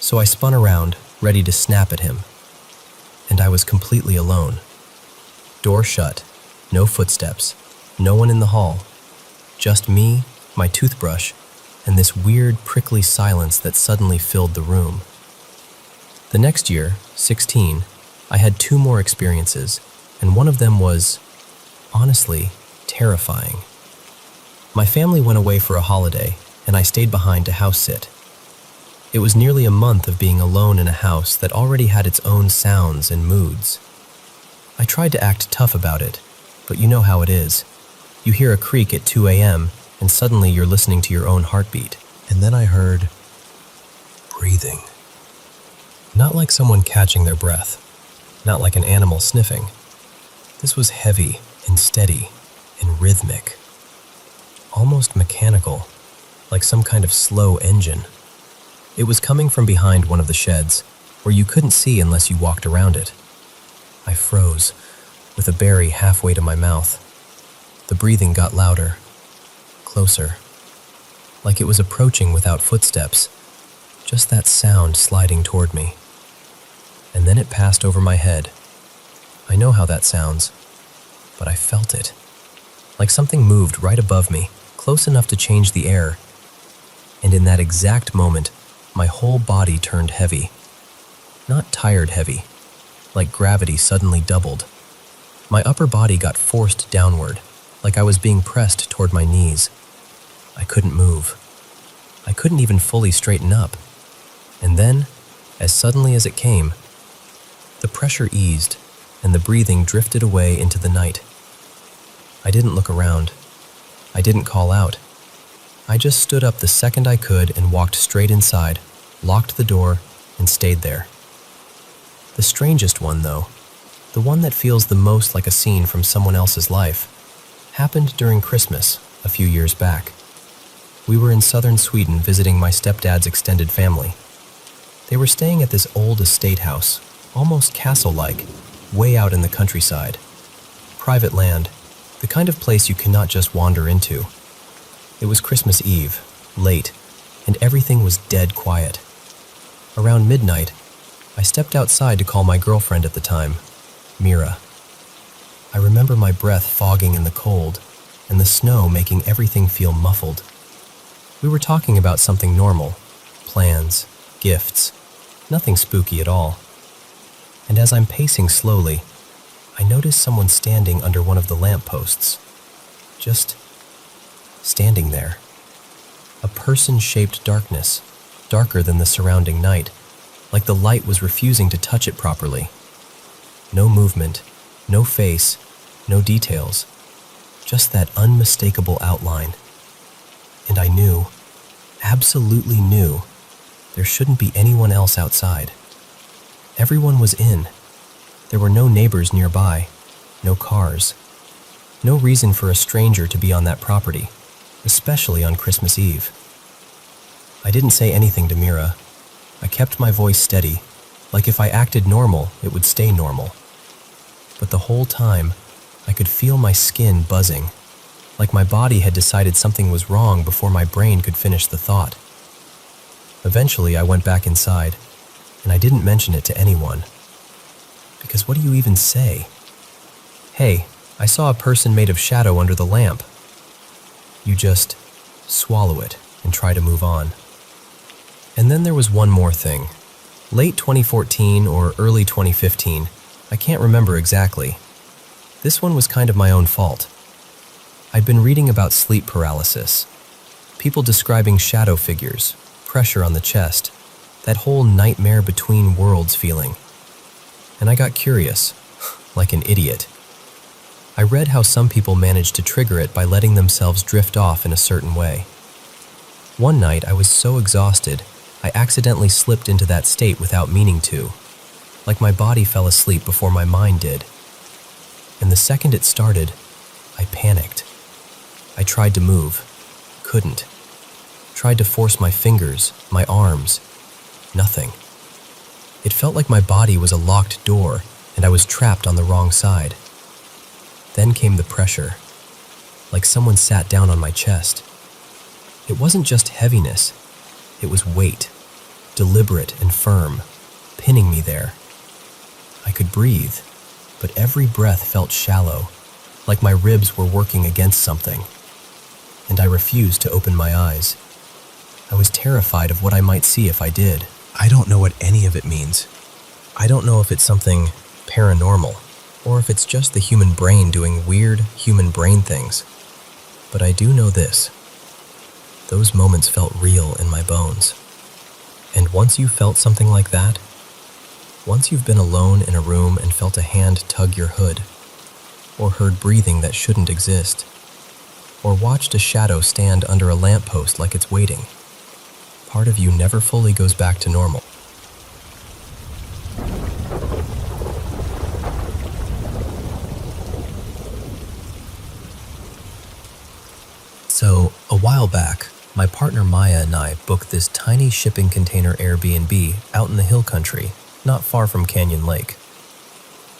So I spun around, ready to snap at him. And I was completely alone. Door shut, no footsteps, no one in the hall. Just me, my toothbrush, and this weird, prickly silence that suddenly filled the room. The next year, 16, I had 2 more experiences, and one of them was, honestly, terrifying. My family went away for a holiday, and I stayed behind to house sit. It was nearly a month of being alone in a house that already had its own sounds and moods. I tried to act tough about it, but you know how it is. You hear a creak at 2 a.m., and suddenly you're listening to your own heartbeat. And then I heard breathing. Not like someone catching their breath, not like an animal sniffing. This was heavy and steady and rhythmic, almost mechanical, like some kind of slow engine. It was coming from behind one of the sheds, where you couldn't see unless you walked around it. I froze, with a berry halfway to my mouth. The breathing got louder, closer, like it was approaching without footsteps, just that sound sliding toward me. And then it passed over my head. I know how that sounds, but I felt it, like something moved right above me, close enough to change the air. And in that exact moment, my whole body turned heavy. Not tired heavy, like gravity suddenly doubled. My upper body got forced downward, like I was being pressed toward my knees. I couldn't move. I couldn't even fully straighten up. And then, as suddenly as it came, the pressure eased and the breathing drifted away into the night. I didn't look around. I didn't call out. I just stood up the second I could and walked straight inside, locked the door, and stayed there. The strangest one, though, the one that feels the most like a scene from someone else's life, happened during Christmas a few years back. We were in southern Sweden visiting my stepdad's extended family. They were staying at this old estate house, almost castle-like, way out in the countryside. Private land, the kind of place you cannot just wander into. It was Christmas Eve, late, and everything was dead quiet. Around midnight, I stepped outside to call my girlfriend at the time, Mira. I remember my breath fogging in the cold, and the snow making everything feel muffled. We were talking about something normal, plans, gifts, nothing spooky at all. And as I'm pacing slowly, I notice someone standing under one of the lampposts. Just standing there. A person-shaped darkness, darker than the surrounding night, like the light was refusing to touch it properly. No movement, no face, no details, just that unmistakable outline. And I knew, absolutely knew, there shouldn't be anyone else outside. Everyone was in. There were no neighbors nearby, no cars. No reason for a stranger to be on that property, especially on Christmas Eve. I didn't say anything to Mira. I kept my voice steady, like if I acted normal, it would stay normal. But the whole time, I could feel my skin buzzing, like my body had decided something was wrong before my brain could finish the thought. Eventually, I went back inside, and I didn't mention it to anyone. Because what do you even say? Hey, I saw a person made of shadow under the lamp. You just swallow it and try to move on. And then there was one more thing. Late 2014 or early 2015, I can't remember exactly. This one was kind of my own fault. I'd been reading about sleep paralysis, people describing shadow figures, pressure on the chest, that whole nightmare between worlds feeling. And I got curious, like an idiot. I read how some people managed to trigger it by letting themselves drift off in a certain way. One night I was so exhausted, I accidentally slipped into that state without meaning to, like my body fell asleep before my mind did. And the second it started, I panicked. I tried to move, couldn't. Tried to force my fingers, my arms, nothing. It felt like my body was a locked door and I was trapped on the wrong side. Then came the pressure, like someone sat down on my chest. It wasn't just heaviness, it was weight, deliberate and firm, pinning me there. I could breathe, but every breath felt shallow, like my ribs were working against something. And I refused to open my eyes. I was terrified of what I might see if I did. I don't know what any of it means. I don't know if it's something paranormal, or if it's just the human brain doing weird human brain things. But I do know this. Those moments felt real in my bones. And once you felt something like that, once you've been alone in a room and felt a hand tug your hood, or heard breathing that shouldn't exist, or watched a shadow stand under a lamppost like it's waiting, part of you never fully goes back to normal. So, a while back, my partner Maya and I booked this tiny shipping container Airbnb out in the hill country, not far from Canyon Lake.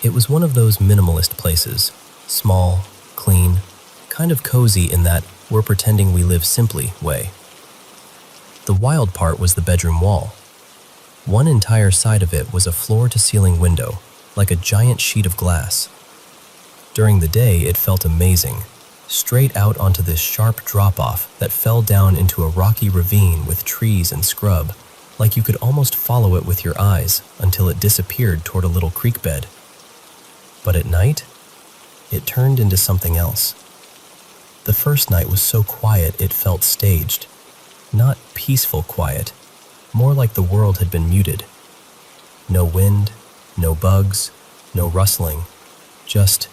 It was one of those minimalist places, small, clean, kind of cozy in that we're pretending we live simply way. The wild part was the bedroom wall. One entire side of it was a floor-to-ceiling window, like a giant sheet of glass. During the day, it felt amazing, straight out onto this sharp drop-off that fell down into a rocky ravine with trees and scrub, like you could almost follow it with your eyes until it disappeared toward a little creek bed. But at night, it turned into something else. The first night was so quiet it felt staged. Not peaceful quiet, more like the world had been muted. No wind, no bugs, no rustling, just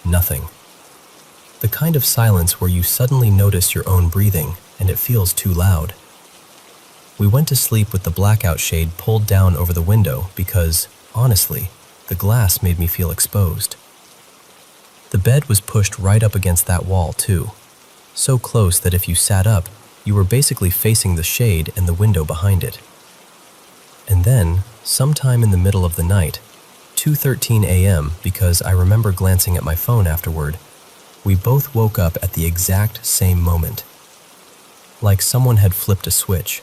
nothing. The kind of silence where you suddenly notice your own breathing and it feels too loud. We went to sleep with the blackout shade pulled down over the window because, honestly, the glass made me feel exposed. The bed was pushed right up against that wall too, so close that if you sat up, you were basically facing the shade and the window behind it. And then, sometime in the middle of the night, 2:13 a.m., because I remember glancing at my phone afterward, we both woke up at the exact same moment. Like someone had flipped a switch.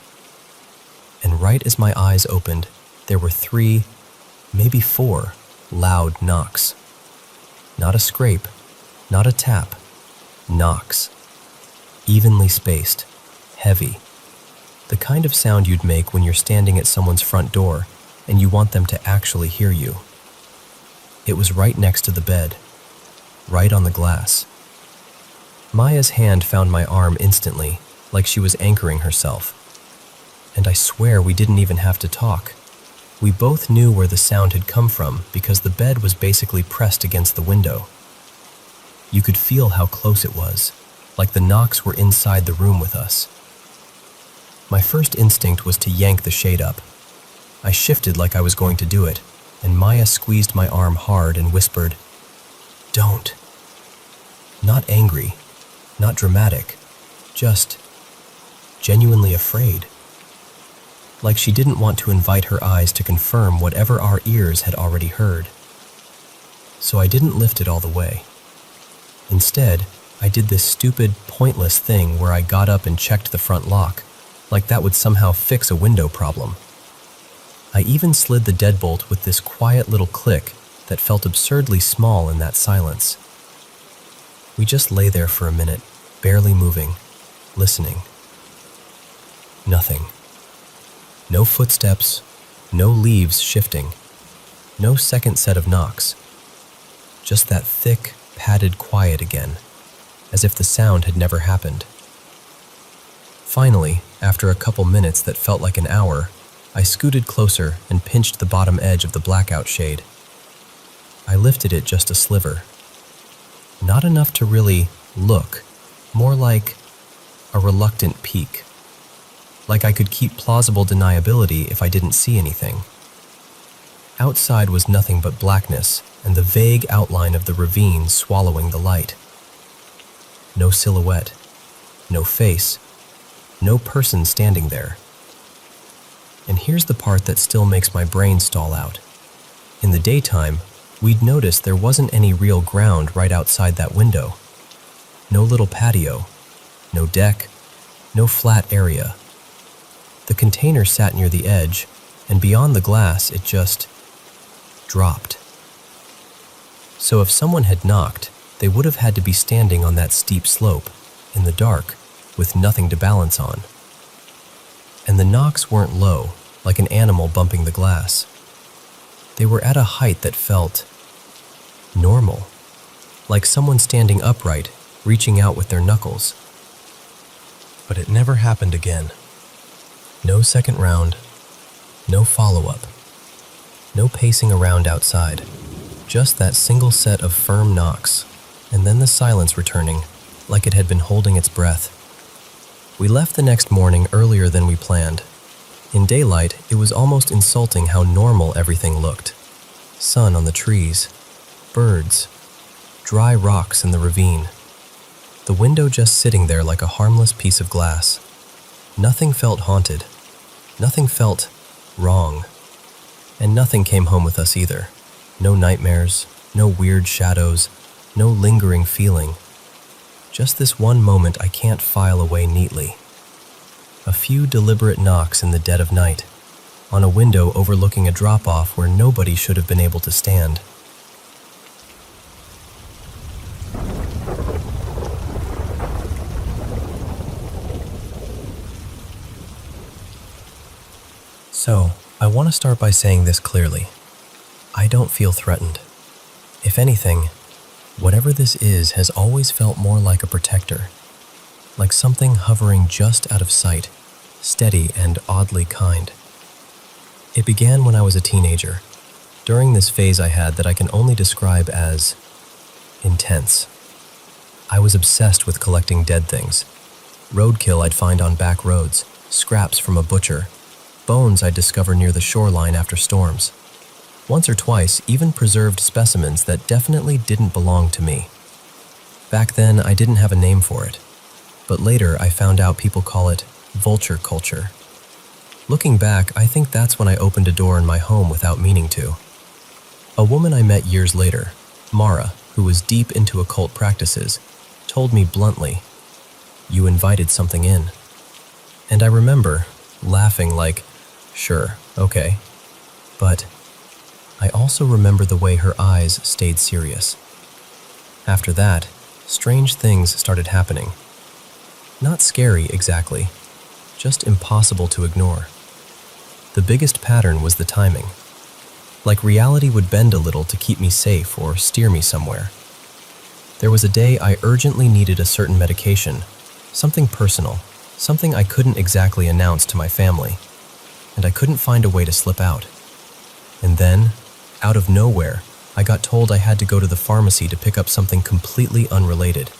And right as my eyes opened, there were 3, maybe 4, loud knocks. Not a scrape, not a tap, knocks. Evenly spaced, heavy. The kind of sound you'd make when you're standing at someone's front door and you want them to actually hear you. It was right next to the bed, right on the glass. Maya's hand found my arm instantly, like she was anchoring herself. And I swear we didn't even have to talk. We both knew where the sound had come from because the bed was basically pressed against the window. You could feel how close it was, like the knocks were inside the room with us. My first instinct was to yank the shade up. I shifted like I was going to do it, and Maya squeezed my arm hard and whispered, "Don't." Not angry, not dramatic, just genuinely afraid. Like she didn't want to invite her eyes to confirm whatever our ears had already heard. So I didn't lift it all the way. Instead, I did this stupid, pointless thing where I got up and checked the front lock, like that would somehow fix a window problem. I even slid the deadbolt with this quiet little click that felt absurdly small in that silence. We just lay there for a minute, barely moving, listening. Nothing. No footsteps, no leaves shifting, no second set of knocks. Just that thick, padded quiet again, as if the sound had never happened. Finally, after a couple minutes that felt like an hour, I scooted closer and pinched the bottom edge of the blackout shade. I lifted it just a sliver. Not enough to really look, more like a reluctant peek. Like I could keep plausible deniability if I didn't see anything. Outside was nothing but blackness and the vague outline of the ravine swallowing the light. No silhouette, no face, no person standing there. And here's the part that still makes my brain stall out. In the daytime, we'd noticed there wasn't any real ground right outside that window. No little patio, no deck, no flat area. The container sat near the edge, and beyond the glass it just dropped. So if someone had knocked, they would have had to be standing on that steep slope, in the dark, with nothing to balance on. And the knocks weren't low, like an animal bumping the glass. They were at a height that felt normal, like someone standing upright, reaching out with their knuckles. But it never happened again. No second round, no follow-up, no pacing around outside, just that single set of firm knocks, and then the silence returning, like it had been holding its breath. We left the next morning earlier than we planned. In daylight, it was almost insulting how normal everything looked. Sun on the trees, birds, dry rocks in the ravine. The window just sitting there like a harmless piece of glass. Nothing felt haunted. Nothing felt wrong. And nothing came home with us either. No nightmares, no weird shadows, no lingering feeling. Just this one moment I can't file away neatly. A few deliberate knocks in the dead of night, on a window overlooking a drop-off where nobody should have been able to stand. So, I want to start by saying this clearly. I don't feel threatened. If anything, whatever this is has always felt more like a protector, like something hovering just out of sight, steady and oddly kind. It began when I was a teenager, during this phase I had that I can only describe as intense. I was obsessed with collecting dead things, roadkill I'd find on back roads, scraps from a butcher, bones I'd discover near the shoreline after storms. Once or twice, even preserved specimens that definitely didn't belong to me. Back then, I didn't have a name for it, but later I found out people call it vulture culture. Looking back, I think that's when I opened a door in my home without meaning to. A woman I met years later, Mara, who was deep into occult practices, told me bluntly, "You invited something in." And I remember laughing like, sure, okay. But I also remember the way her eyes stayed serious. After that, strange things started happening. Not scary exactly, just impossible to ignore. The biggest pattern was the timing. Like reality would bend a little to keep me safe or steer me somewhere. There was a day I urgently needed a certain medication, something personal, something I couldn't exactly announce to my family, and I couldn't find a way to slip out. And then, out of nowhere, I got told I had to go to the pharmacy to pick up something completely unrelated.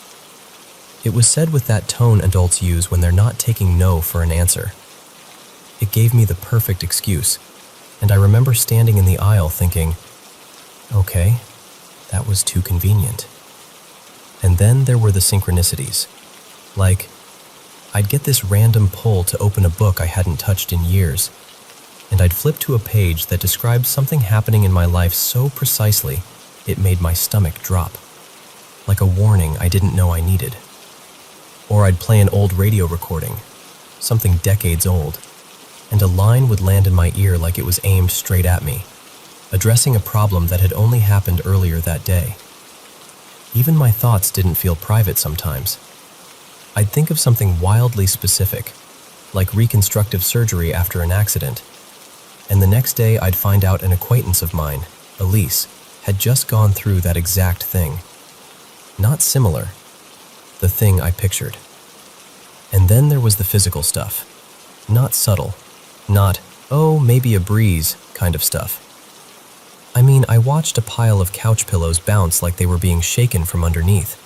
It was said with that tone adults use when they're not taking no for an answer. It gave me the perfect excuse, and I remember standing in the aisle thinking, okay, that was too convenient. And then there were the synchronicities. Like, I'd get this random pull to open a book I hadn't touched in years, and I'd flip to a page that described something happening in my life so precisely it made my stomach drop, like a warning I didn't know I needed. Or I'd play an old radio recording, something decades old, and a line would land in my ear like it was aimed straight at me, addressing a problem that had only happened earlier that day. Even my thoughts didn't feel private sometimes. I'd think of something wildly specific, like reconstructive surgery after an accident, and the next day I'd find out an acquaintance of mine, Elise, had just gone through that exact thing. Not similar, the thing I pictured. And then there was the physical stuff. Not subtle, not, oh, maybe a breeze kind of stuff. I mean, I watched a pile of couch pillows bounce like they were being shaken from underneath,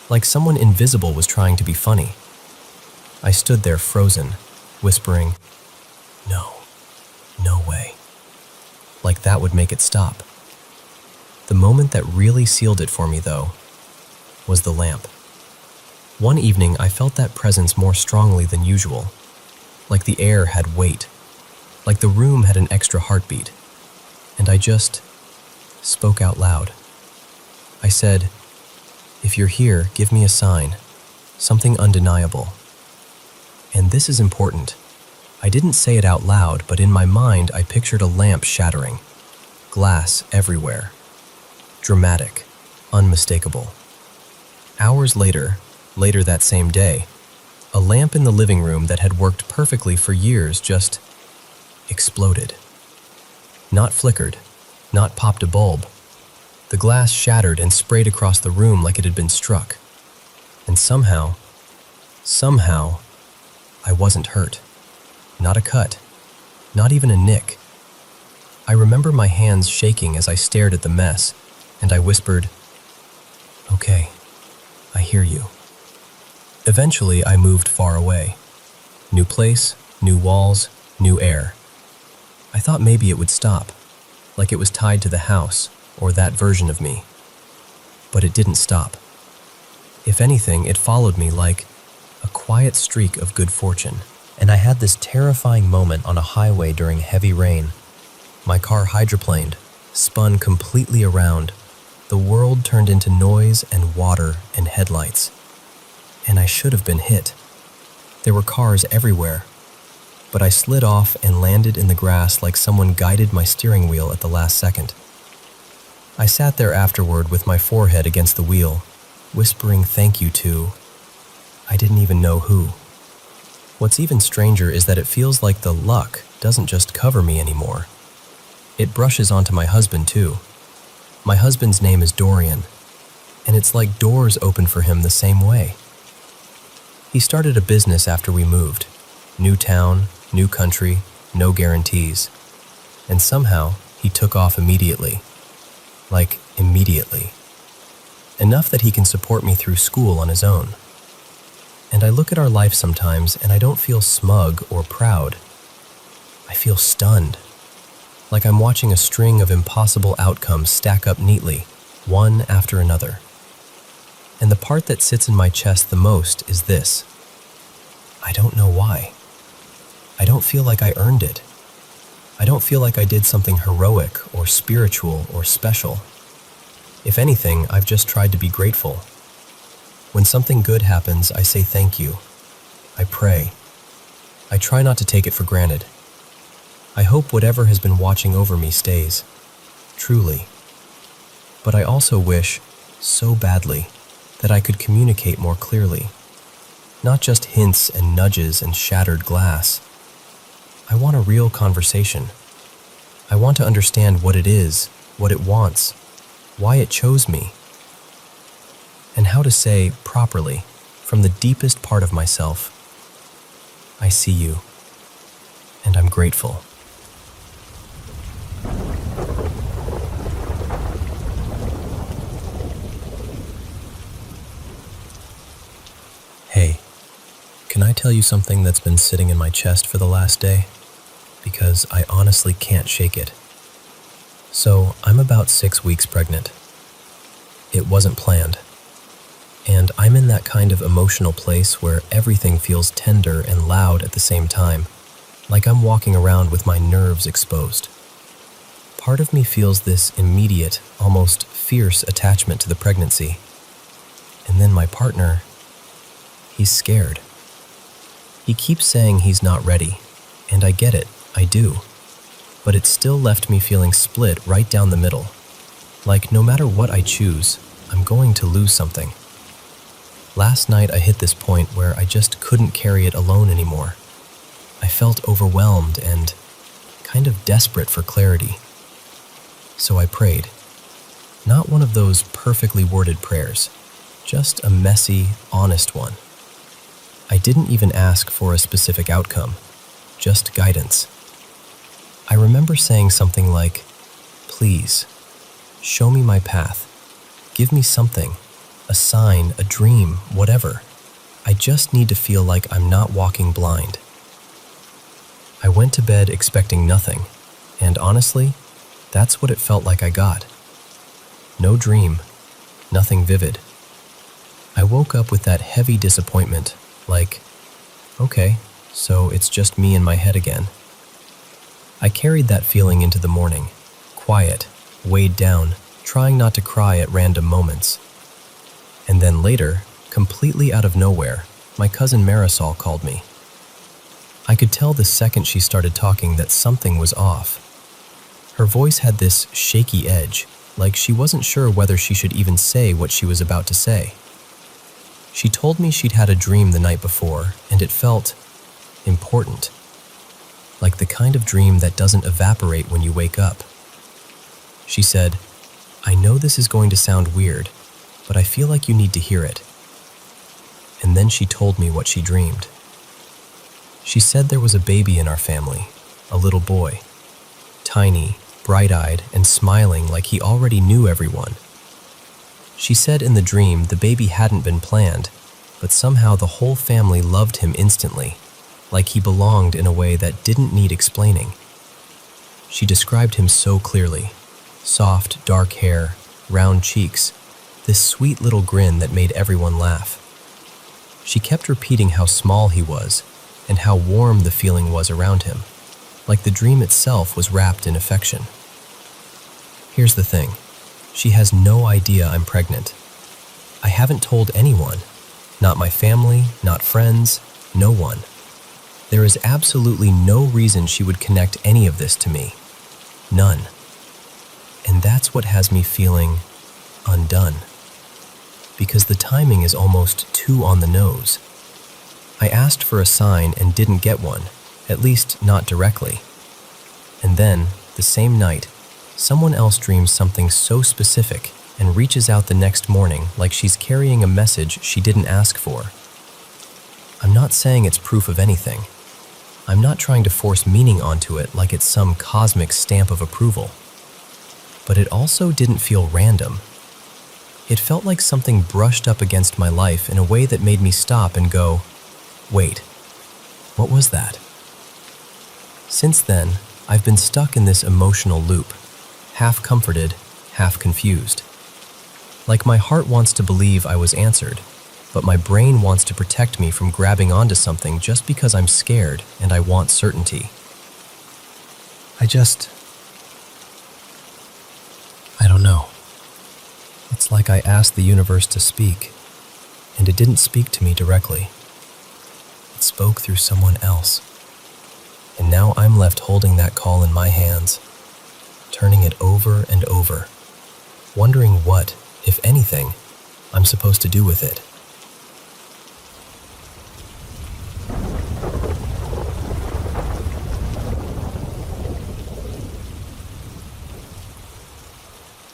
like someone invisible was trying to be funny. I stood there frozen, whispering, "No, no way." Like that would make it stop. The moment that really sealed it for me, though, was the lamp. One evening, I felt that presence more strongly than usual, like the air had weight, like the room had an extra heartbeat, and I just spoke out loud. I said, "If you're here, give me a sign, something undeniable." And this is important. I didn't say it out loud, but in my mind I pictured a lamp shattering, glass everywhere. Dramatic, unmistakable. Hours later that same day, a lamp in the living room that had worked perfectly for years just exploded. Not flickered, not popped a bulb. The glass shattered and sprayed across the room like it had been struck. And somehow, I wasn't hurt. Not a cut, not even a nick. I remember my hands shaking as I stared at the mess, and I whispered, "Okay, I hear you." Eventually, I moved far away. New place, new walls, new air. I thought maybe it would stop, like it was tied to the house or that version of me. But it didn't stop. If anything, it followed me like a quiet streak of good fortune. And I had this terrifying moment on a highway during heavy rain. My car hydroplaned, spun completely around. The world turned into noise and water and headlights. And I should have been hit. There were cars everywhere. But I slid off and landed in the grass like someone guided my steering wheel at the last second. I sat there afterward with my forehead against the wheel, whispering thank you to I didn't even know who. What's even stranger is that it feels like the luck doesn't just cover me anymore. It brushes onto my husband too. My husband's name is Dorian, and it's like doors open for him the same way. He started a business after we moved. New town, new country, no guarantees. And somehow, he took off immediately. Like, immediately. Enough that he can support me through school on his own. And I look at our life sometimes and I don't feel smug or proud. I feel stunned. Like I'm watching a string of impossible outcomes stack up neatly, one after another. And the part that sits in my chest the most is this. I don't know why. I don't feel like I earned it. I don't feel like I did something heroic or spiritual or special. If anything, I've just tried to be grateful. When something good happens, I say thank you. I pray. I try not to take it for granted. I hope whatever has been watching over me stays. Truly. But I also wish, so badly, that I could communicate more clearly. Not just hints and nudges and shattered glass. I want a real conversation. I want to understand what it is, what it wants, why it chose me, and how to say properly, from the deepest part of myself, I see you, and I'm grateful. Hey, can I tell you something that's been sitting in my chest for the last day? Because I honestly can't shake it. So, I'm about 6 weeks pregnant. It wasn't planned. And I'm in that kind of emotional place where everything feels tender and loud at the same time, like I'm walking around with my nerves exposed. Part of me feels this immediate, almost fierce attachment to the pregnancy. And then my partner, he's scared. He keeps saying he's not ready, and I get it, I do. But it still left me feeling split right down the middle. Like no matter what I choose, I'm going to lose something. Last night I hit this point where I just couldn't carry it alone anymore. I felt overwhelmed and kind of desperate for clarity. So I prayed. Not one of those perfectly worded prayers, just a messy, honest one. I didn't even ask for a specific outcome, just guidance. I remember saying something like, "Please, show me my path. Give me something, a sign, a dream, whatever. I just need to feel like I'm not walking blind." I went to bed expecting nothing, and honestly, that's what it felt like I got. No dream, nothing vivid. I woke up with that heavy disappointment, like, okay, so it's just me in my head again. I carried that feeling into the morning, quiet, weighed down, trying not to cry at random moments. And then later, completely out of nowhere, my cousin Marisol called me. I could tell the second she started talking that something was off. Her voice had this shaky edge, like she wasn't sure whether she should even say what she was about to say. She told me she'd had a dream the night before, and it felt important. Like the kind of dream that doesn't evaporate when you wake up. She said, "I know this is going to sound weird, but I feel like you need to hear it." And then she told me what she dreamed. She said there was a baby in our family, a little boy, tiny, bright-eyed, and smiling like he already knew everyone. She said in the dream the baby hadn't been planned, but somehow the whole family loved him instantly, like he belonged in a way that didn't need explaining. She described him so clearly: soft, dark hair, round cheeks, this sweet little grin that made everyone laugh. She kept repeating how small he was and how warm the feeling was around him, like the dream itself was wrapped in affection. Here's the thing. She has no idea I'm pregnant. I haven't told anyone, not my family, not friends, no one. There is absolutely no reason she would connect any of this to me. None. And that's what has me feeling undone. Because the timing is almost too on the nose. I asked for a sign and didn't get one, at least not directly. And then, the same night, someone else dreams something so specific and reaches out the next morning like she's carrying a message she didn't ask for. I'm not saying it's proof of anything. I'm not trying to force meaning onto it like it's some cosmic stamp of approval. But it also didn't feel random. It felt like something brushed up against my life in a way that made me stop and go, wait, what was that? Since then, I've been stuck in this emotional loop, half comforted, half confused. Like my heart wants to believe I was answered, but my brain wants to protect me from grabbing onto something just because I'm scared and I want certainty. I don't know. It's like I asked the universe to speak, and it didn't speak to me directly. It spoke through someone else. And now I'm left holding that call in my hands, turning it over and over, wondering what, if anything, I'm supposed to do with it.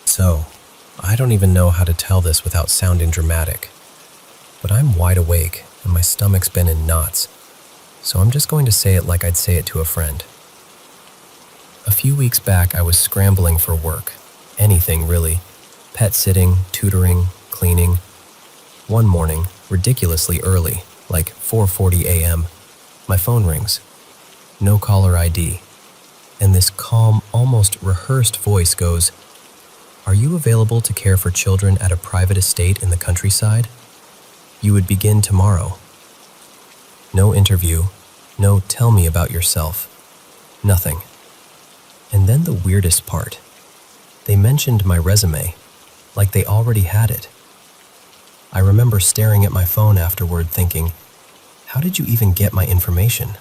So, I don't even know how to tell this without sounding dramatic, but I'm wide awake and my stomach's been in knots, so I'm just going to say it like I'd say it to a friend. A few weeks back, I was scrambling for work, anything really, pet sitting, tutoring, cleaning. One morning, ridiculously early, like 4:40 a.m., my phone rings. No caller ID, and this calm, almost rehearsed voice goes, "Are you available to care for children at a private estate in the countryside? You would begin tomorrow." No interview, no tell me about yourself, nothing. And then the weirdest part. They mentioned my resume, like they already had it. I remember staring at my phone afterward thinking, how did you even get my information?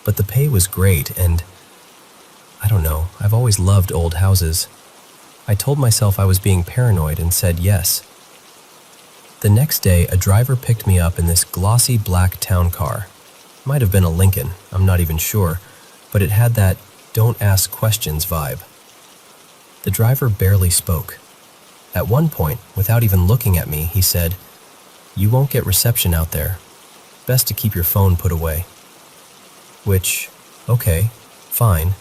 But the pay was great and, I don't know, I've always loved old houses. I told myself I was being paranoid and said yes. The next day, a driver picked me up in this glossy black town car. Might have been a Lincoln, I'm not even sure, but it had that don't ask questions vibe. The driver barely spoke. At one point, without even looking at me, he said, "You won't get reception out there. Best to keep your phone put away." Which, okay, fine.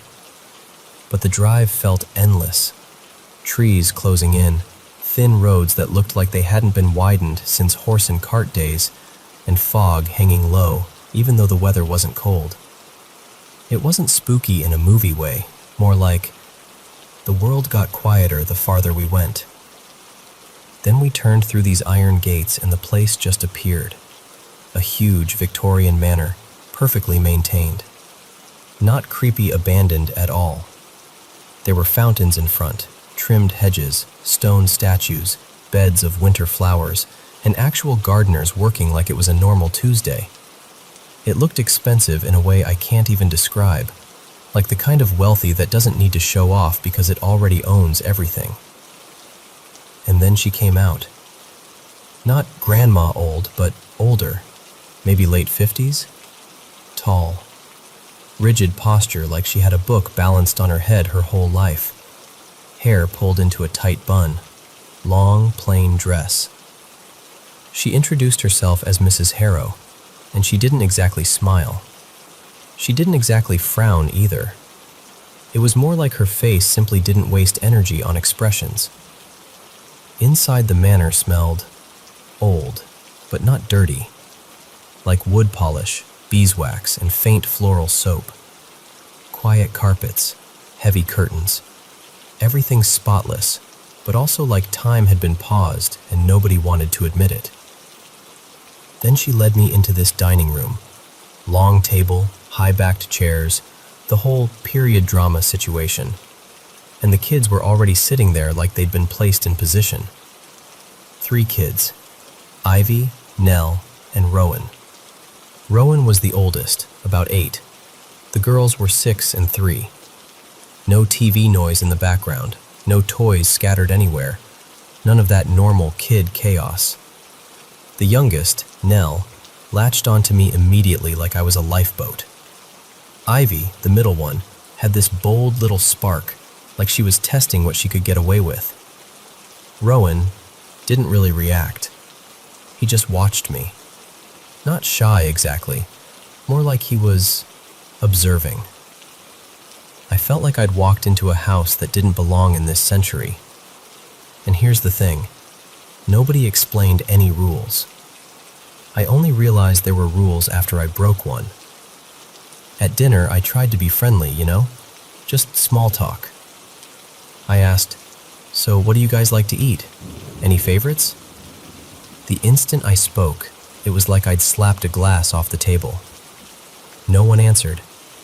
But the drive felt endless. Trees closing in, thin roads that looked like they hadn't been widened since horse and cart days, and fog hanging low, even though the weather wasn't cold. It wasn't spooky in a movie way, more like the world got quieter the farther we went. Then we turned through these iron gates and the place just appeared. A huge Victorian manor, perfectly maintained. Not creepy abandoned at all. There were fountains in front, trimmed hedges, stone statues, beds of winter flowers, and actual gardeners working like it was a normal Tuesday. It looked expensive in a way I can't even describe, like the kind of wealthy that doesn't need to show off because it already owns everything. And then she came out. Not grandma old, but older, maybe late 50s? Tall. Rigid posture like she had a book balanced on her head her whole life. Hair pulled into a tight bun. Long, plain dress. She introduced herself as Mrs. Harrow, and she didn't exactly smile. She didn't exactly frown either. It was more like her face simply didn't waste energy on expressions. Inside the manor smelled old, but not dirty, like wood polish, beeswax, and faint floral soap. Quiet carpets, heavy curtains, everything spotless, but also like time had been paused and nobody wanted to admit it. Then she led me into this dining room. Long table, high-backed chairs, the whole period drama situation. And the kids were already sitting there like they'd been placed in position. 3 kids, Ivy, Nell, and Rowan. Rowan was the oldest, about 8. The girls were 6 and 3. No TV noise in the background, no toys scattered anywhere, none of that normal kid chaos. The youngest, Nell, latched onto me immediately like I was a lifeboat. Ivy, the middle one, had this bold little spark, like she was testing what she could get away with. Rowan didn't really react. He just watched me. Not shy exactly, more like he was observing. I felt like I'd walked into a house that didn't belong in this century. And here's the thing, nobody explained any rules. I only realized there were rules after I broke one. At dinner, I tried to be friendly, just small talk. I asked, "So what do you guys like to eat? Any favorites?" The instant I spoke, it was like I'd slapped a glass off the table. No one answered,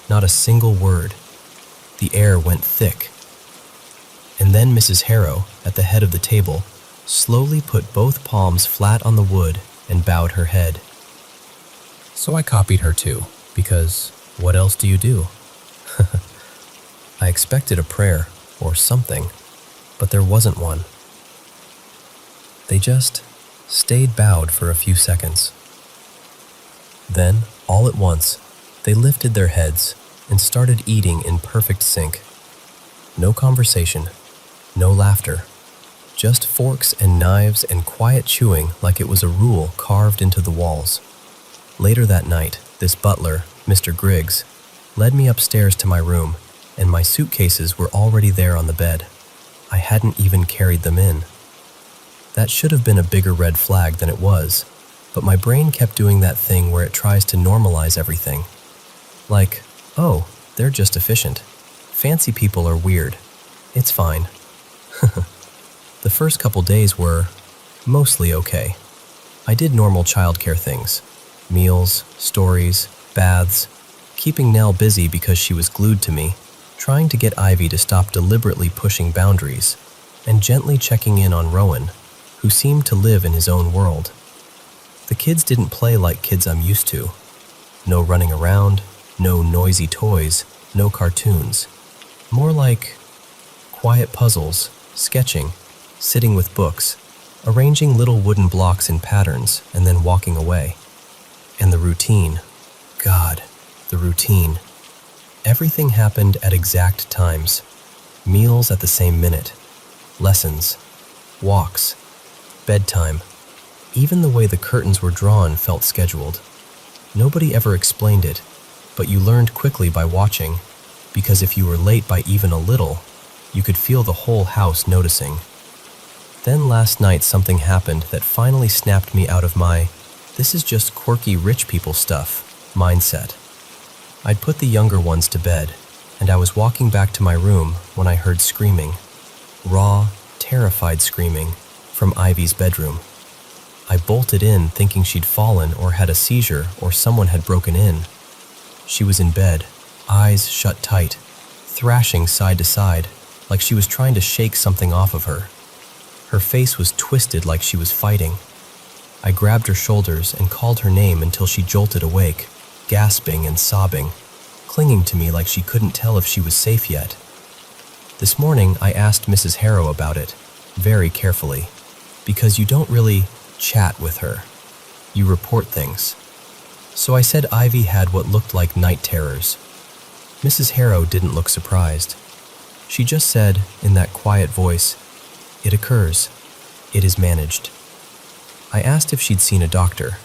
not a single word. The air went thick. And then Mrs. Harrow, at the head of the table, slowly put both palms flat on the wood and bowed her head. So I copied her too, because what else do you do? I expected a prayer or something, but there wasn't one. They just stayed bowed for a few seconds. Then, all at once, they lifted their heads and started eating in perfect sync. No conversation, no laughter, just forks and knives and quiet chewing like it was a rule carved into the walls. Later that night, this butler, Mr. Griggs, led me upstairs to my room, and my suitcases were already there on the bed. I hadn't even carried them in. That should have been a bigger red flag than it was, but my brain kept doing that thing where it tries to normalize everything. Like, oh, they're just efficient. Fancy people are weird. It's fine. The first couple days were mostly okay. I did normal childcare things. Meals, stories, baths, keeping Nell busy because she was glued to me, trying to get Ivy to stop deliberately pushing boundaries, and gently checking in on Rowan, who seemed to live in his own world. The kids didn't play like kids I'm used to. No running around, no noisy toys, no cartoons. More like quiet puzzles, sketching, sitting with books, arranging little wooden blocks in patterns, and then walking away. And the routine. God, the routine. Everything happened at exact times. Meals at the same minute. Lessons. walks, bedtime. Even the way the curtains were drawn felt scheduled. Nobody ever explained it, but you learned quickly by watching, because if you were late by even a little, you could feel the whole house noticing. Then last night something happened that finally snapped me out of my "this is just quirky rich people stuff" mindset. I'd put the younger ones to bed, and I was walking back to my room when I heard screaming. Raw, terrified screaming from Ivy's bedroom. I bolted in thinking she'd fallen or had a seizure or someone had broken in. She was in bed, eyes shut tight, thrashing side to side like she was trying to shake something off of her. Her face was twisted like she was fighting. I grabbed her shoulders and called her name until she jolted awake, gasping and sobbing, clinging to me like she couldn't tell if she was safe yet. This morning I asked Mrs. Harrow about it, very carefully, because you don't really chat with her. You report things. So I said Ivy had what looked like night terrors. Mrs. Harrow didn't look surprised. She just said, in that quiet voice, "It occurs. It is managed." I asked if she'd seen a doctor.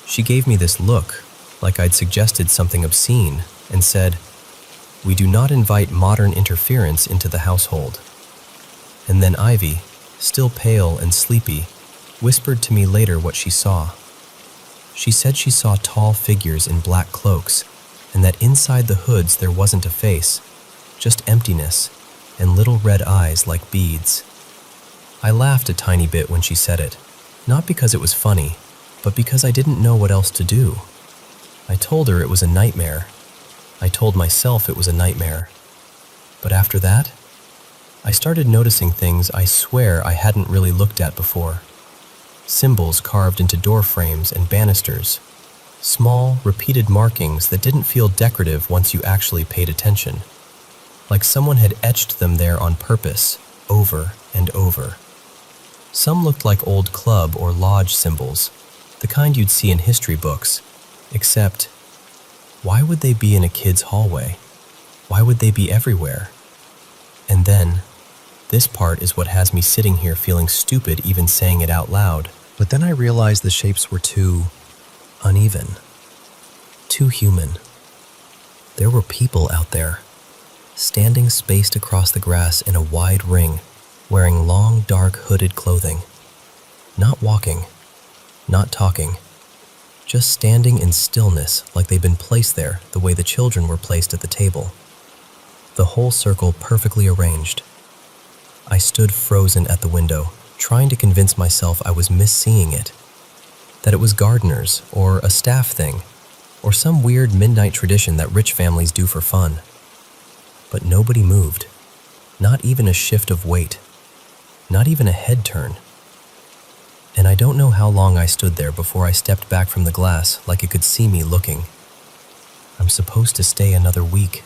She gave me this look, like I'd suggested something obscene, and said, "We do not invite modern interference into the household." And then Ivy, still pale and sleepy, whispered to me later what she saw. She said she saw tall figures in black cloaks, and that inside the hoods there wasn't a face, just emptiness and little red eyes like beads. I laughed a tiny bit when she said it, not because it was funny, but because I didn't know what else to do. I told her it was a nightmare. I told myself it was a nightmare. But after that, I started noticing things I swear I hadn't really looked at before. Symbols carved into door frames and banisters. Small, repeated markings that didn't feel decorative once you actually paid attention. Like someone had etched them there on purpose, over and over. Some looked like old club or lodge symbols, the kind you'd see in history books. Except, why would they be in a kid's hallway? Why would they be everywhere? And then, this part is what has me sitting here feeling stupid even saying it out loud. But then I realized the shapes were too uneven, too human. There were people out there, standing spaced across the grass in a wide ring, wearing long, dark, hooded clothing. Not walking, not talking, just standing in stillness like they'd been placed there the way the children were placed at the table. The whole circle perfectly arranged. I stood frozen at the window, trying to convince myself I was misseeing it, that it was gardeners or a staff thing, or some weird midnight tradition that rich families do for fun. But nobody moved, not even a shift of weight, not even a head turn. And I don't know how long I stood there before I stepped back from the glass like it could see me looking. I'm supposed to stay another week.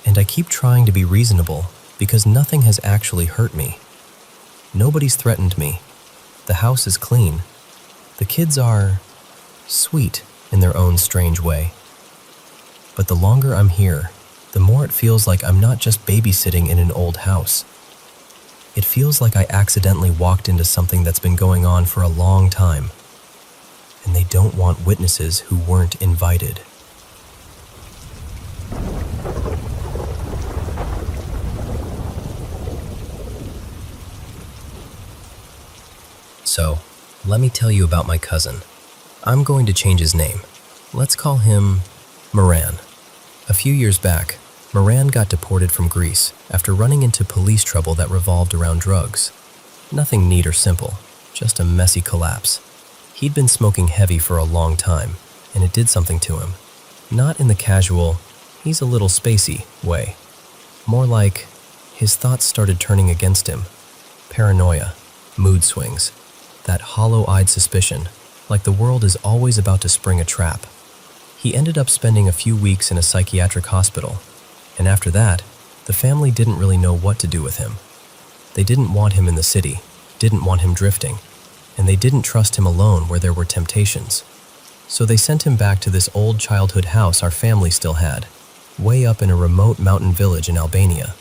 And I keep trying to be reasonable because nothing has actually hurt me. Nobody's threatened me. The house is clean. The kids are sweet in their own strange way. But the longer I'm here, the more it feels like I'm not just babysitting in an old house. It feels like I accidentally walked into something that's been going on for a long time, and they don't want witnesses who weren't invited. So, let me tell you about my cousin. I'm going to change his name. Let's call him Moran. A few years back, Moran got deported from Greece after running into police trouble that revolved around drugs. Nothing neat or simple, just a messy collapse. He'd been smoking heavy for a long time, and it did something to him. Not in the casual, he's a little spacey way. More like, his thoughts started turning against him. Paranoia, mood swings, that hollow-eyed suspicion, like the world is always about to spring a trap. He ended up spending a few weeks in a psychiatric hospital, and after that, the family didn't really know what to do with him. They didn't want him in the city, didn't want him drifting, and they didn't trust him alone where there were temptations. So they sent him back to this old childhood house our family still had, way up in a remote mountain village in Albania.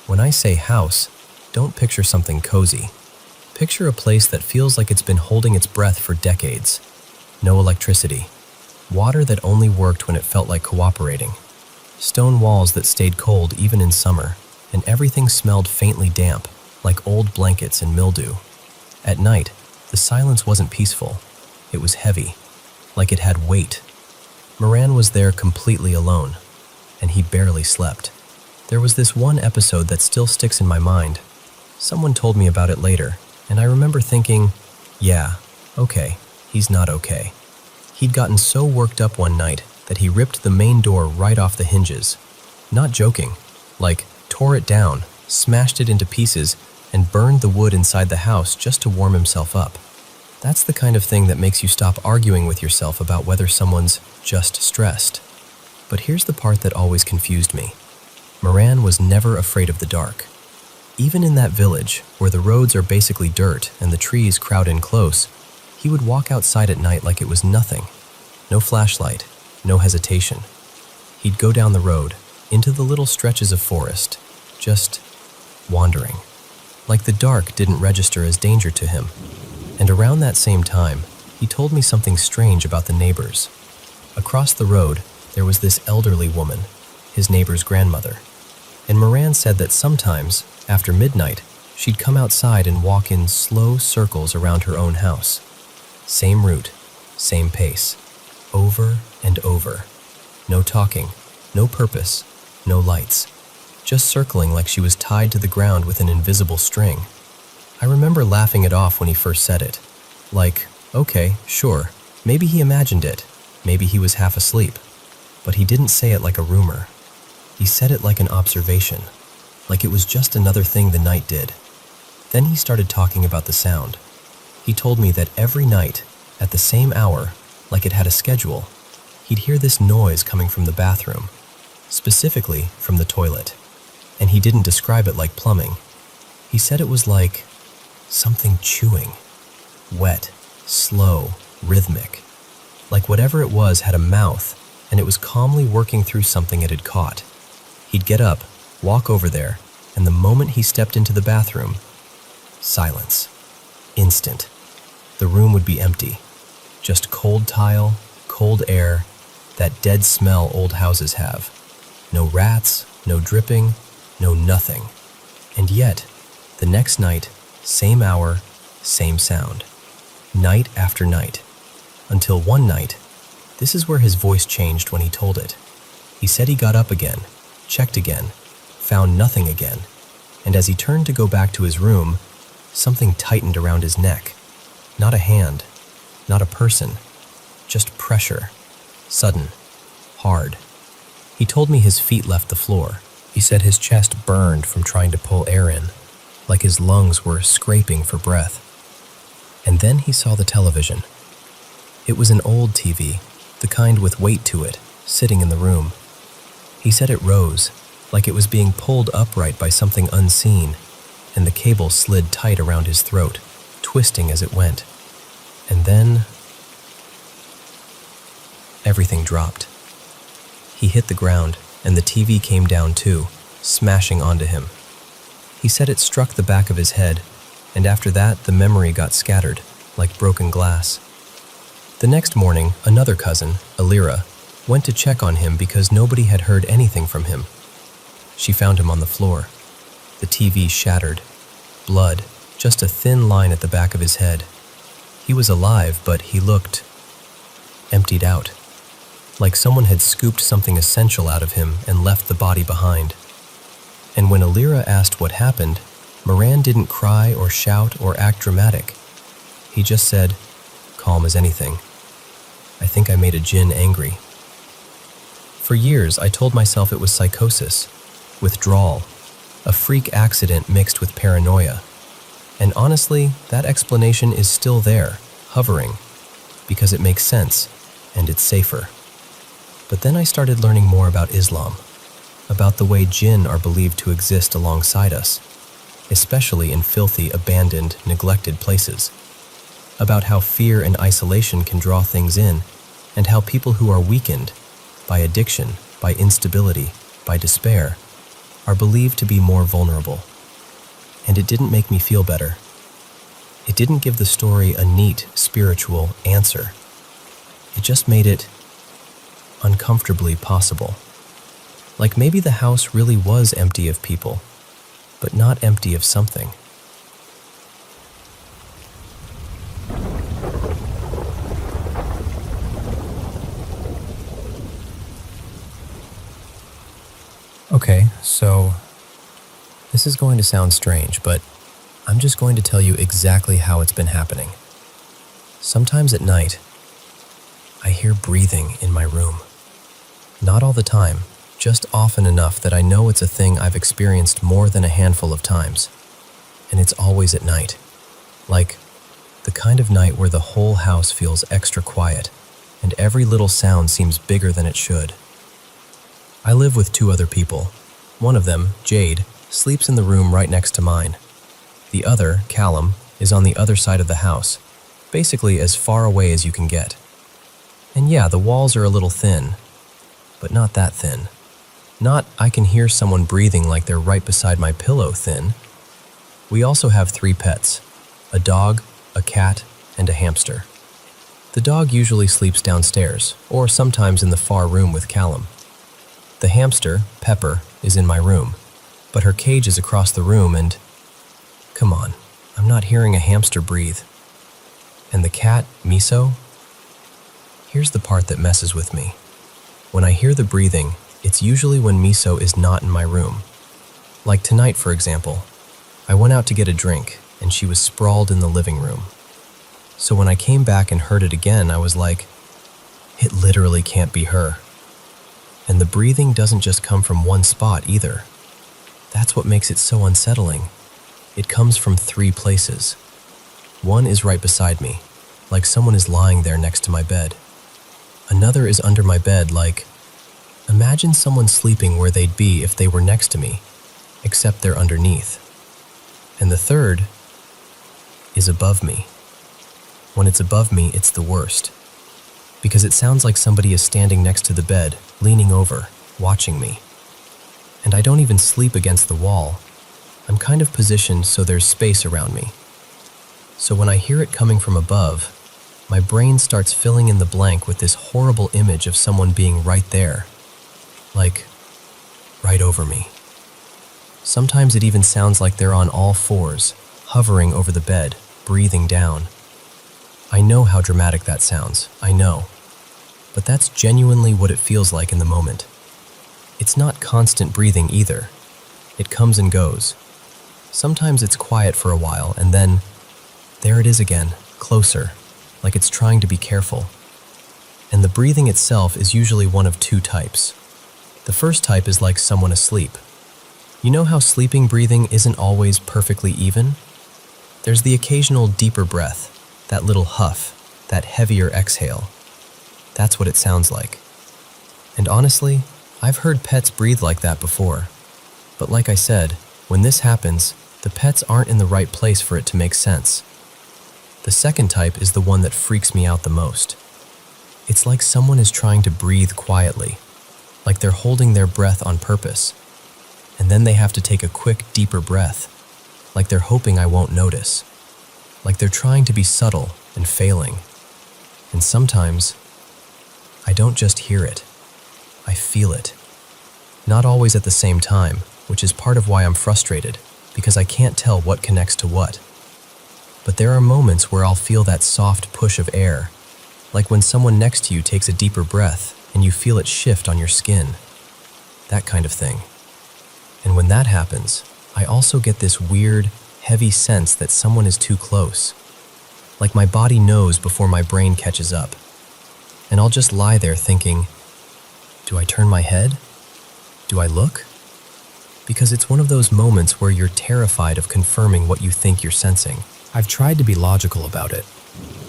When I say house, don't picture something cozy. Picture a place that feels like it's been holding its breath for decades. No electricity. Water that only worked when it felt like cooperating. Stone walls that stayed cold even in summer, and everything smelled faintly damp, like old blankets and mildew. At night, the silence wasn't peaceful. It was heavy, like it had weight. Moran was there completely alone, and he barely slept. There was this one episode that still sticks in my mind. Someone told me about it later, and I remember thinking, yeah, okay, he's not okay. He'd gotten so worked up one night that he ripped the main door right off the hinges. Not joking, like tore it down, smashed it into pieces, and burned the wood inside the house just to warm himself up. That's the kind of thing that makes you stop arguing with yourself about whether someone's just stressed. But here's the part that always confused me. Moran was never afraid of the dark. Even in that village, where the roads are basically dirt and the trees crowd in close, he would walk outside at night like it was nothing. No flashlight, no hesitation. He'd go down the road, into the little stretches of forest, just wandering. Like the dark didn't register as danger to him. And around that same time, he told me something strange about the neighbors. Across the road, there was this elderly woman, his neighbor's grandmother. And Moran said that sometimes, after midnight, she'd come outside and walk in slow circles around her own house. Same route, same pace, over and over. No talking, no purpose, no lights. Just circling like she was tied to the ground with an invisible string. I remember laughing it off when he first said it. Like, okay, sure, maybe he imagined it, maybe he was half asleep. But he didn't say it like a rumor. He said it like an observation, like it was just another thing the night did. Then he started talking about the sound. He told me that every night, at the same hour, like it had a schedule, he'd hear this noise coming from the bathroom, specifically from the toilet. And he didn't describe it like plumbing. He said it was like something chewing, wet, slow, rhythmic. Like whatever it was had a mouth, and it was calmly working through something it had caught. He'd get up, walk over there, and the moment he stepped into the bathroom, silence. Instant. The room would be empty. Just cold tile, cold air, that dead smell old houses have. No rats, no dripping, no nothing. And yet, the next night, same hour, same sound. Night after night. Until one night, this is where his voice changed when he told it. He said he got up again, checked again, found nothing again, and as he turned to go back to his room, something tightened around his neck. Not a hand, not a person, just pressure. Sudden, hard. He told me his feet left the floor. He said his chest burned from trying to pull air in, like his lungs were scraping for breath. And then he saw the television. It was an old TV, the kind with weight to it, sitting in the room. He said it rose, like it was being pulled upright by something unseen, and the cable slid tight around his throat, twisting as it went. And then everything dropped. He hit the ground, and the TV came down too, smashing onto him. He said it struck the back of his head, and after that the memory got scattered, like broken glass. The next morning, another cousin, Alira, went to check on him because nobody had heard anything from him. She found him on the floor. The TV shattered. Blood, just a thin line at the back of his head. He was alive, but he looked emptied out. Like someone had scooped something essential out of him and left the body behind. And when Alira asked what happened, Moran didn't cry or shout or act dramatic. He just said, calm as anything, I think I made a djinn angry. For years, I told myself it was psychosis, withdrawal, a freak accident mixed with paranoia. And honestly, that explanation is still there, hovering, because it makes sense, and it's safer. But then I started learning more about Islam, about the way jinn are believed to exist alongside us, especially in filthy, abandoned, neglected places, about how fear and isolation can draw things in, and how people who are weakened by addiction, by instability, by despair, are believed to be more vulnerable. And it didn't make me feel better. It didn't give the story a neat, spiritual answer. It just made it uncomfortably possible. Like maybe the house really was empty of people, but not empty of something. Okay, so this is going to sound strange, but I'm just going to tell you exactly how it's been happening. Sometimes at night, I hear breathing in my room. Not all the time, just often enough that I know it's a thing I've experienced more than a handful of times. And it's always at night. Like the kind of night where the whole house feels extra quiet and every little sound seems bigger than it should. I live with 2 other people. One of them, Jade, sleeps in the room right next to mine. The other, Callum, is on the other side of the house, basically as far away as you can get. And yeah, the walls are a little thin, but not that thin. Not I can hear someone breathing like they're right beside my pillow thin. We also have 3 pets, a dog, a cat, and a hamster. The dog usually sleeps downstairs, or sometimes in the far room with Callum. The hamster, Pepper, is in my room, but her cage is across the room and... Come on, I'm not hearing a hamster breathe. And the cat, Miso? Here's the part that messes with me. When I hear the breathing, it's usually when Miso is not in my room. Like tonight, for example. I went out to get a drink, and she was sprawled in the living room. So when I came back and heard it again, I was like, it literally can't be her. And the breathing doesn't just come from one spot either. That's what makes it so unsettling. It comes from 3 places. One is right beside me, like someone is lying there next to my bed. Another is under my bed, like, imagine someone sleeping where they'd be if they were next to me, except they're underneath. And the third is above me. When it's above me, it's the worst. Because it sounds like somebody is standing next to the bed, leaning over, watching me. And I don't even sleep against the wall. I'm kind of positioned so there's space around me. So when I hear it coming from above, my brain starts filling in the blank with this horrible image of someone being right there. Like, right over me. Sometimes it even sounds like they're on all 4s, hovering over the bed, breathing down. I know how dramatic that sounds, I know. But that's genuinely what it feels like in the moment. It's not constant breathing either. It comes and goes. Sometimes it's quiet for a while, and then, there it is again, closer, like it's trying to be careful. And the breathing itself is usually one of 2 types. The first type is like someone asleep. You know how sleeping breathing isn't always perfectly even? There's the occasional deeper breath, that little huff, that heavier exhale. That's what it sounds like. And honestly, I've heard pets breathe like that before. But like I said, when this happens, the pets aren't in the right place for it to make sense. The second type is the one that freaks me out the most. It's like someone is trying to breathe quietly, like they're holding their breath on purpose. And then they have to take a quick, deeper breath, like they're hoping I won't notice. Like they're trying to be subtle and failing. And sometimes, I don't just hear it, I feel it. Not always at the same time, which is part of why I'm frustrated, because I can't tell what connects to what. But there are moments where I'll feel that soft push of air, like when someone next to you takes a deeper breath and you feel it shift on your skin. That kind of thing. And when that happens, I also get this weird, heavy sense that someone is too close. Like my body knows before my brain catches up. And I'll just lie there thinking, do I turn my head? Do I look? Because it's one of those moments where you're terrified of confirming what you think you're sensing. I've tried to be logical about it.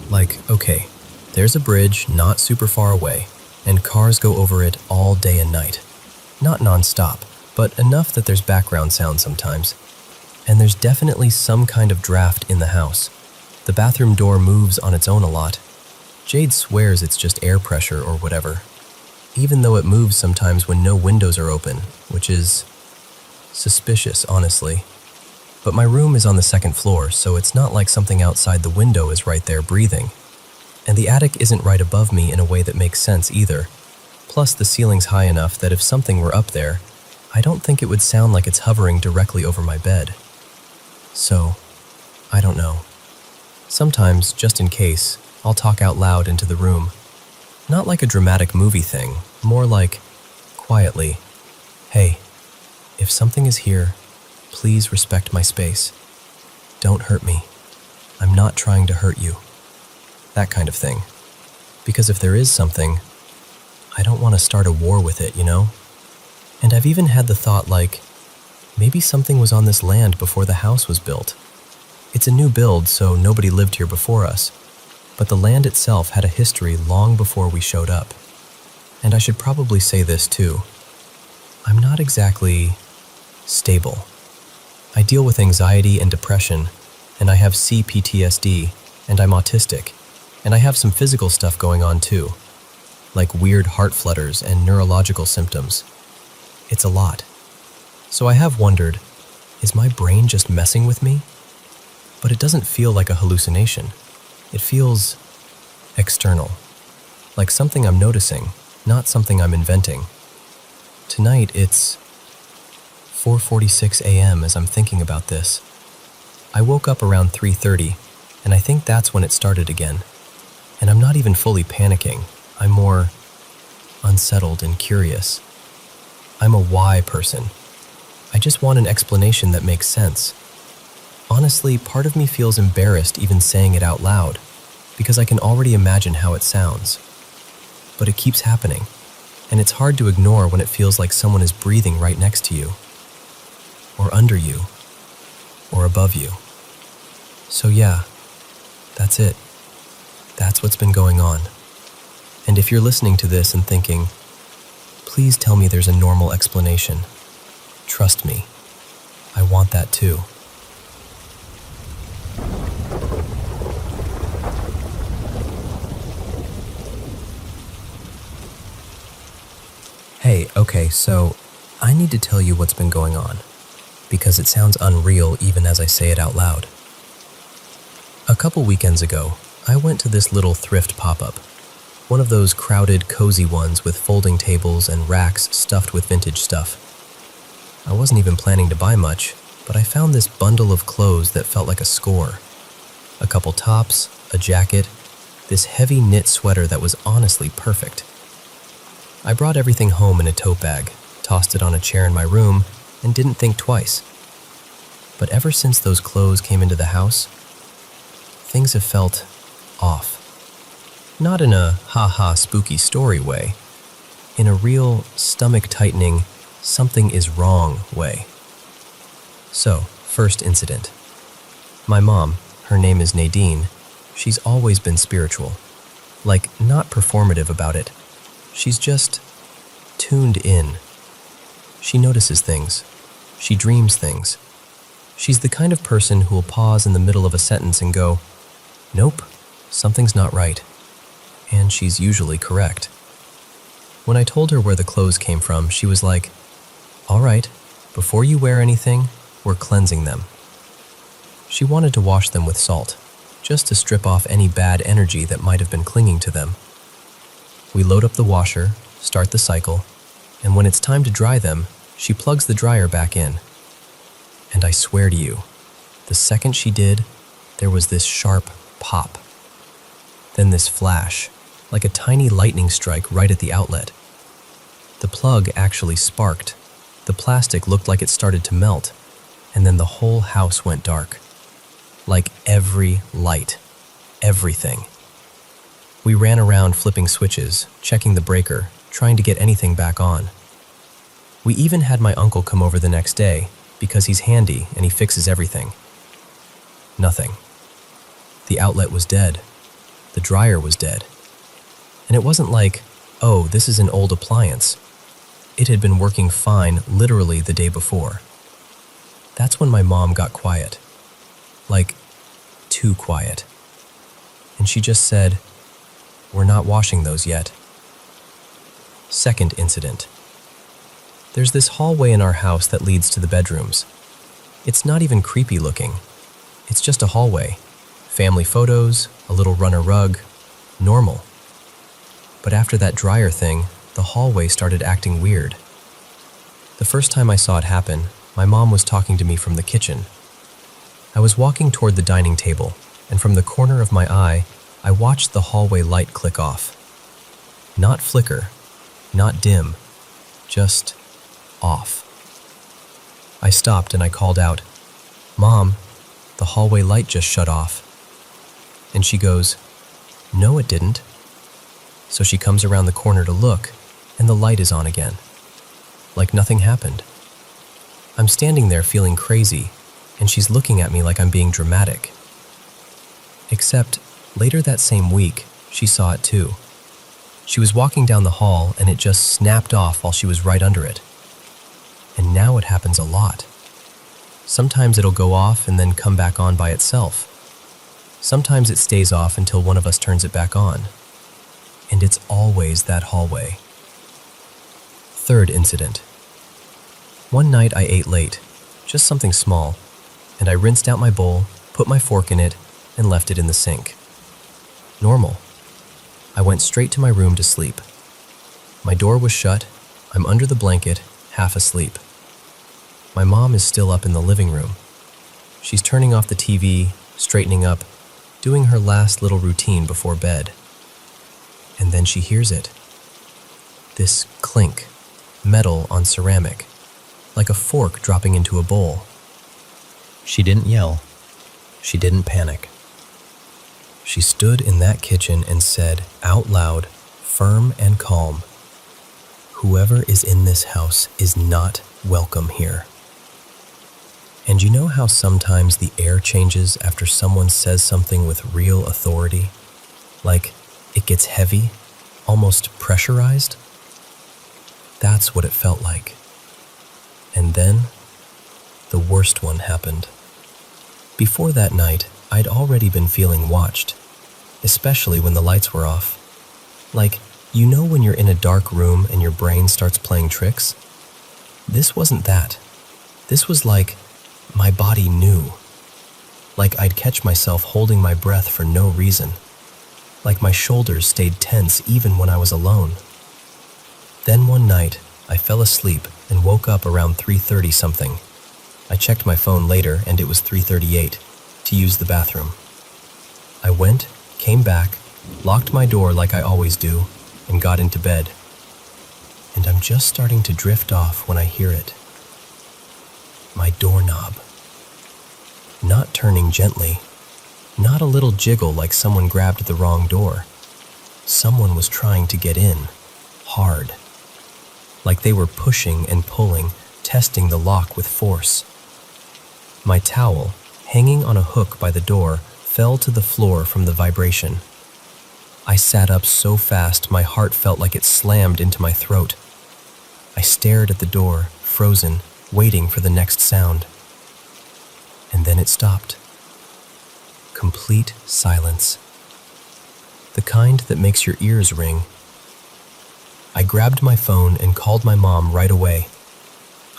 Like, okay, there's a bridge not super far away, and cars go over it all day and night. Not non-stop, but enough that there's background sound sometimes. And there's definitely some kind of draft in the house. The bathroom door moves on its own a lot. Jade swears it's just air pressure or whatever, even though it moves sometimes when no windows are open, which is suspicious, honestly. But my room is on the second floor, so it's not like something outside the window is right there breathing. And the attic isn't right above me in a way that makes sense either. Plus, the ceiling's high enough that if something were up there, I don't think it would sound like it's hovering directly over my bed. So, I don't know. Sometimes, just in case, I'll talk out loud into the room. Not like a dramatic movie thing, more like, quietly, "Hey, if something is here, please respect my space. Don't hurt me. I'm not trying to hurt you." That kind of thing. Because if there is something, I don't want to start a war with it, you know? And I've even had the thought like, maybe something was on this land before the house was built. It's a new build, so nobody lived here before us. But the land itself had a history long before we showed up. And I should probably say this too. I'm not exactly stable. I deal with anxiety and depression, and I have CPTSD, and I'm autistic, and I have some physical stuff going on too, like weird heart flutters and neurological symptoms. It's a lot. So I have wondered, is my brain just messing with me? But it doesn't feel like a hallucination. It feels external, like something I'm noticing, not something I'm inventing. Tonight it's 4:46 a.m. as I'm thinking about this. I woke up around 3:30, and I think that's when it started again. And I'm not even fully panicking. I'm more unsettled and curious. I'm a why person. I just want an explanation that makes sense. Honestly, part of me feels embarrassed even saying it out loud, because I can already imagine how it sounds. But it keeps happening, and it's hard to ignore when it feels like someone is breathing right next to you, or under you, or above you. So yeah, that's it. That's what's been going on. And if you're listening to this and thinking, please tell me there's a normal explanation, trust me, I want that too. Hey, okay, so I need to tell you what's been going on, because it sounds unreal even as I say it out loud. A couple weekends ago, I went to this little thrift pop-up, one of those crowded, cozy ones with folding tables and racks stuffed with vintage stuff. I wasn't even planning to buy much, but I found this bundle of clothes that felt like a score. A couple tops, a jacket, this heavy knit sweater that was honestly perfect. I brought everything home in a tote bag, tossed it on a chair in my room, and didn't think twice. But ever since those clothes came into the house, things have felt off. Not in a ha-ha spooky story way, in a real stomach-tightening, something is wrong way. So, first incident. My mom, her name is Nadine, she's always been spiritual. Like, not performative about it. She's just tuned in. She notices things. She dreams things. She's the kind of person who will pause in the middle of a sentence and go, "Nope, something's not right." And she's usually correct. When I told her where the clothes came from, she was like, "All right, before you wear anything, we're cleansing them." She wanted to wash them with salt, just to strip off any bad energy that might have been clinging to them. We load up the washer, start the cycle, and when it's time to dry them, she plugs the dryer back in. And I swear to you, the second she did, there was this sharp pop. Then this flash, like a tiny lightning strike right at the outlet. The plug actually sparked. The plastic looked like it started to melt, and then the whole house went dark. Like every light, everything. We ran around flipping switches, checking the breaker, trying to get anything back on. We even had my uncle come over the next day, because he's handy and he fixes everything. Nothing. The outlet was dead. The dryer was dead. And it wasn't like, oh, this is an old appliance. It had been working fine literally the day before. That's when my mom got quiet. Like, too quiet. And she just said, "We're not washing those yet." Second incident. There's this hallway in our house that leads to the bedrooms. It's not even creepy looking. It's just a hallway. Family photos, a little runner rug, normal. But after that dryer thing, the hallway started acting weird. The first time I saw it happen, my mom was talking to me from the kitchen. I was walking toward the dining table, and from the corner of my eye, I watched the hallway light click off. Not flicker, not dim, just off. I stopped and I called out, "Mom, the hallway light just shut off." And she goes, "No, it didn't." So she comes around the corner to look, and the light is on again. Like nothing happened. I'm standing there feeling crazy, and she's looking at me like I'm being dramatic. Except, later that same week, she saw it too. She was walking down the hall, and it just snapped off while she was right under it. And now it happens a lot. Sometimes it'll go off and then come back on by itself. Sometimes it stays off until one of us turns it back on. And it's always that hallway. Third incident. One night I ate late, just something small, and I rinsed out my bowl, put my fork in it, and left it in the sink. Normal. I went straight to my room to sleep. My door was shut, I'm under the blanket, half asleep. My mom is still up in the living room. She's turning off the TV, straightening up, doing her last little routine before bed. And then she hears it. This clink, metal on ceramic, like a fork dropping into a bowl. She didn't yell. She didn't panic. She stood in that kitchen and said out loud, firm and calm, "Whoever is in this house is not welcome here." And you know how sometimes the air changes after someone says something with real authority? Like it gets heavy, almost pressurized? That's what it felt like. And then, the worst one happened. Before that night, I'd already been feeling watched, especially when the lights were off. Like, you know when you're in a dark room and your brain starts playing tricks? This wasn't that. This was like, my body knew. Like I'd catch myself holding my breath for no reason. Like my shoulders stayed tense even when I was alone. Then one night, I fell asleep and woke up around 3:30 something. I checked my phone later and it was 3:38 to use the bathroom. I went, came back, locked my door like I always do, and got into bed. And I'm just starting to drift off when I hear it. My doorknob. Not turning gently. Not a little jiggle like someone grabbed the wrong door. Someone was trying to get in, hard. Like they were pushing and pulling, testing the lock with force. My towel, hanging on a hook by the door, fell to the floor from the vibration. I sat up so fast my heart felt like it slammed into my throat. I stared at the door, frozen, waiting for the next sound. And then it stopped. Complete silence. The kind that makes your ears ring. I grabbed my phone and called my mom right away.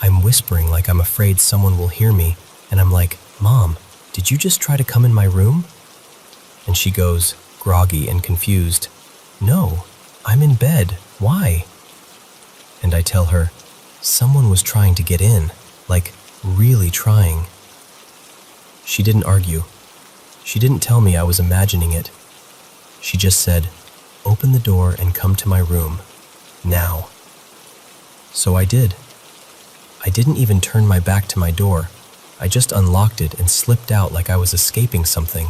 I'm whispering like I'm afraid someone will hear me, and I'm like, "Mom, did you just try to come in my room?" And she goes, groggy and confused, "No, I'm in bed. Why?" And I tell her, someone was trying to get in, like really trying. She didn't argue. She didn't tell me I was imagining it. She just said, "Open the door and come to my room. Now." So I did. I didn't even turn my back to my door. I just unlocked it and slipped out like I was escaping something.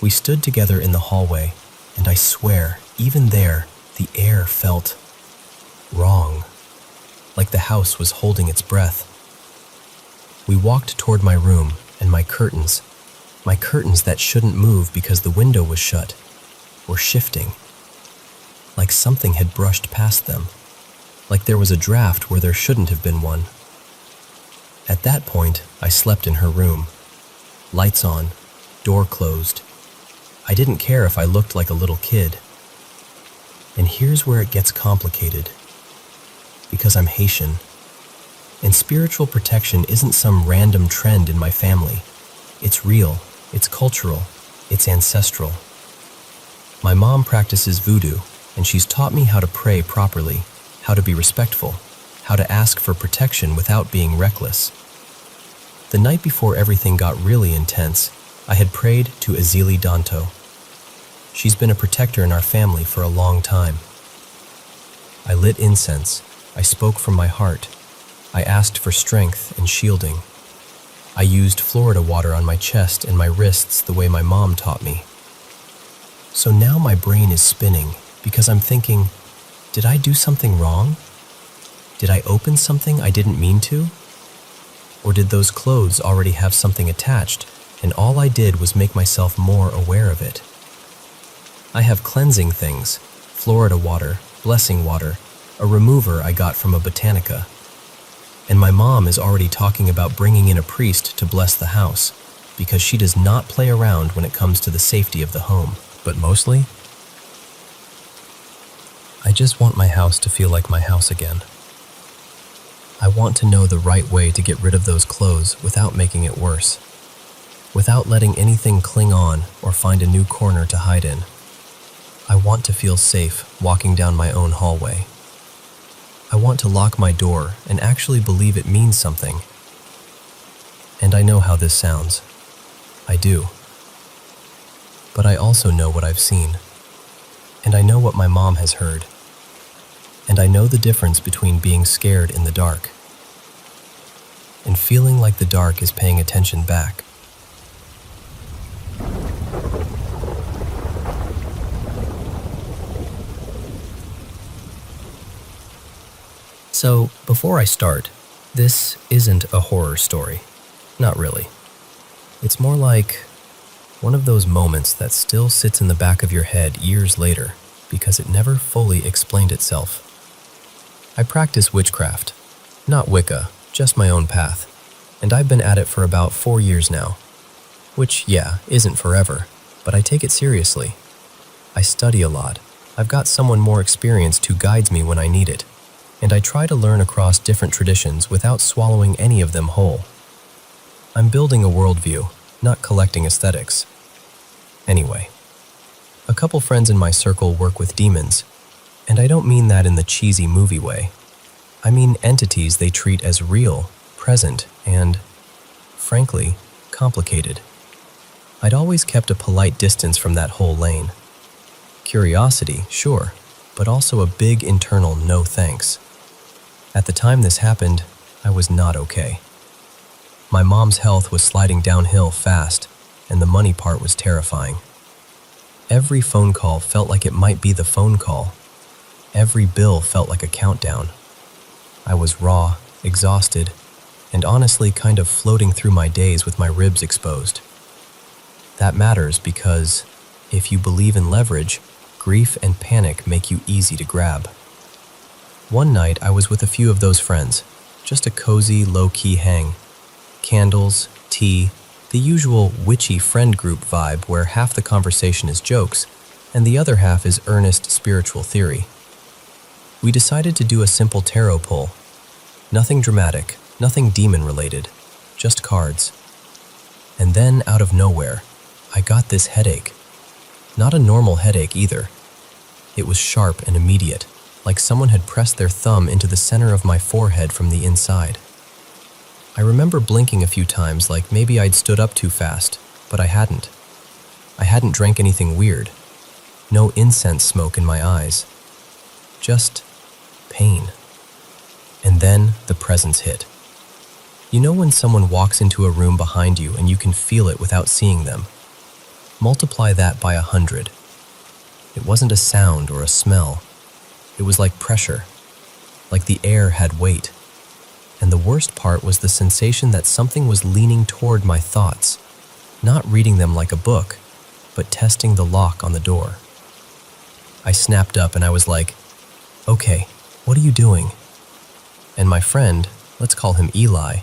We stood together in the hallway, and I swear, even there, the air felt wrong, like the house was holding its breath. We walked toward my room, and my curtains that shouldn't move because the window was shut, were shifting. Like something had brushed past them, like there was a draft where there shouldn't have been one. At that point, I slept in her room. Lights on, door closed. I didn't care if I looked like a little kid. And here's where it gets complicated. Because I'm Haitian. And spiritual protection isn't some random trend in my family. It's real, it's cultural, it's ancestral. My mom practices voodoo, and she's taught me how to pray properly, how to be respectful, how to ask for protection without being reckless. The night before everything got really intense, I had prayed to Azili Danto. She's been a protector in our family for a long time. I lit incense, I spoke from my heart, I asked for strength and shielding. I used Florida water on my chest and my wrists the way my mom taught me. So now my brain is spinning because I'm thinking, did I do something wrong? Did I open something I didn't mean to? Or did those clothes already have something attached and all I did was make myself more aware of it? I have cleansing things, Florida water, blessing water, a remover I got from a botanica. And my mom is already talking about bringing in a priest to bless the house because she does not play around when it comes to the safety of the home. But mostly, I just want my house to feel like my house again. I want to know the right way to get rid of those clothes without making it worse, without letting anything cling on or find a new corner to hide in. I want to feel safe walking down my own hallway. I want to lock my door and actually believe it means something. And I know how this sounds. I do. But I also know what I've seen. And I know what my mom has heard. And I know the difference between being scared in the dark and feeling like the dark is paying attention back. So, before I start, this isn't a horror story. Not really. It's more like one of those moments that still sits in the back of your head years later because it never fully explained itself. I practice witchcraft, not Wicca, just my own path, and I've been at it for about 4 years now, which, yeah, isn't forever, but I take it seriously. I study a lot. I've got someone more experienced who guides me when I need it, and I try to learn across different traditions without swallowing any of them whole. I'm building a worldview, not collecting aesthetics. Anyway, a couple friends in my circle work with demons, and I don't mean that in the cheesy movie way. I mean entities they treat as real, present, and, frankly, complicated. I'd always kept a polite distance from that whole lane. Curiosity, sure, but also a big internal no thanks. At the time this happened, I was not okay. My mom's health was sliding downhill fast, and the money part was terrifying. Every phone call felt like it might be the phone call. Every bill felt like a countdown. I was raw, exhausted, and honestly kind of floating through my days with my ribs exposed. That matters because, if you believe in leverage, grief and panic make you easy to grab. One night I was with a few of those friends, just a cozy, low-key hang. Candles, tea, the usual witchy friend group vibe where half the conversation is jokes and the other half is earnest spiritual theory. We decided to do a simple tarot pull. Nothing dramatic, nothing demon-related, just cards. And then, out of nowhere, I got this headache. Not a normal headache either. It was sharp and immediate, like someone had pressed their thumb into the center of my forehead from the inside. I remember blinking a few times like maybe I'd stood up too fast, but I hadn't. I hadn't drank anything weird. No incense smoke in my eyes. Just pain. And then the presence hit. You know when someone walks into a room behind you and you can feel it without seeing them? Multiply that by 100. It wasn't a sound or a smell. It was like pressure, like the air had weight. And the worst part was the sensation that something was leaning toward my thoughts, not reading them like a book, but testing the lock on the door. I snapped up and I was like, "Okay, what are you doing?" And my friend, let's call him Eli,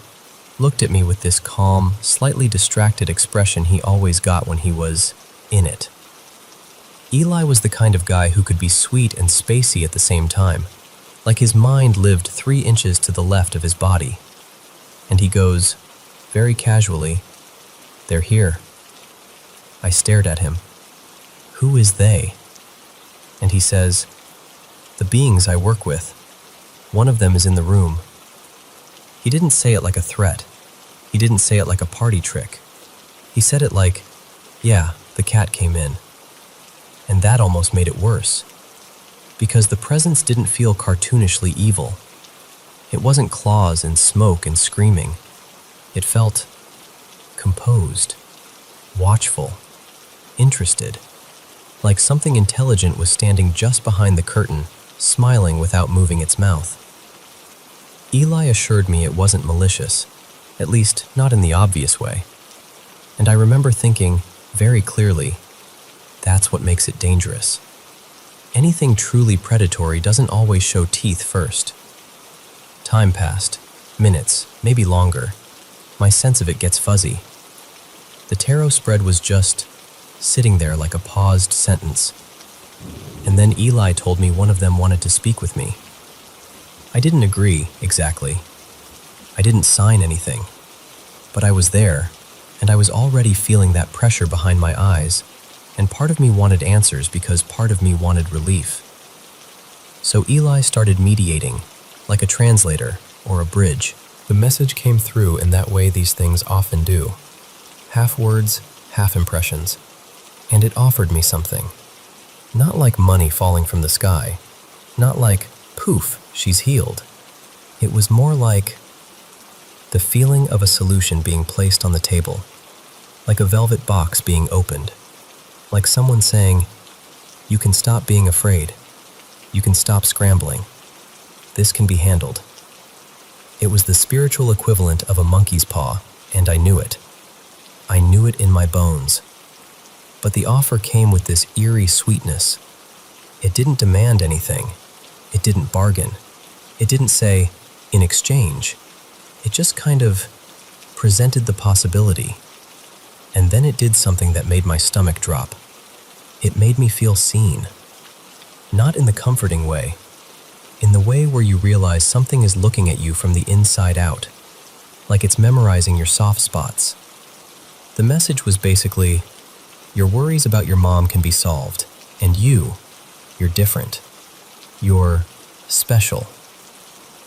looked at me with this calm, slightly distracted expression he always got when he was in it. Eli was the kind of guy who could be sweet and spacey at the same time, like his mind lived 3 inches to the left of his body. And he goes, very casually, "They're here." I stared at him. "Who is they?" And he says, "The beings I work with. One of them is in the room." He didn't say it like a threat. He didn't say it like a party trick. He said it like, "Yeah, the cat came in." And that almost made it worse, because the presence didn't feel cartoonishly evil. It wasn't claws and smoke and screaming. It felt composed, watchful, interested, like something intelligent was standing just behind the curtain, smiling without moving its mouth. Eli assured me it wasn't malicious, at least not in the obvious way. And I remember thinking, very clearly, that's what makes it dangerous. Anything truly predatory doesn't always show teeth first. Time passed, minutes, maybe longer. My sense of it gets fuzzy. The tarot spread was just sitting there like a paused sentence. And then Eli told me one of them wanted to speak with me. I didn't agree, exactly. I didn't sign anything. But I was there, and I was already feeling that pressure behind my eyes, and part of me wanted answers because part of me wanted relief. So Eli started mediating, like a translator or a bridge. The message came through in that way these things often do. Half words, half impressions. And it offered me something. Not like money falling from the sky. Not like, poof, she's healed. It was more like the feeling of a solution being placed on the table. Like a velvet box being opened. Like someone saying, "You can stop being afraid. You can stop scrambling. This can be handled." It was the spiritual equivalent of a monkey's paw, and I knew it. I knew it in my bones. But the offer came with this eerie sweetness. It didn't demand anything. It didn't bargain. It didn't say, "in exchange." It just kind of presented the possibility. And then it did something that made my stomach drop. It made me feel seen. Not in the comforting way. In the way where you realize something is looking at you from the inside out. Like it's memorizing your soft spots. The message was basically, your worries about your mom can be solved. And you're different. You're special.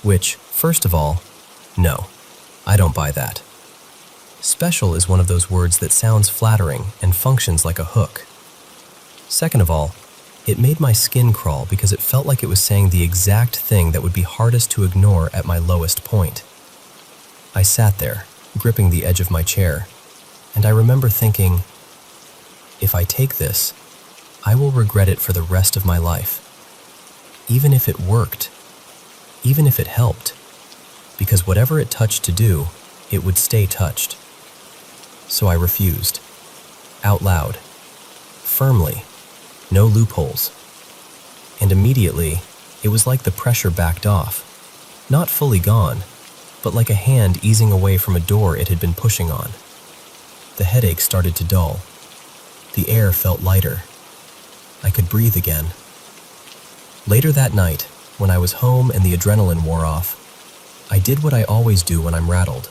Which, first of all, no, I don't buy that. Special is one of those words that sounds flattering and functions like a hook. Second of all, it made my skin crawl because it felt like it was saying the exact thing that would be hardest to ignore at my lowest point. I sat there, gripping the edge of my chair, and I remember thinking, if I take this, I will regret it for the rest of my life. Even if it worked, even if it helped, because whatever it touched to do, it would stay touched. So I refused. Out loud. Firmly. No loopholes. And immediately, it was like the pressure backed off. Not fully gone, but like a hand easing away from a door it had been pushing on. The headache started to dull. The air felt lighter. I could breathe again. Later that night, when I was home and the adrenaline wore off, I did what I always do when I'm rattled.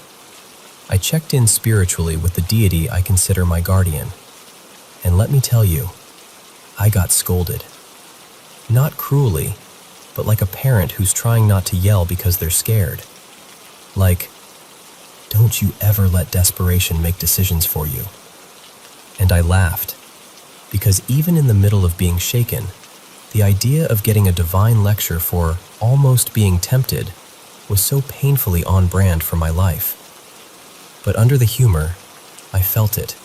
I checked in spiritually with the deity I consider my guardian. And let me tell you, I got scolded. Not cruelly, but like a parent who's trying not to yell because they're scared. Like, don't you ever let desperation make decisions for you. And I laughed, because even in the middle of being shaken, the idea of getting a divine lecture for almost being tempted was so painfully on brand for my life. But under the humor, I felt it.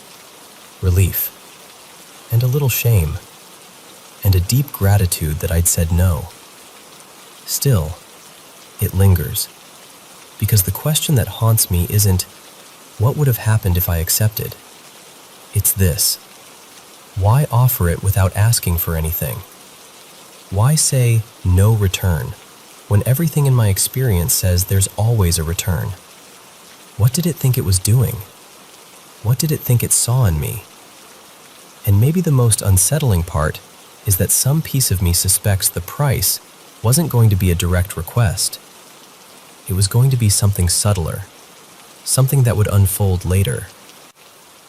Relief. And a little shame. And a deep gratitude that I'd said no. Still, it lingers. Because the question that haunts me isn't, what would have happened if I accepted? It's this. Why offer it without asking for anything? Why say no return when everything in my experience says there's always a return? What did it think it was doing? What did it think it saw in me? And maybe the most unsettling part is that some piece of me suspects the price wasn't going to be a direct request. It was going to be something subtler, something that would unfold later.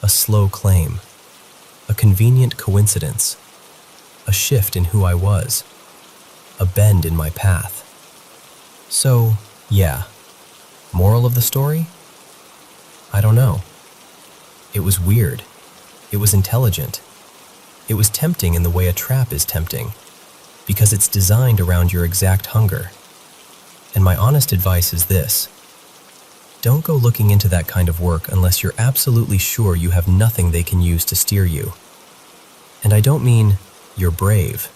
A slow claim, a convenient coincidence, a shift in who I was, a bend in my path. So, yeah, moral of the story? I don't know. It was weird. It was intelligent. It was tempting in the way a trap is tempting, because it's designed around your exact hunger. And my honest advice is this: don't go looking into that kind of work unless you're absolutely sure you have nothing they can use to steer you. And I don't mean you're brave.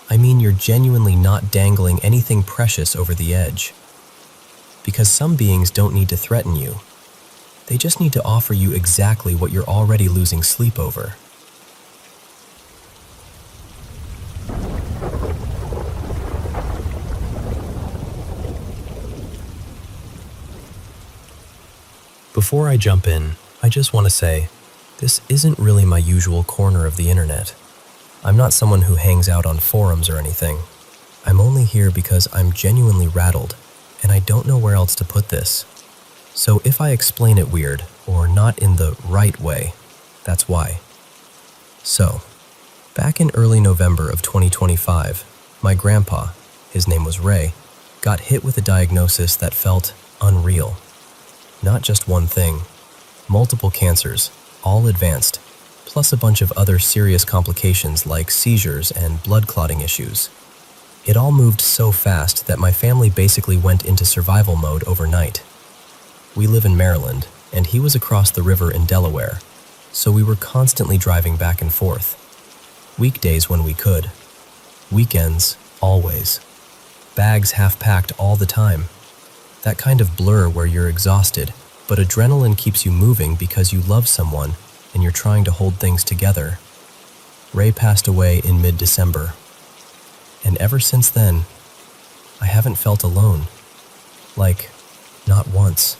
I mean you're genuinely not dangling anything precious over the edge. Because some beings don't need to threaten you. They just need to offer you exactly what you're already losing sleep over. Before I jump in, I just want to say, this isn't really my usual corner of the internet. I'm not someone who hangs out on forums or anything. I'm only here because I'm genuinely rattled, and I don't know where else to put this. So if I explain it weird, or not in the right way, that's why. So, back in early November of 2025, my grandpa, his name was Ray, got hit with a diagnosis that felt unreal. Not just one thing, multiple cancers, all advanced, plus a bunch of other serious complications like seizures and blood clotting issues. It all moved so fast that my family basically went into survival mode overnight. We live in Maryland, and he was across the river in Delaware, so we were constantly driving back and forth. Weekdays when we could. Weekends, always. Bags half-packed all the time. That kind of blur where you're exhausted, but adrenaline keeps you moving because you love someone and you're trying to hold things together. Ray passed away in mid-December. And ever since then, I haven't felt alone. Like, not once.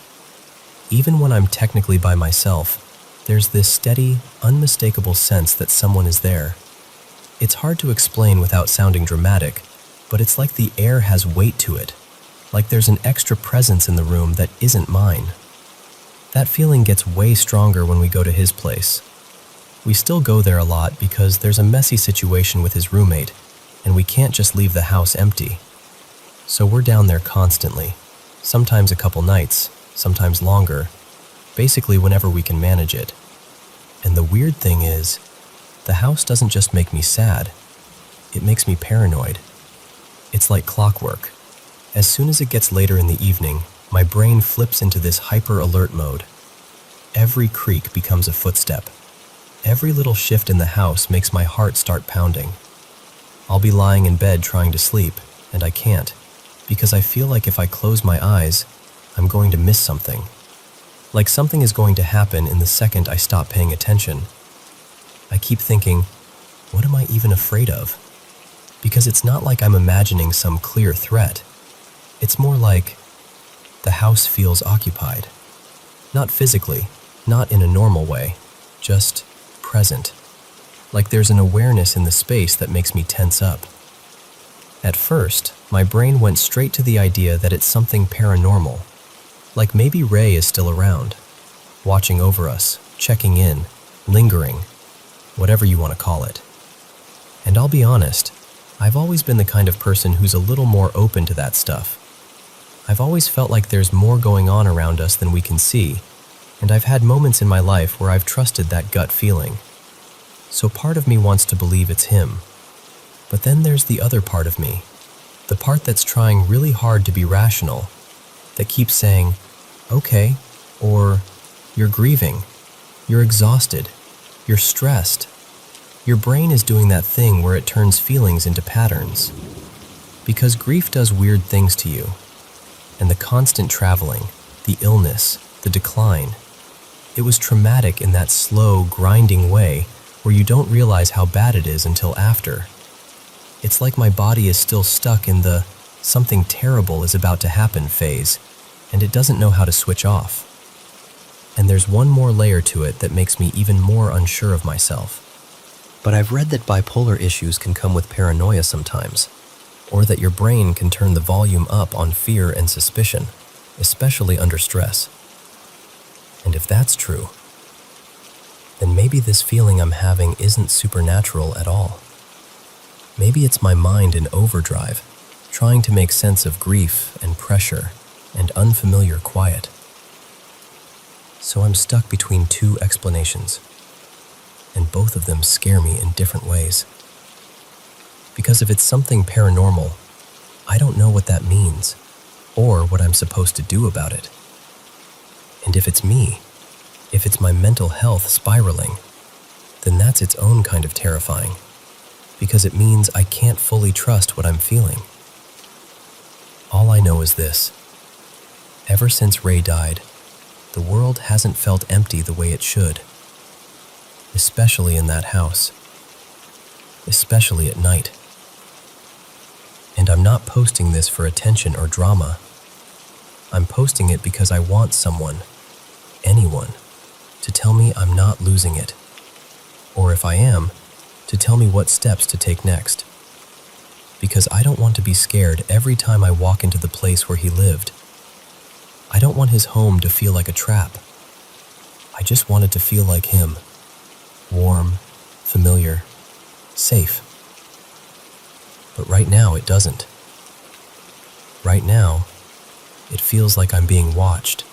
Even when I'm technically by myself, there's this steady, unmistakable sense that someone is there. It's hard to explain without sounding dramatic, but it's like the air has weight to it. Like there's an extra presence in the room that isn't mine. That feeling gets way stronger when we go to his place. We still go there a lot because there's a messy situation with his roommate, and we can't just leave the house empty. So we're down there constantly, sometimes a couple nights, sometimes longer, basically whenever we can manage it. And the weird thing is, the house doesn't just make me sad, it makes me paranoid. It's like clockwork. As soon as it gets later in the evening, my brain flips into this hyper-alert mode. Every creak becomes a footstep. Every little shift in the house makes my heart start pounding. I'll be lying in bed trying to sleep, and I can't, because I feel like if I close my eyes, I'm going to miss something. Like something is going to happen in the second I stop paying attention. I keep thinking, what am I even afraid of? Because it's not like I'm imagining some clear threat. It's more like the house feels occupied. Not physically, not in a normal way, just present. Like there's an awareness in the space that makes me tense up. At first, my brain went straight to the idea that it's something paranormal. Like maybe Ray is still around, watching over us, checking in, lingering, whatever you want to call it. And I'll be honest, I've always been the kind of person who's a little more open to that stuff. I've always felt like there's more going on around us than we can see, and I've had moments in my life where I've trusted that gut feeling. So part of me wants to believe it's him. But then there's the other part of me, the part that's trying really hard to be rational, that keeps saying, okay, or you're grieving, you're exhausted, you're stressed. Your brain is doing that thing where it turns feelings into patterns. Because grief does weird things to you. And the constant traveling, the illness, the decline. It was traumatic in that slow, grinding way where you don't realize how bad it is until after. It's like my body is still stuck in the something terrible is about to happen phase, and it doesn't know how to switch off. And there's one more layer to it that makes me even more unsure of myself. But I've read that bipolar issues can come with paranoia sometimes, or that your brain can turn the volume up on fear and suspicion, especially under stress. And if that's true, then maybe this feeling I'm having isn't supernatural at all. Maybe it's my mind in overdrive, trying to make sense of grief and pressure and unfamiliar quiet. So I'm stuck between two explanations, and both of them scare me in different ways. Because if it's something paranormal, I don't know what that means, or what I'm supposed to do about it. And if it's me, if it's my mental health spiraling, then that's its own kind of terrifying, because it means I can't fully trust what I'm feeling. All I know is this: ever since Ray died, the world hasn't felt empty the way it should, especially in that house, especially at night. And I'm not posting this for attention or drama. I'm posting it because I want someone, anyone, to tell me I'm not losing it. Or if I am, to tell me what steps to take next. Because I don't want to be scared every time I walk into the place where he lived. I don't want his home to feel like a trap. I just want it to feel like him. Warm, familiar, safe. But right now it doesn't. Right now, it feels like I'm being watched.